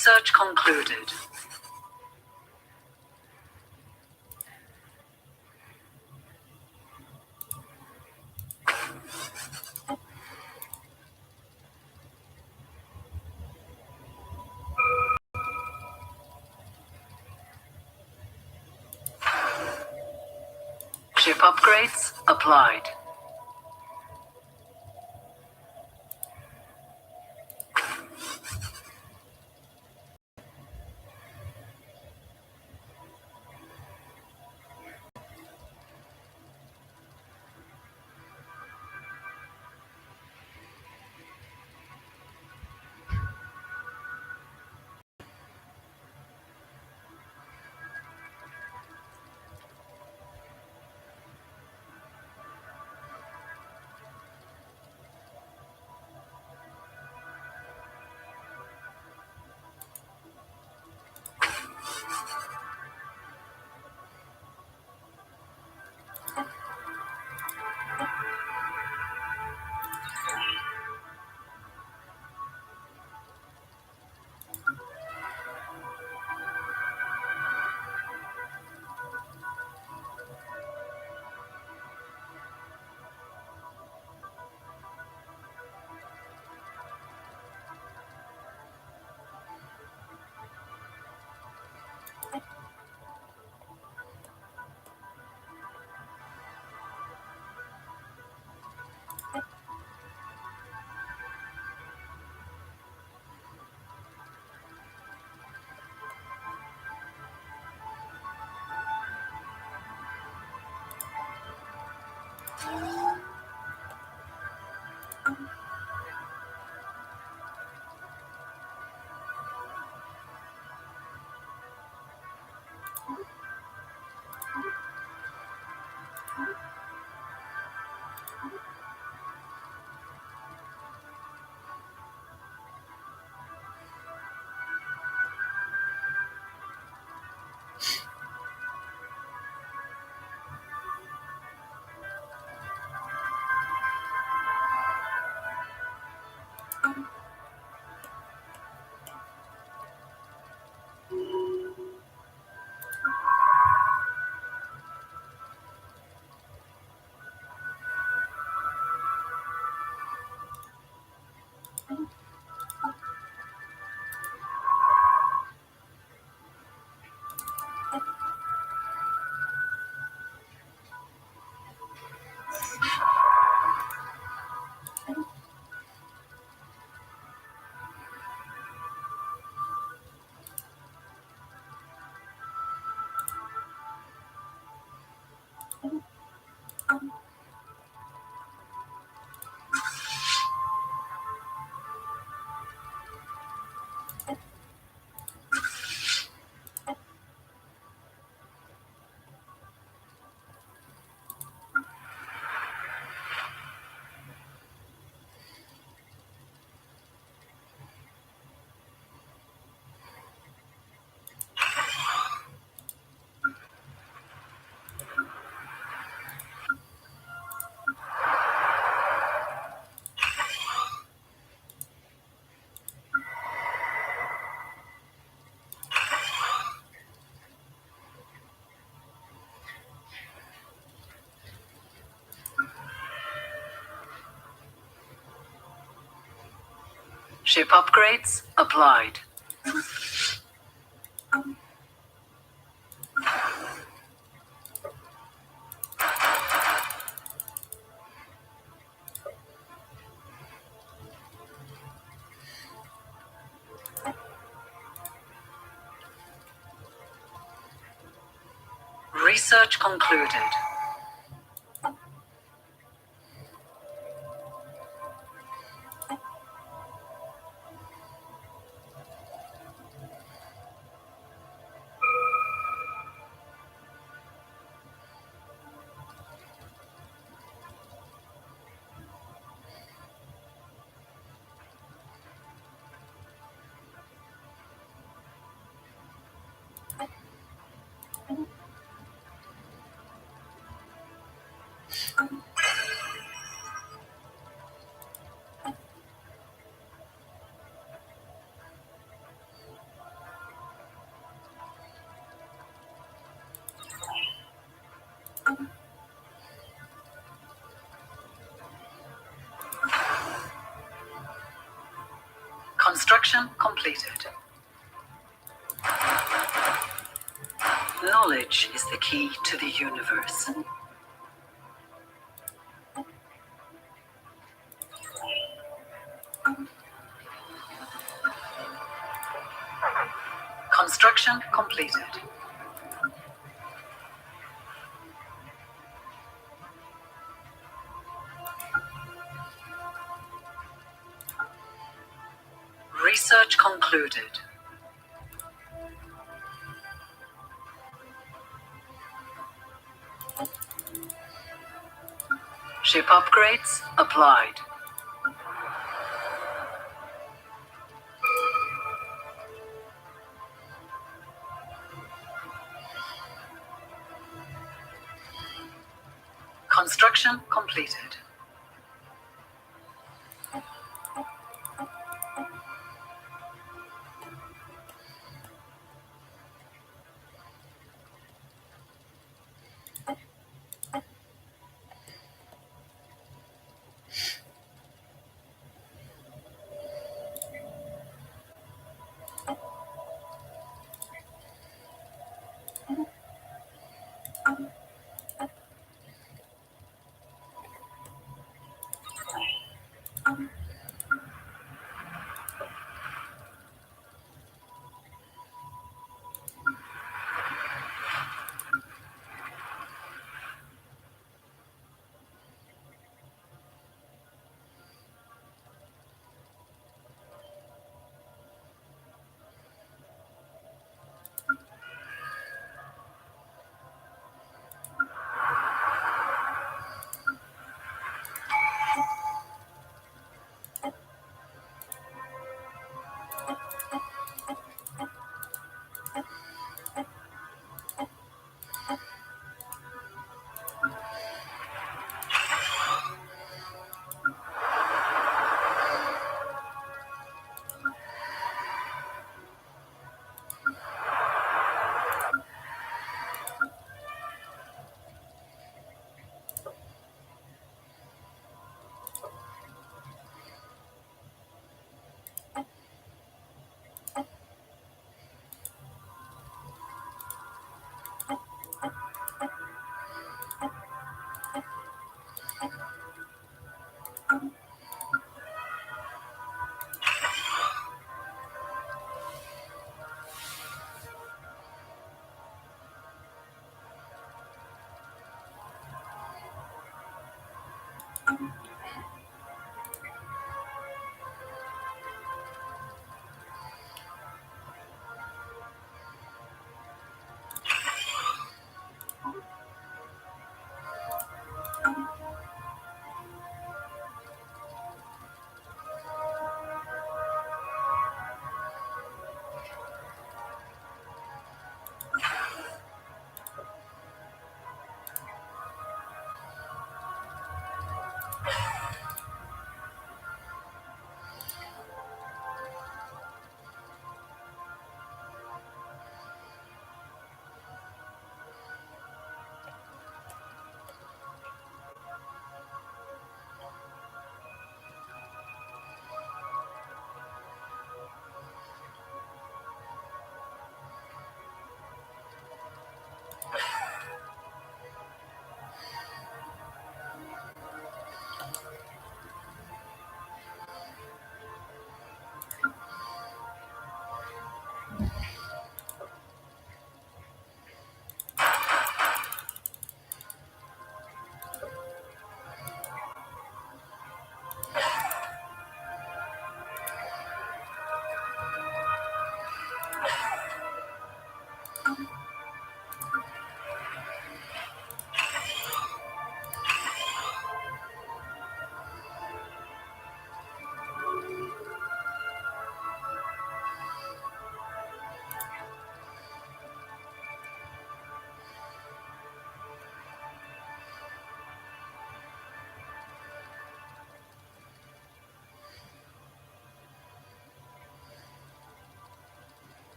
Speaker 1: Research concluded. Ship upgrades applied. Ship upgrades applied. Research concluded. Construction completed. Knowledge is the key to the universe. Construction completed. Research concluded. Ship upgrades applied. Construction completed.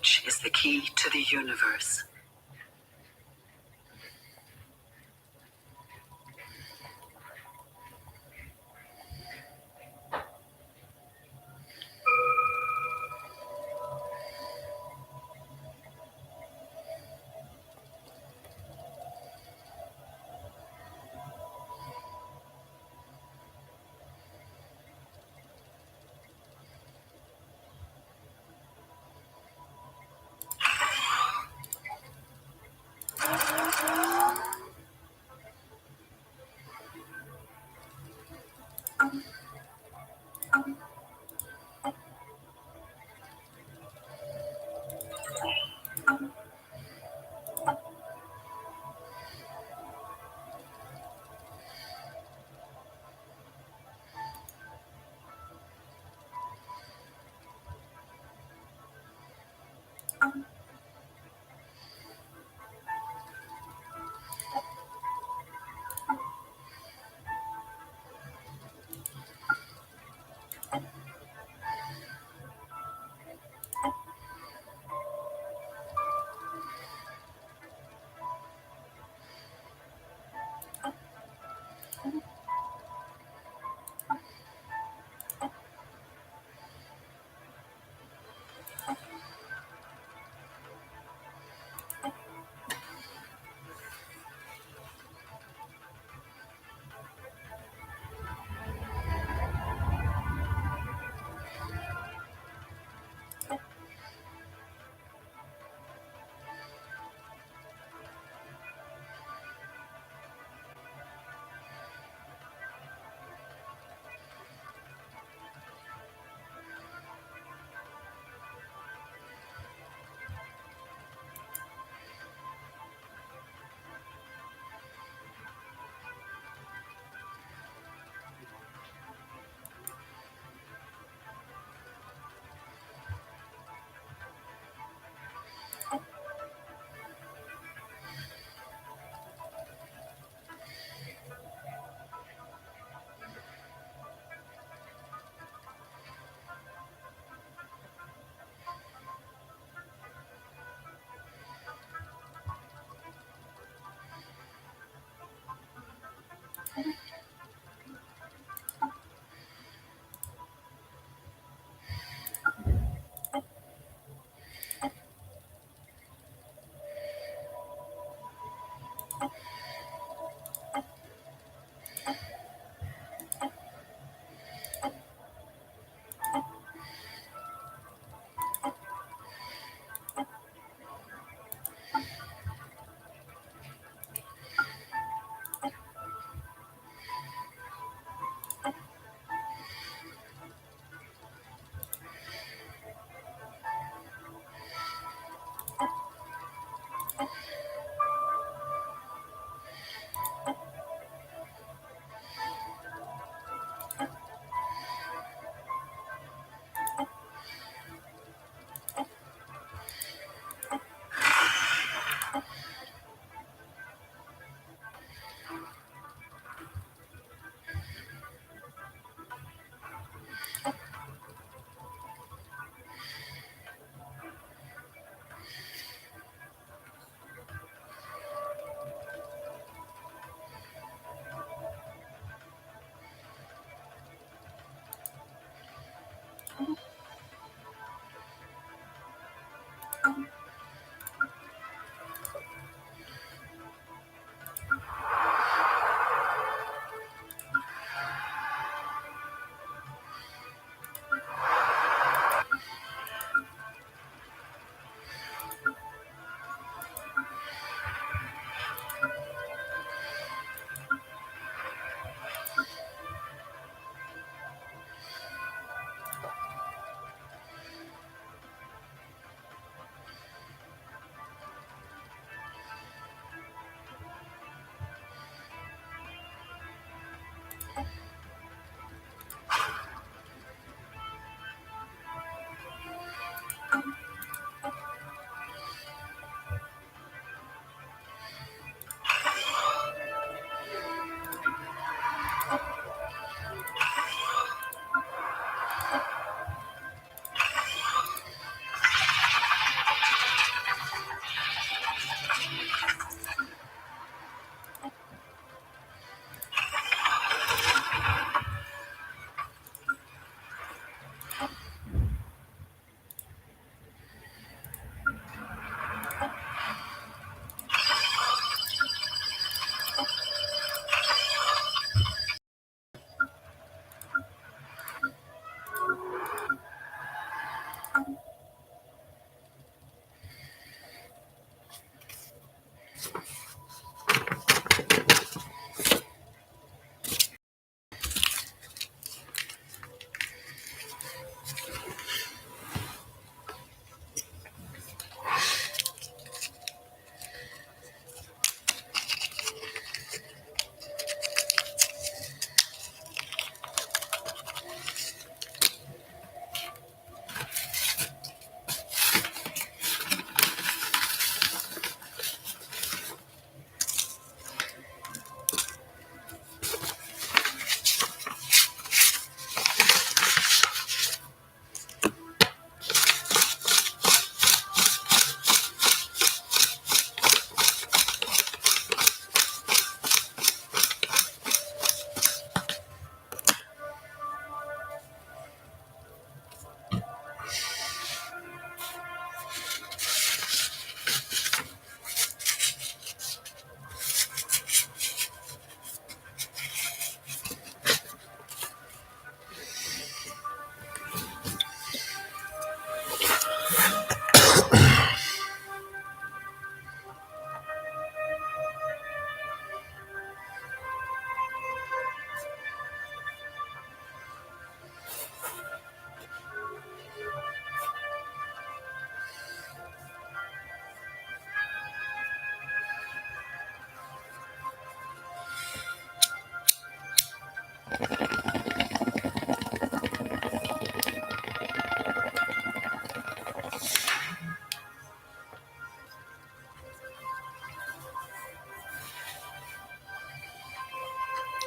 Speaker 1: Knowledge is the key to the universe.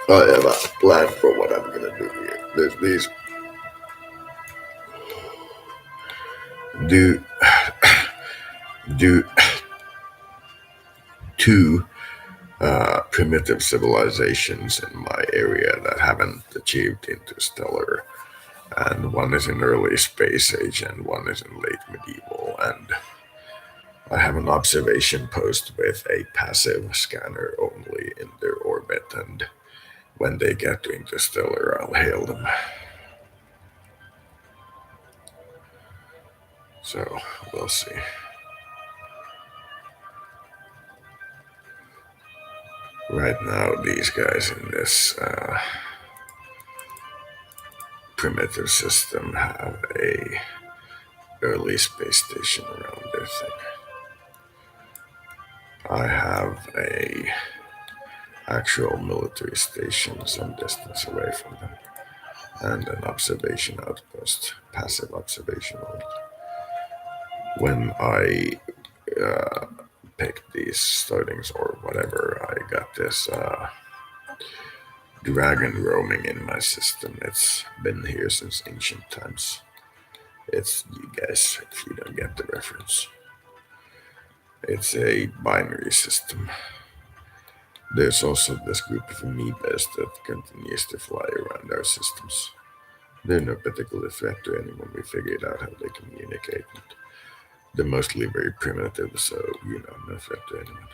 Speaker 2: I have a plan for what I'm gonna do here. There's these do do two primitive civilizations in my area that haven't achieved interstellar, and one is in early space age and one is in late medieval. And I have an observation post with a passive scanner only in their orbit, and when they get to interstellar, I'll hail them. So we'll see. Right now, these guys in this primitive system have a early space station around their thing. I have a actual military station some distance away from them, and an observation outpost, passive observation only. When I picked these startings or whatever, I got this dragon roaming in my system. It's been here since ancient times. It's you guys, if you don't get the reference. It's a binary system. There's also this group of amoebas that continues to fly around our systems. They're no particular threat to anyone. We figured out how they communicate. And they're mostly very primitive, so, no threat to anyone.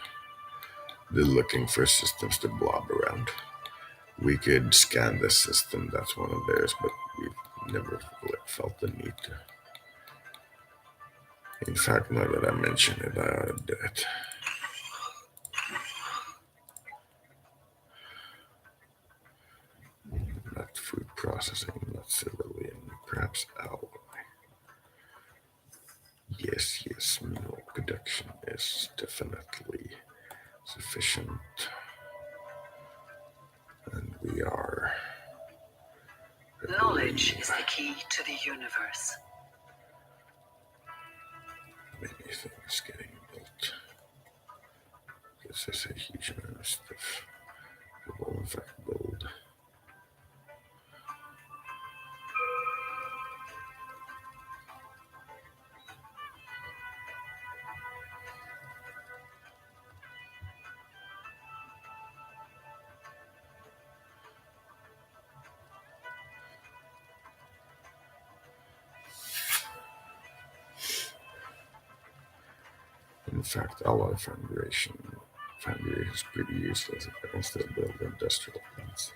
Speaker 2: They're looking for systems to blob around. We could scan this system, that's one of theirs, but we've never felt the need to. In fact, now that I mention it, I ought to do it. Not food processing, not cerulean, perhaps alloy. Yes, mineral production is definitely sufficient. And we are.
Speaker 1: Knowledge is the key to the universe.
Speaker 2: Many things getting built. This is a huge amount of stuff. We will in fact build. In fact, alloy foundry is pretty useless if I can still build industrial plants.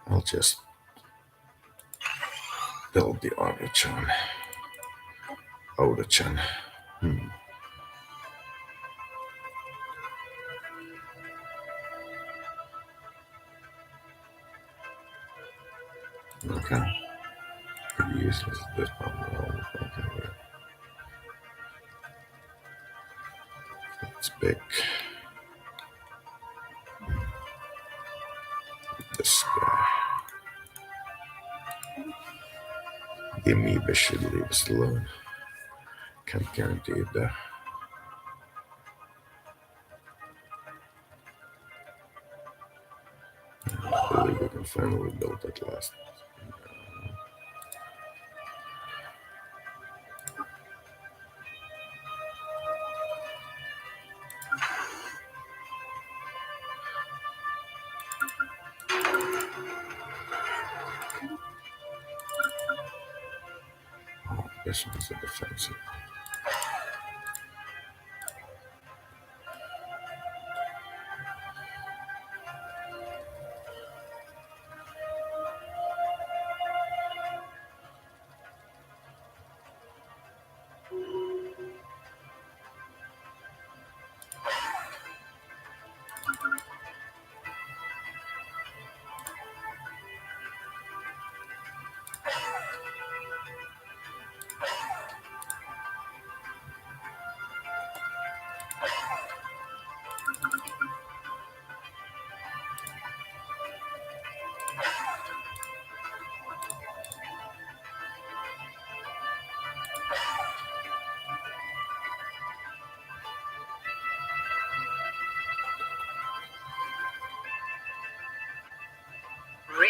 Speaker 2: I'll just build the Oda-chan. Oda-chan. Okay. Pretty useless at this point. Okay, wait. Let's pick this guy. The amoeba should leave us alone. Can't guarantee it though. I believe we can finally build at last. Oh, this one's a defensive.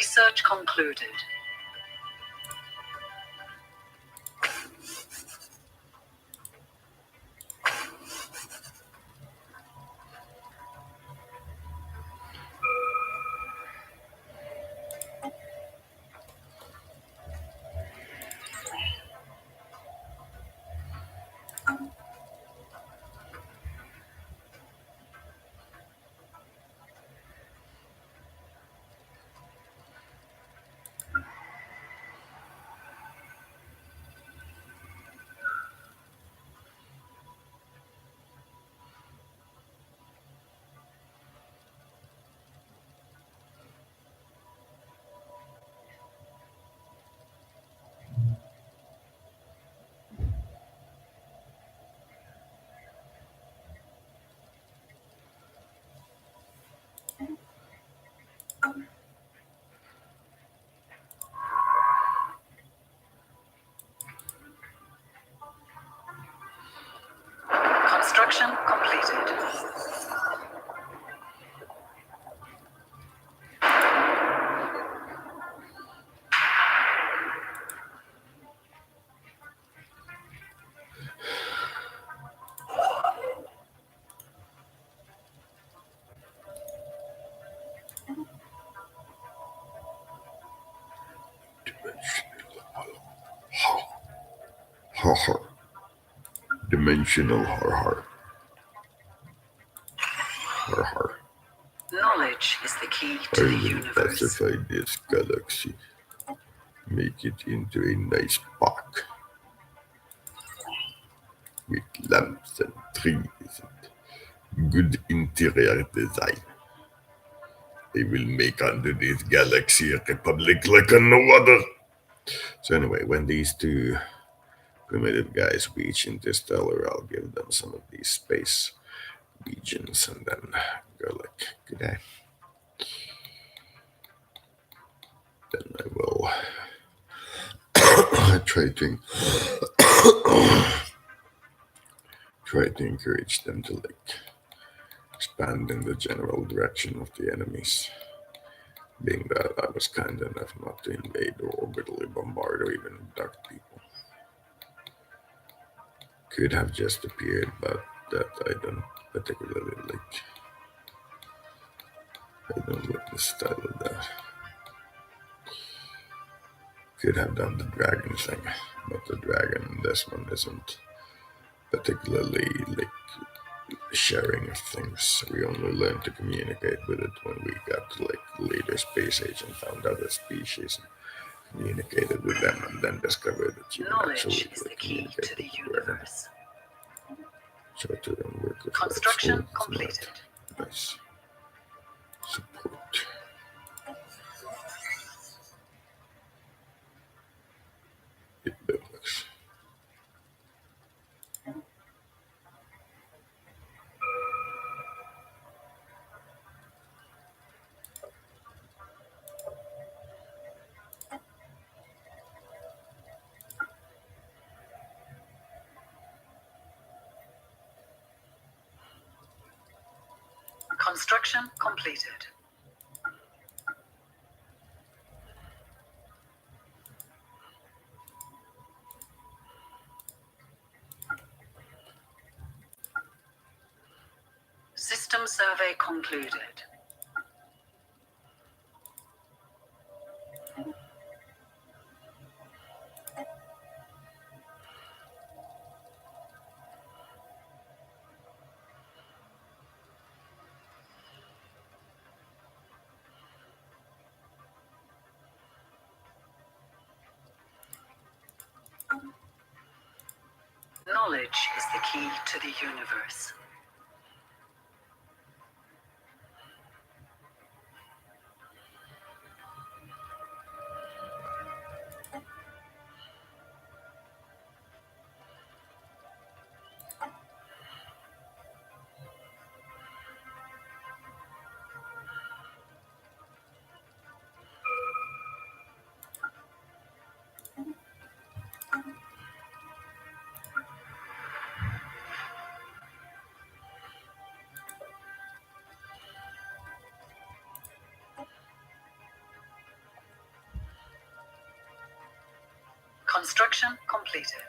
Speaker 1: Research concluded. Construction completed.
Speaker 2: Ha ha. Dimensional har har. Har har.
Speaker 1: Knowledge is the key
Speaker 2: I
Speaker 1: to the
Speaker 2: will
Speaker 1: universe.
Speaker 2: pacify this galaxy. Make it into a nice park. With lamps and trees and good interior design. I will make under this galaxy a republic like no other. So anyway, when these two primitive guys reach Interstellar, I'll give them some of these space regions and then go like, good day. Then I will try to encourage them to like expand in the general direction of the enemies. Being that I was kind enough not to invade or orbitally bombard or even abduct people. Could have just appeared, but that I don't particularly like. I don't like the style of that. Could have done the dragon thing, but the dragon in this one isn't particularly like sharing of things. We only learned to communicate with it when we got to like later space age and found other species and communicated with them and then discovered that you can actually
Speaker 1: Knowledge is the
Speaker 2: like,
Speaker 1: key
Speaker 2: communicate
Speaker 1: to the
Speaker 2: with the dragon.
Speaker 1: universe.
Speaker 2: Short-term worker
Speaker 1: Construction
Speaker 2: flight school.
Speaker 1: completed.
Speaker 2: Nice. Support. It builds.
Speaker 1: Construction completed. System survey concluded. Knowledge is the key to the universe. Construction completed.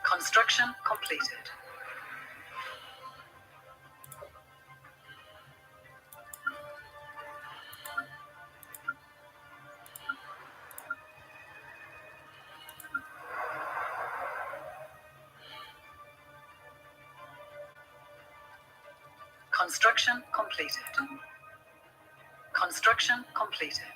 Speaker 1: Construction completed. Construction completed. Construction completed.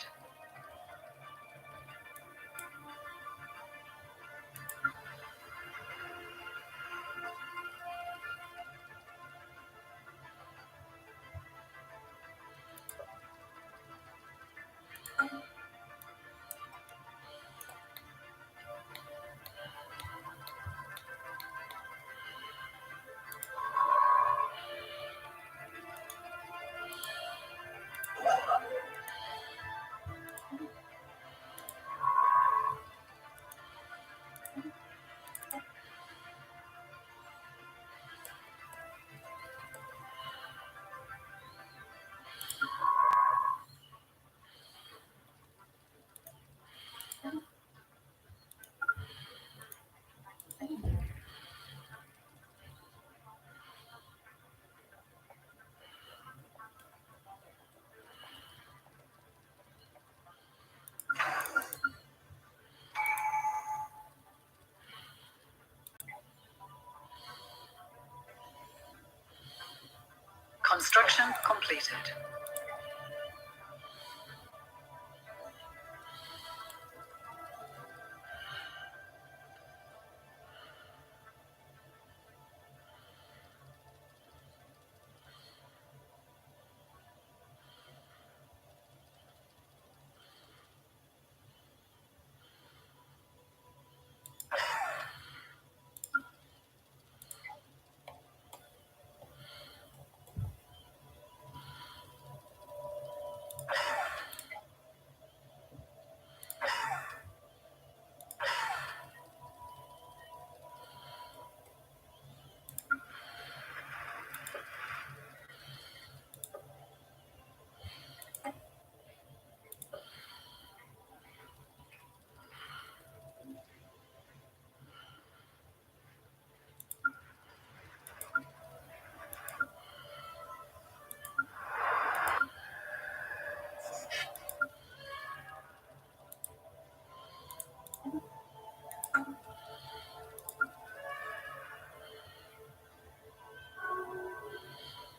Speaker 1: Construction completed.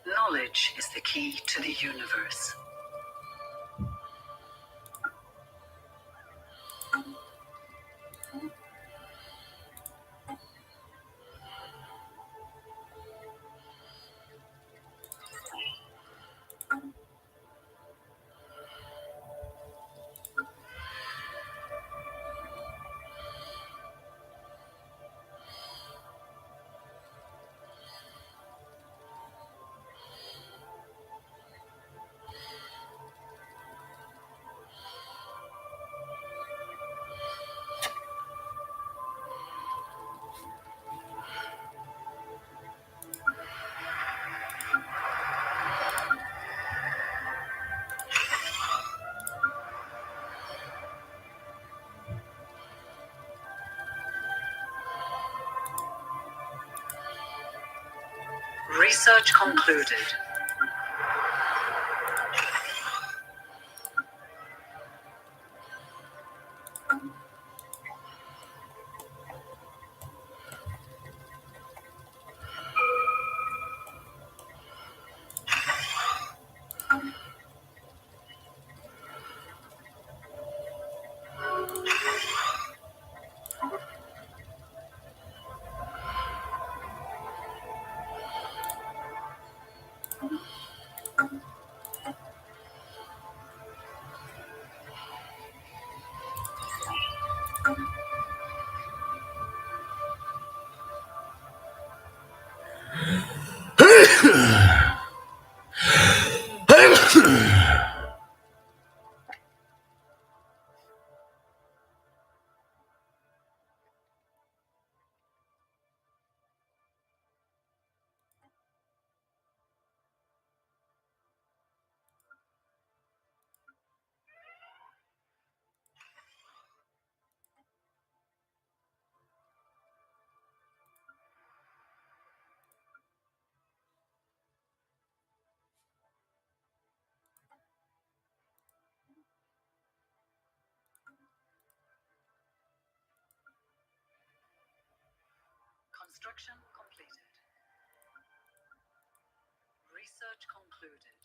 Speaker 1: Knowledge is the key to the universe. Research concluded. Construction completed. Research concluded.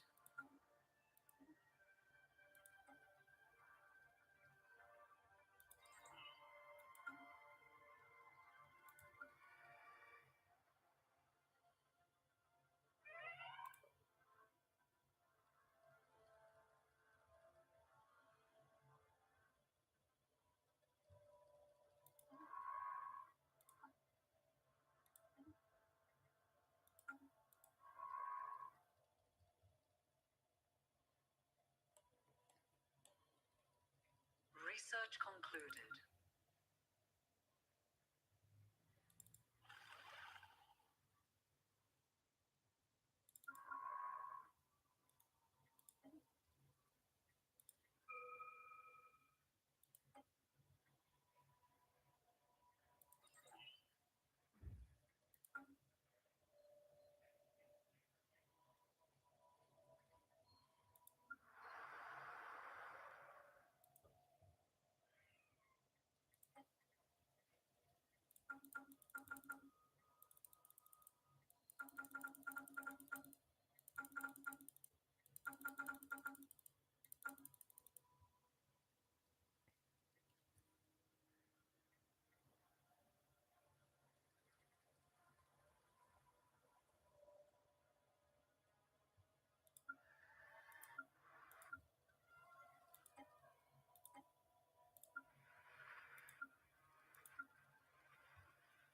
Speaker 1: Research concluded.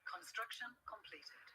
Speaker 1: Construction completed.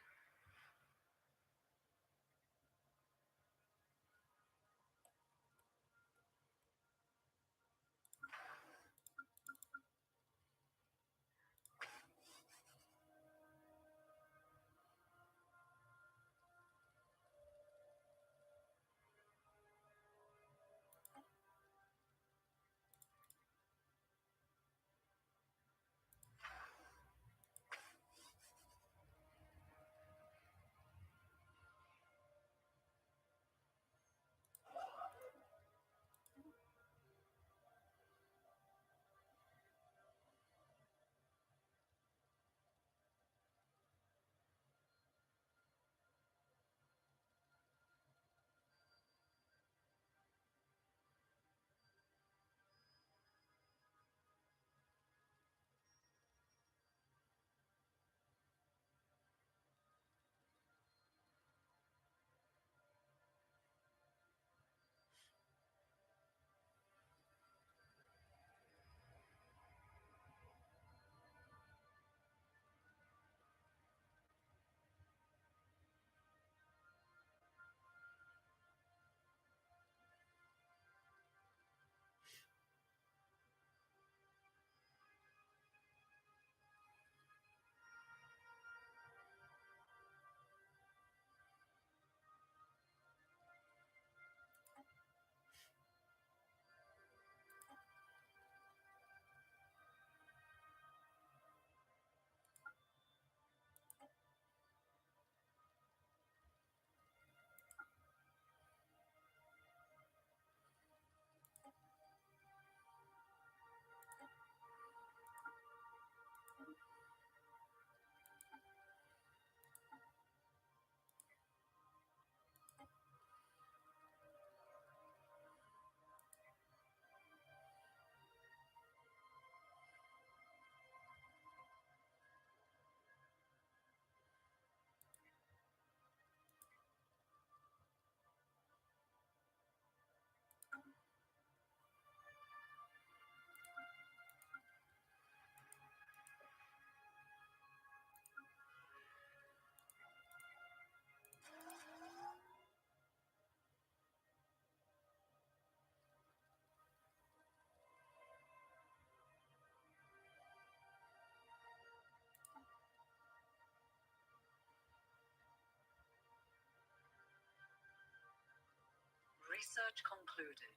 Speaker 1: Research concluded.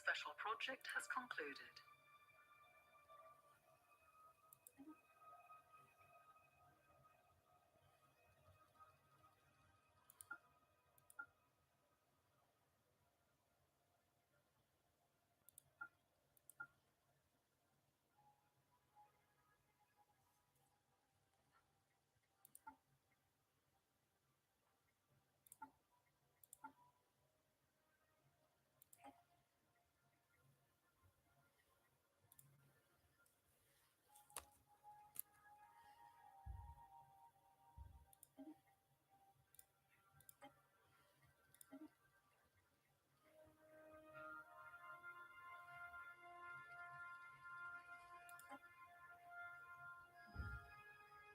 Speaker 1: special project has concluded.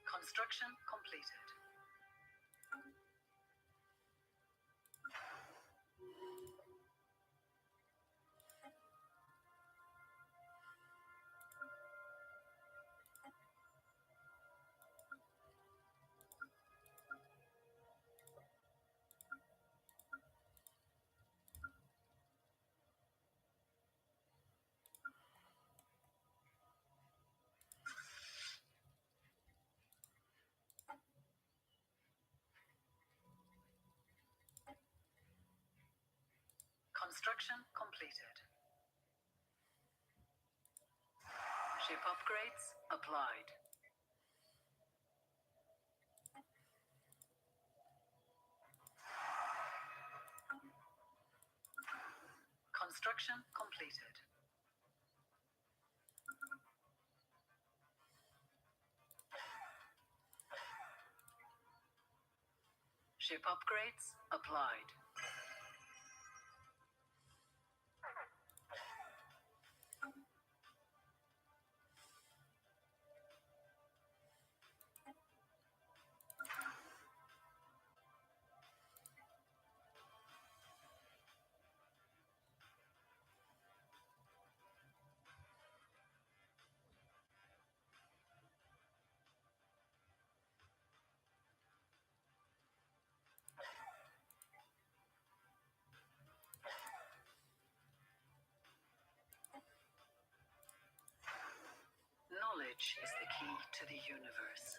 Speaker 1: Construction completed. Construction completed. Ship upgrades applied. Construction completed. Ship upgrades applied. Knowledge is the key to the universe.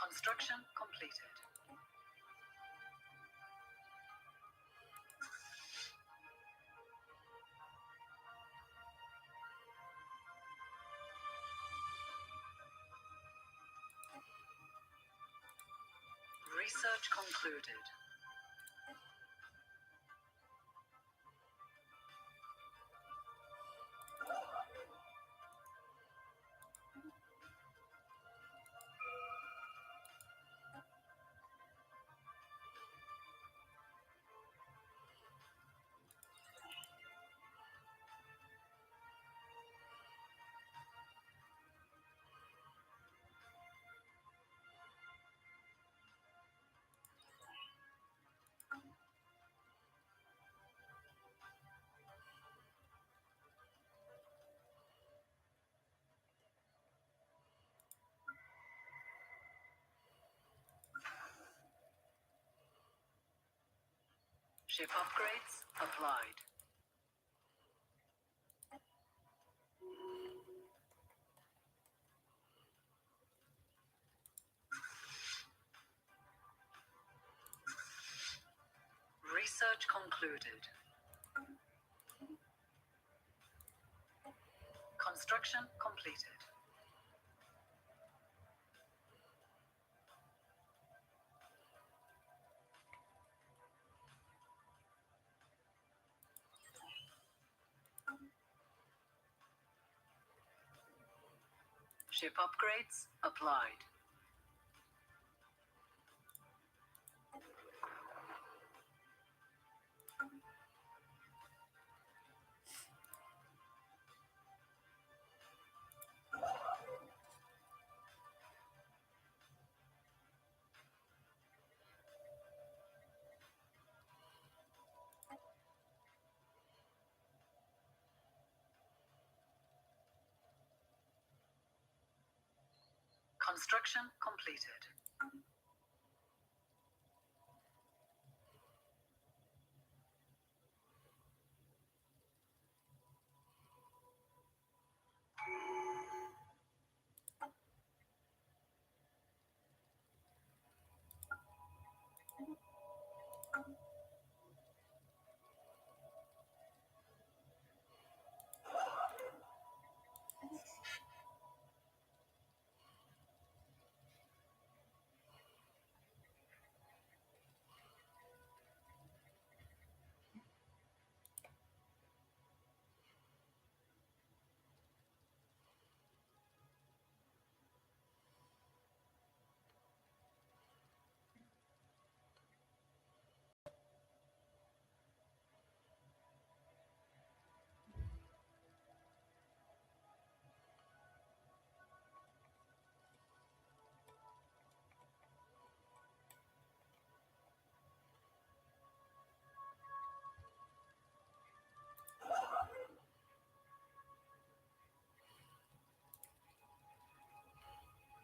Speaker 1: Construction completed. Research concluded. Ship upgrades applied. Research concluded. Construction completed. Ship upgrades applied. Construction completed.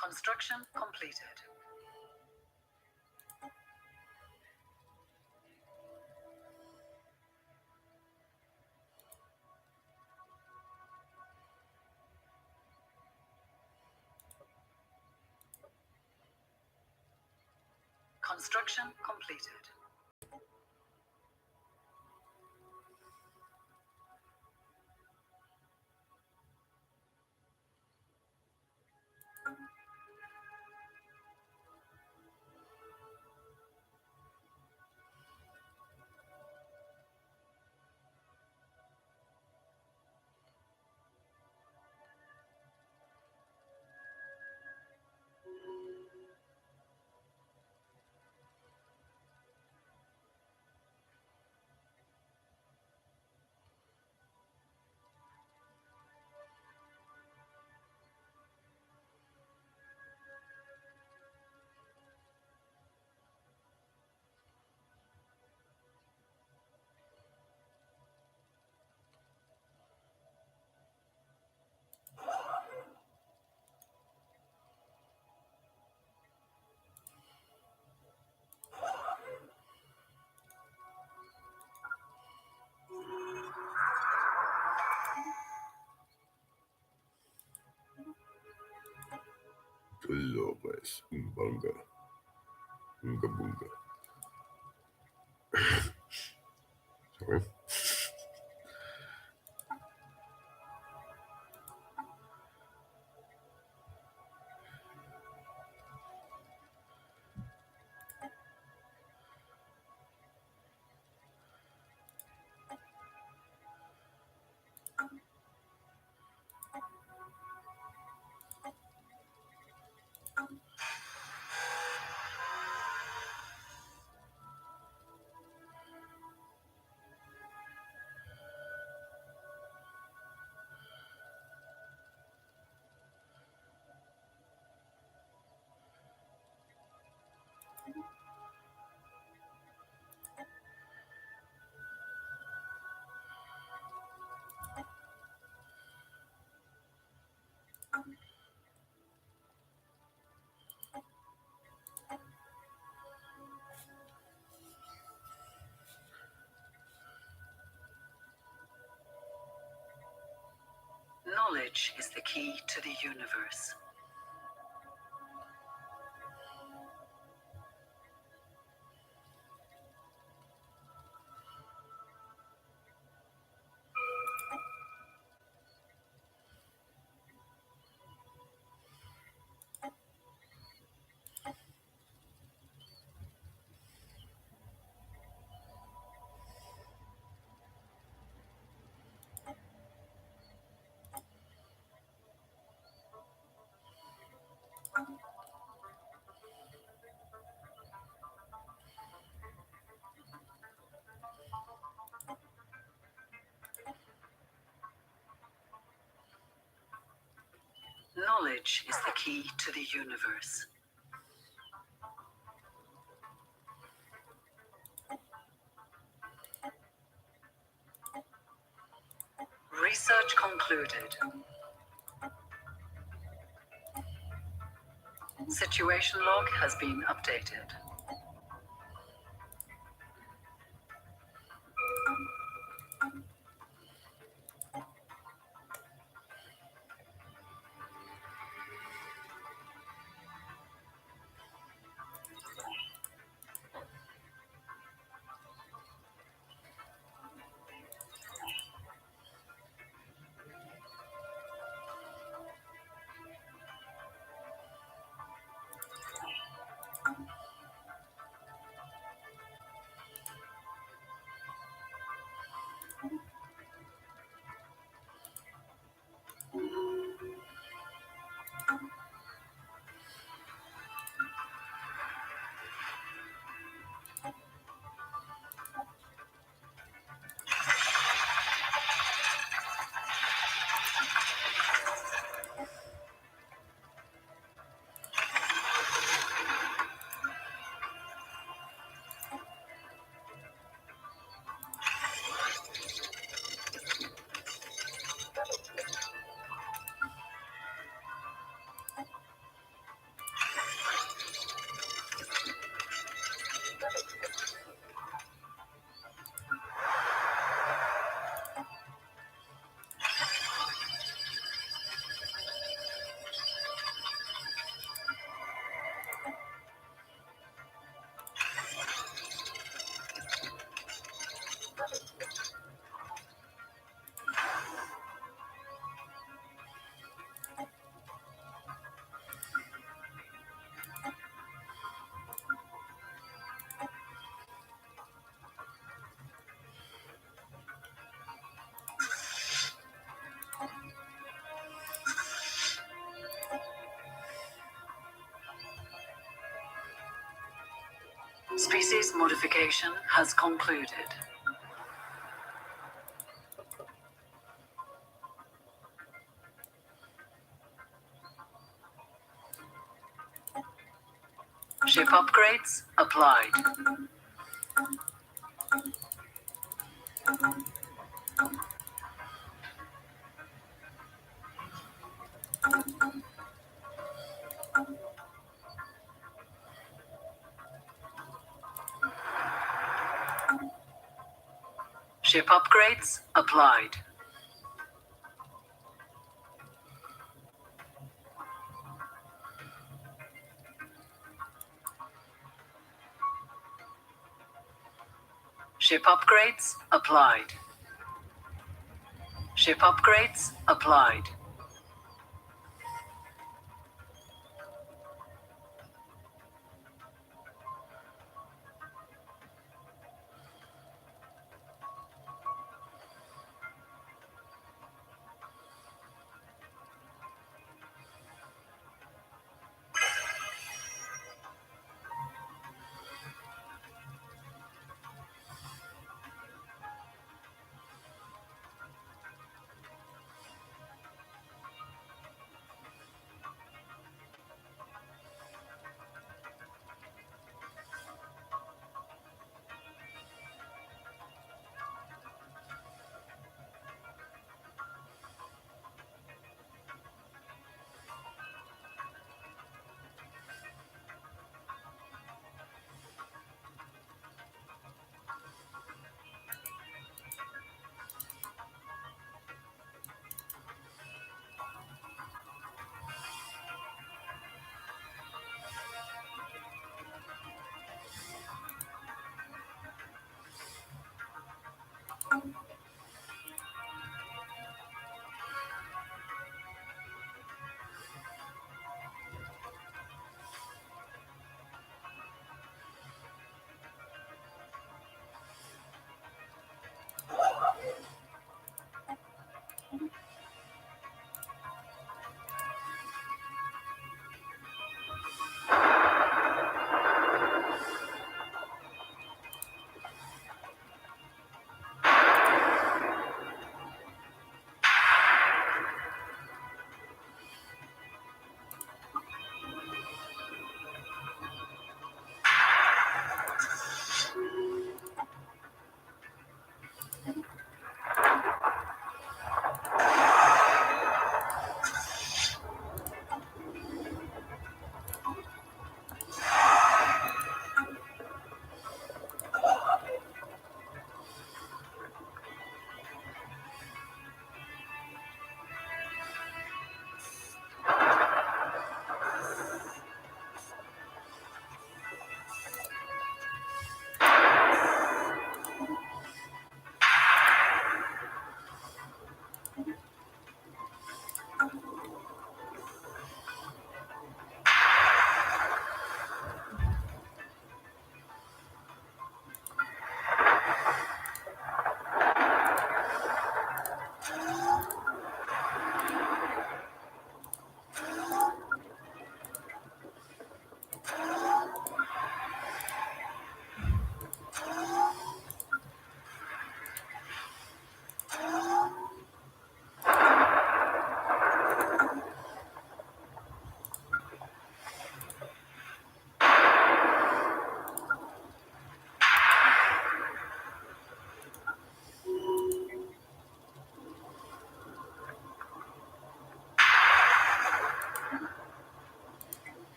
Speaker 1: Construction completed. Construction completed.
Speaker 2: Hello, pues. Bunga. Bunga bunga. Sorry.
Speaker 1: Knowledge is the key to the universe. Knowledge is the key to the universe. Research concluded. Situation log has been updated. Species modification has concluded. Ship upgrades applied. Ship upgrades applied. Ship upgrades applied. Ship upgrades applied.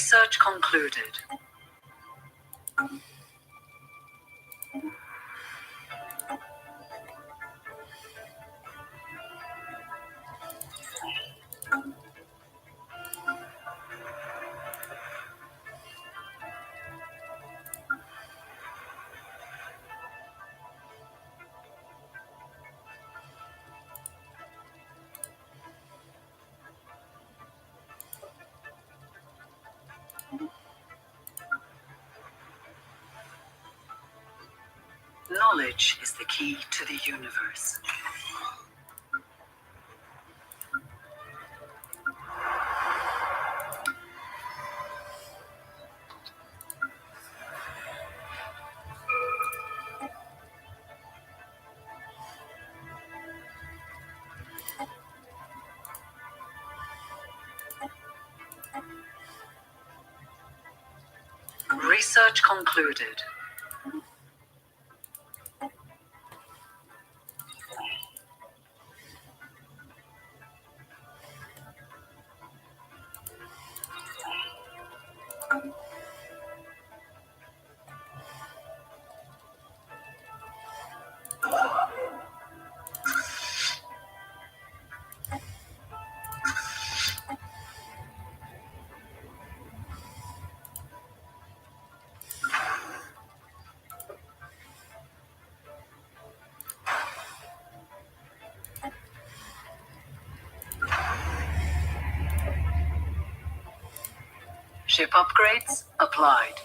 Speaker 1: Research concluded. Knowledge is the key to the universe. Research concluded. Ship upgrades applied.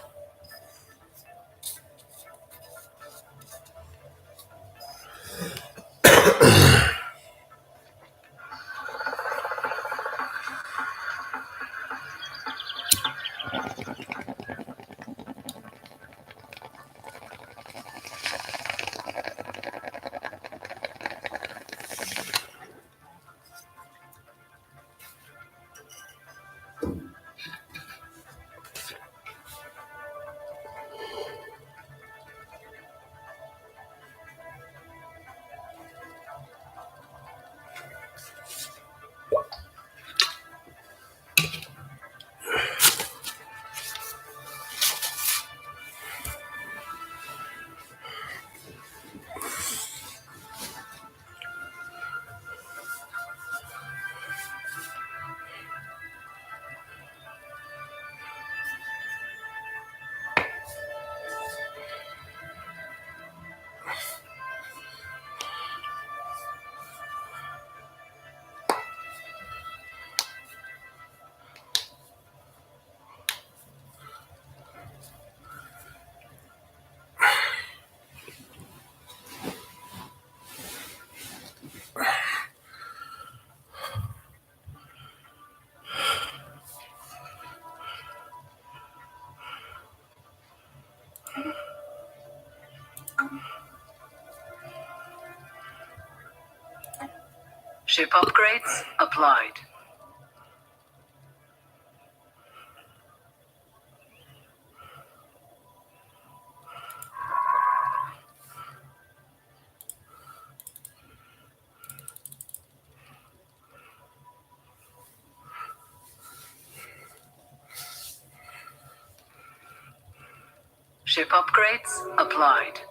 Speaker 1: Ship upgrades applied. Ship upgrades applied.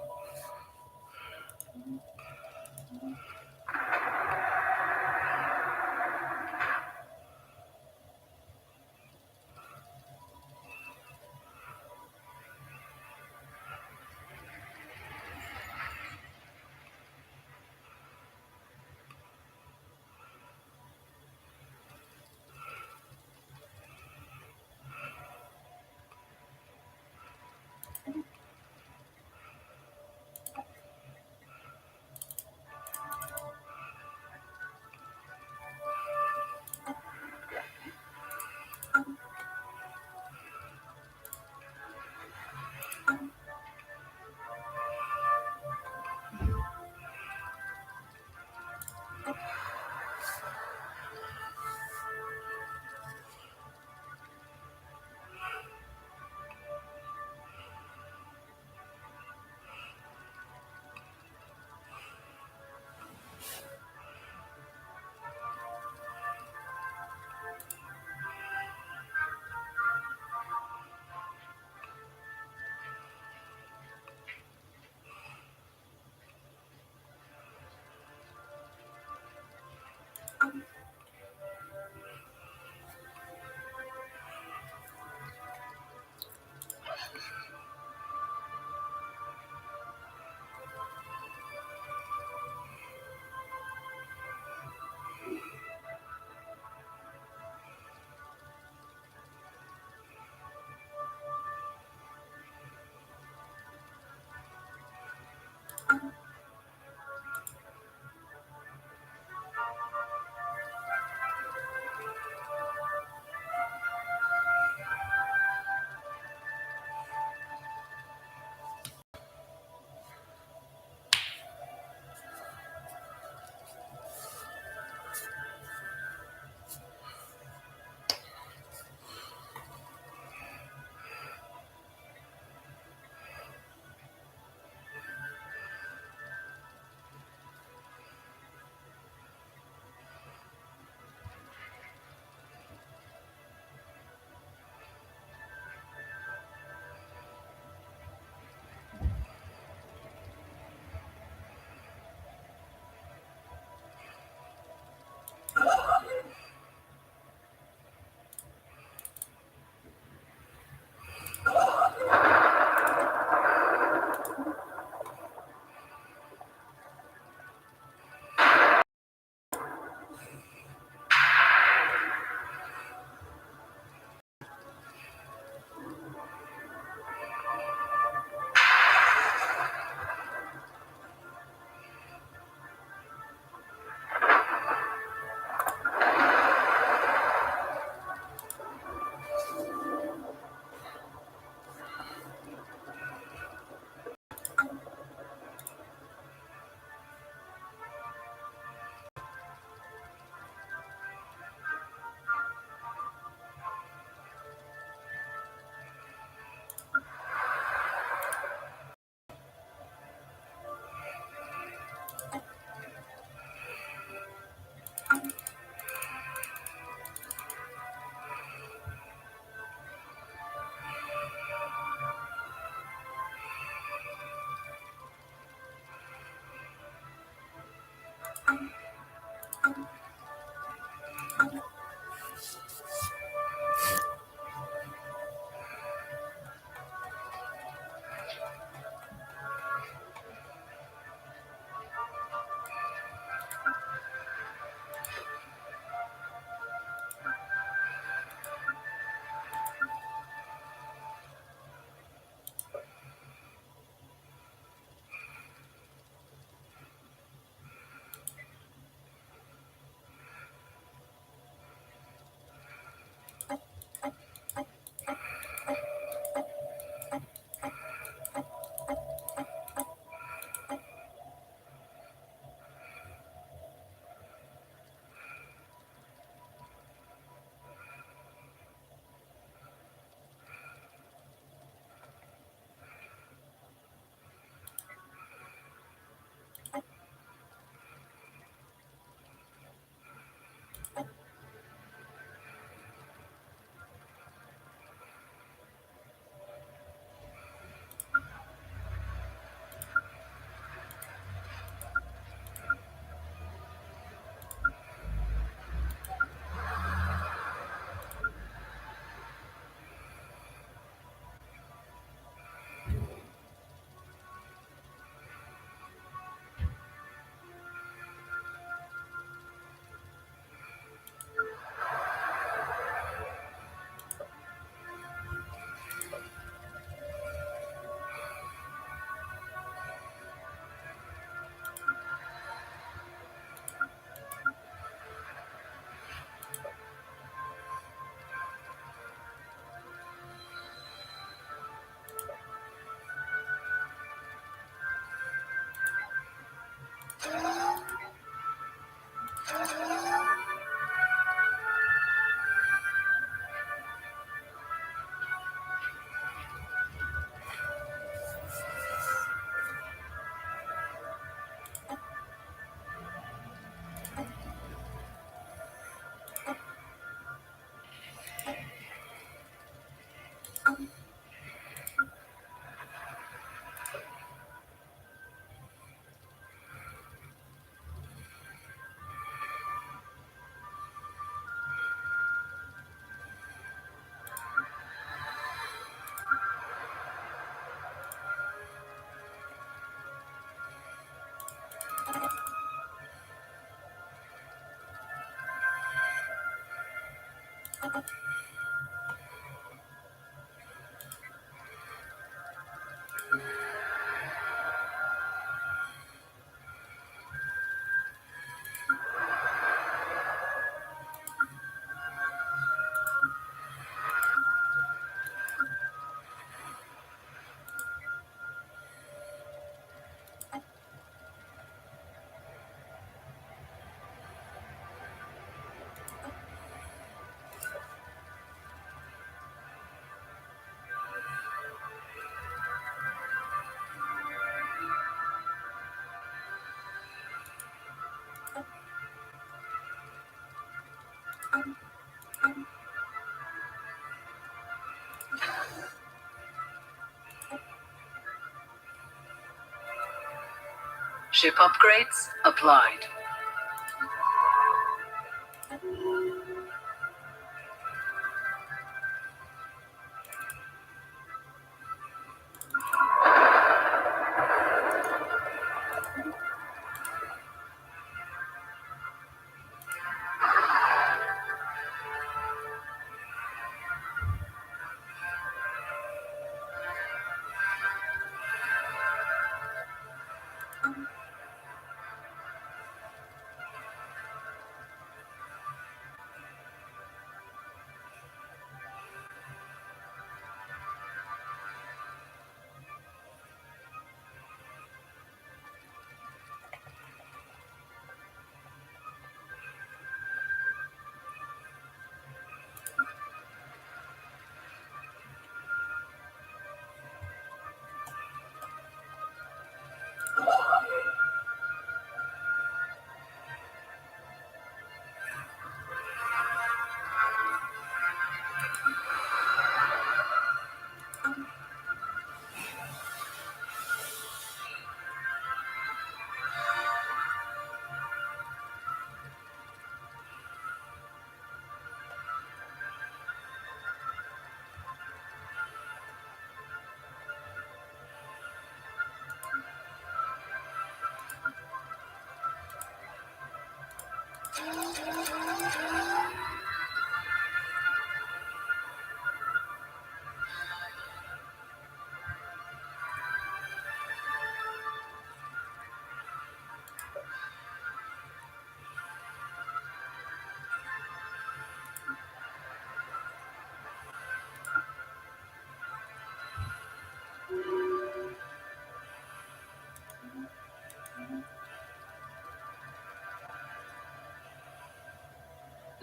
Speaker 1: Ship upgrades applied.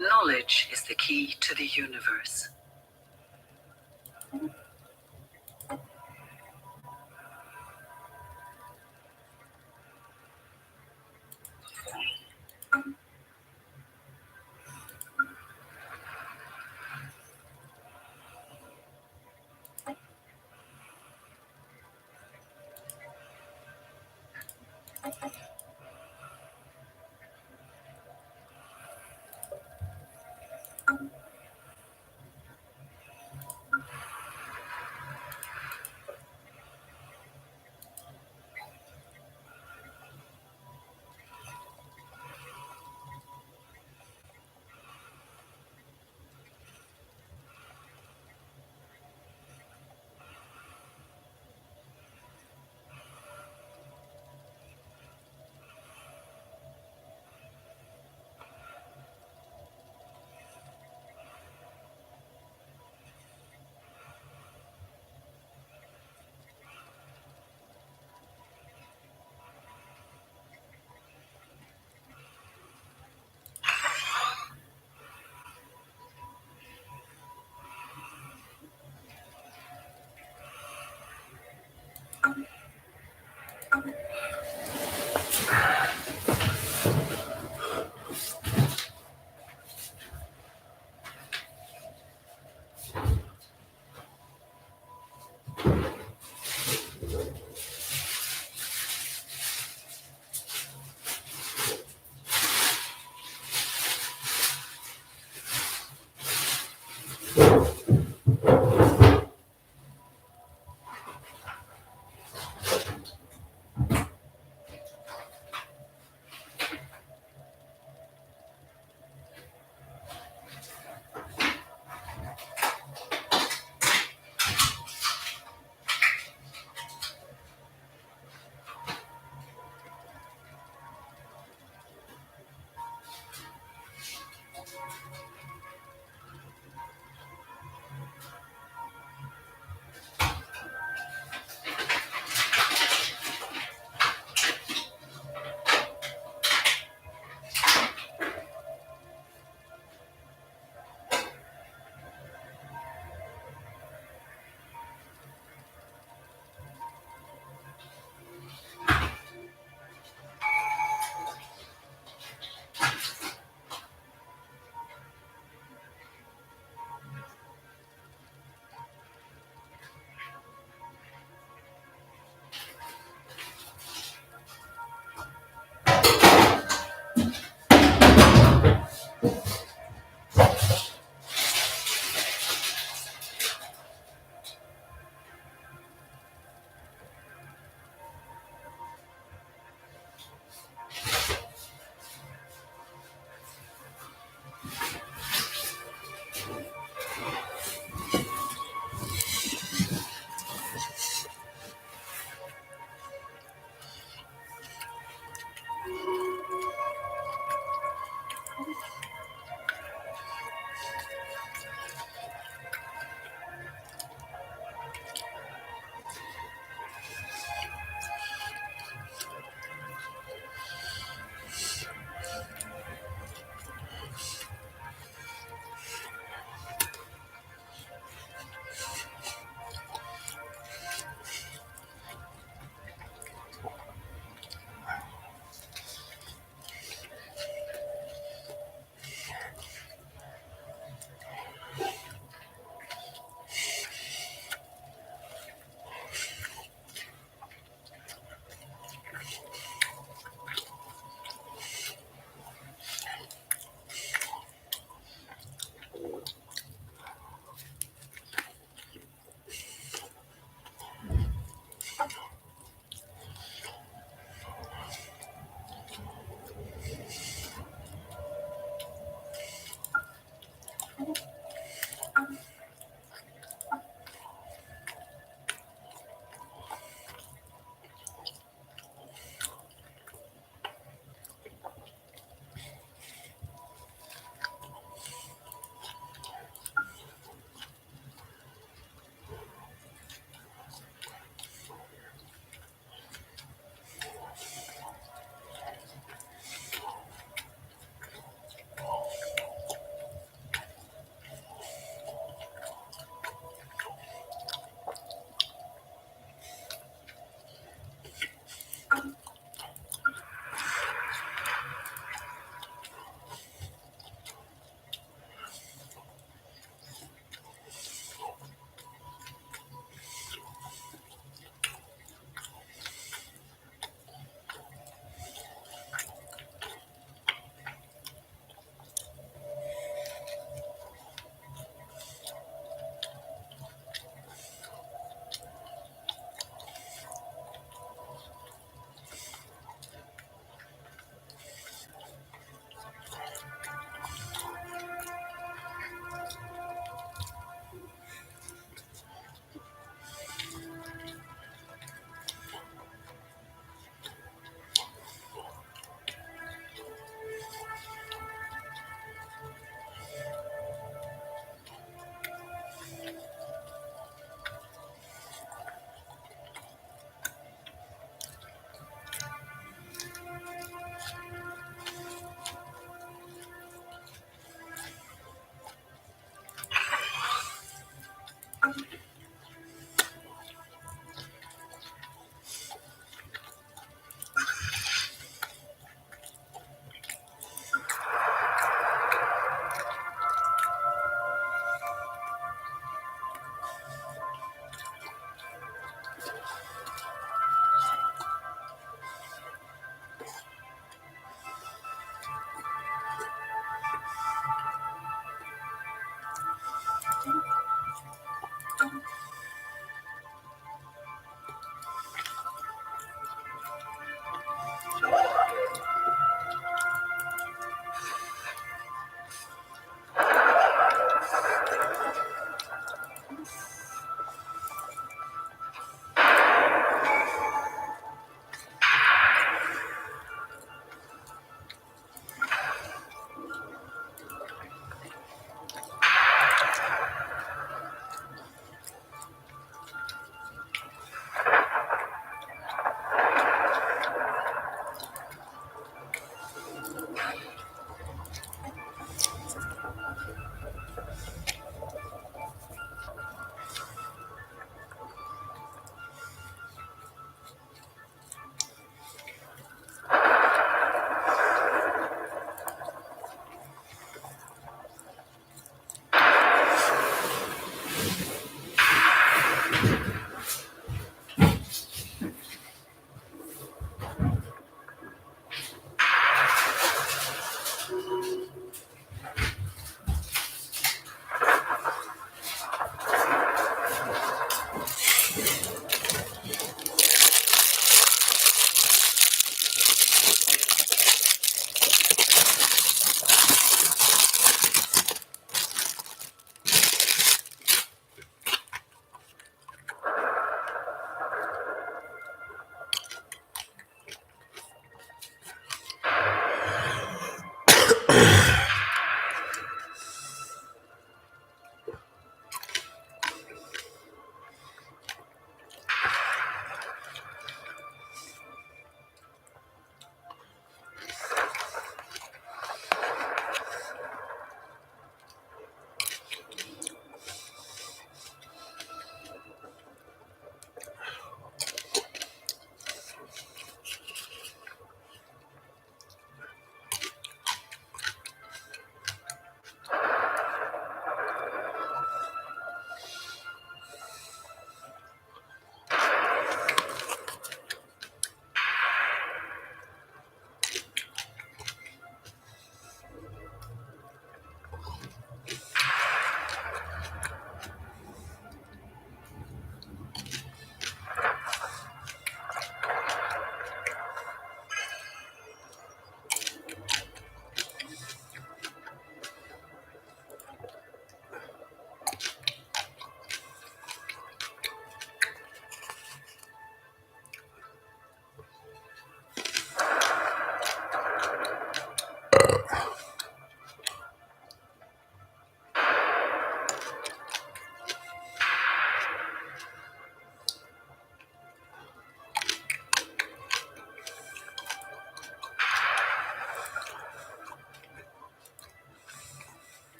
Speaker 1: Knowledge is the key to the universe.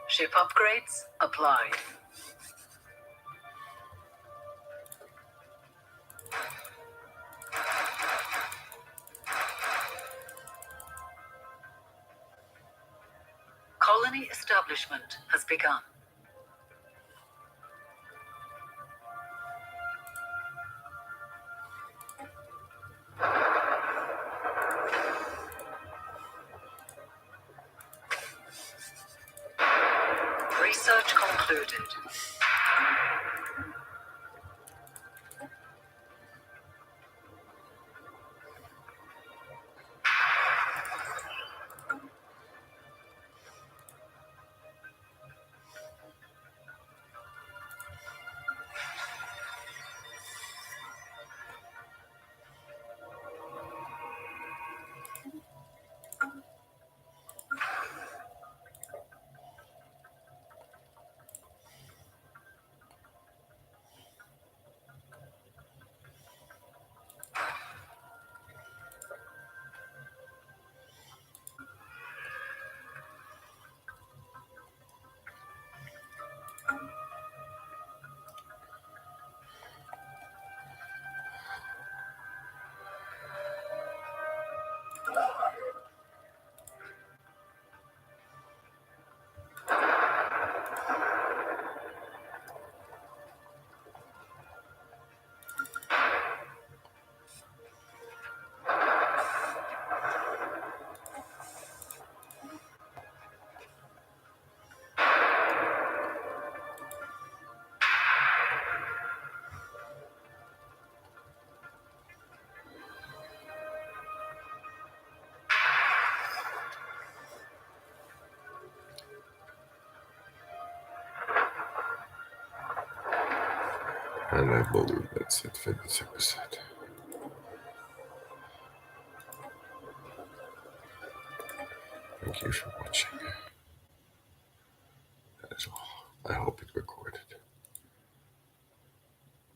Speaker 1: Ship upgrades applied. Colony establishment has begun. Research concluded.
Speaker 4: And I believe that's it for this episode. Thank you for watching. That is all. I hope it recorded.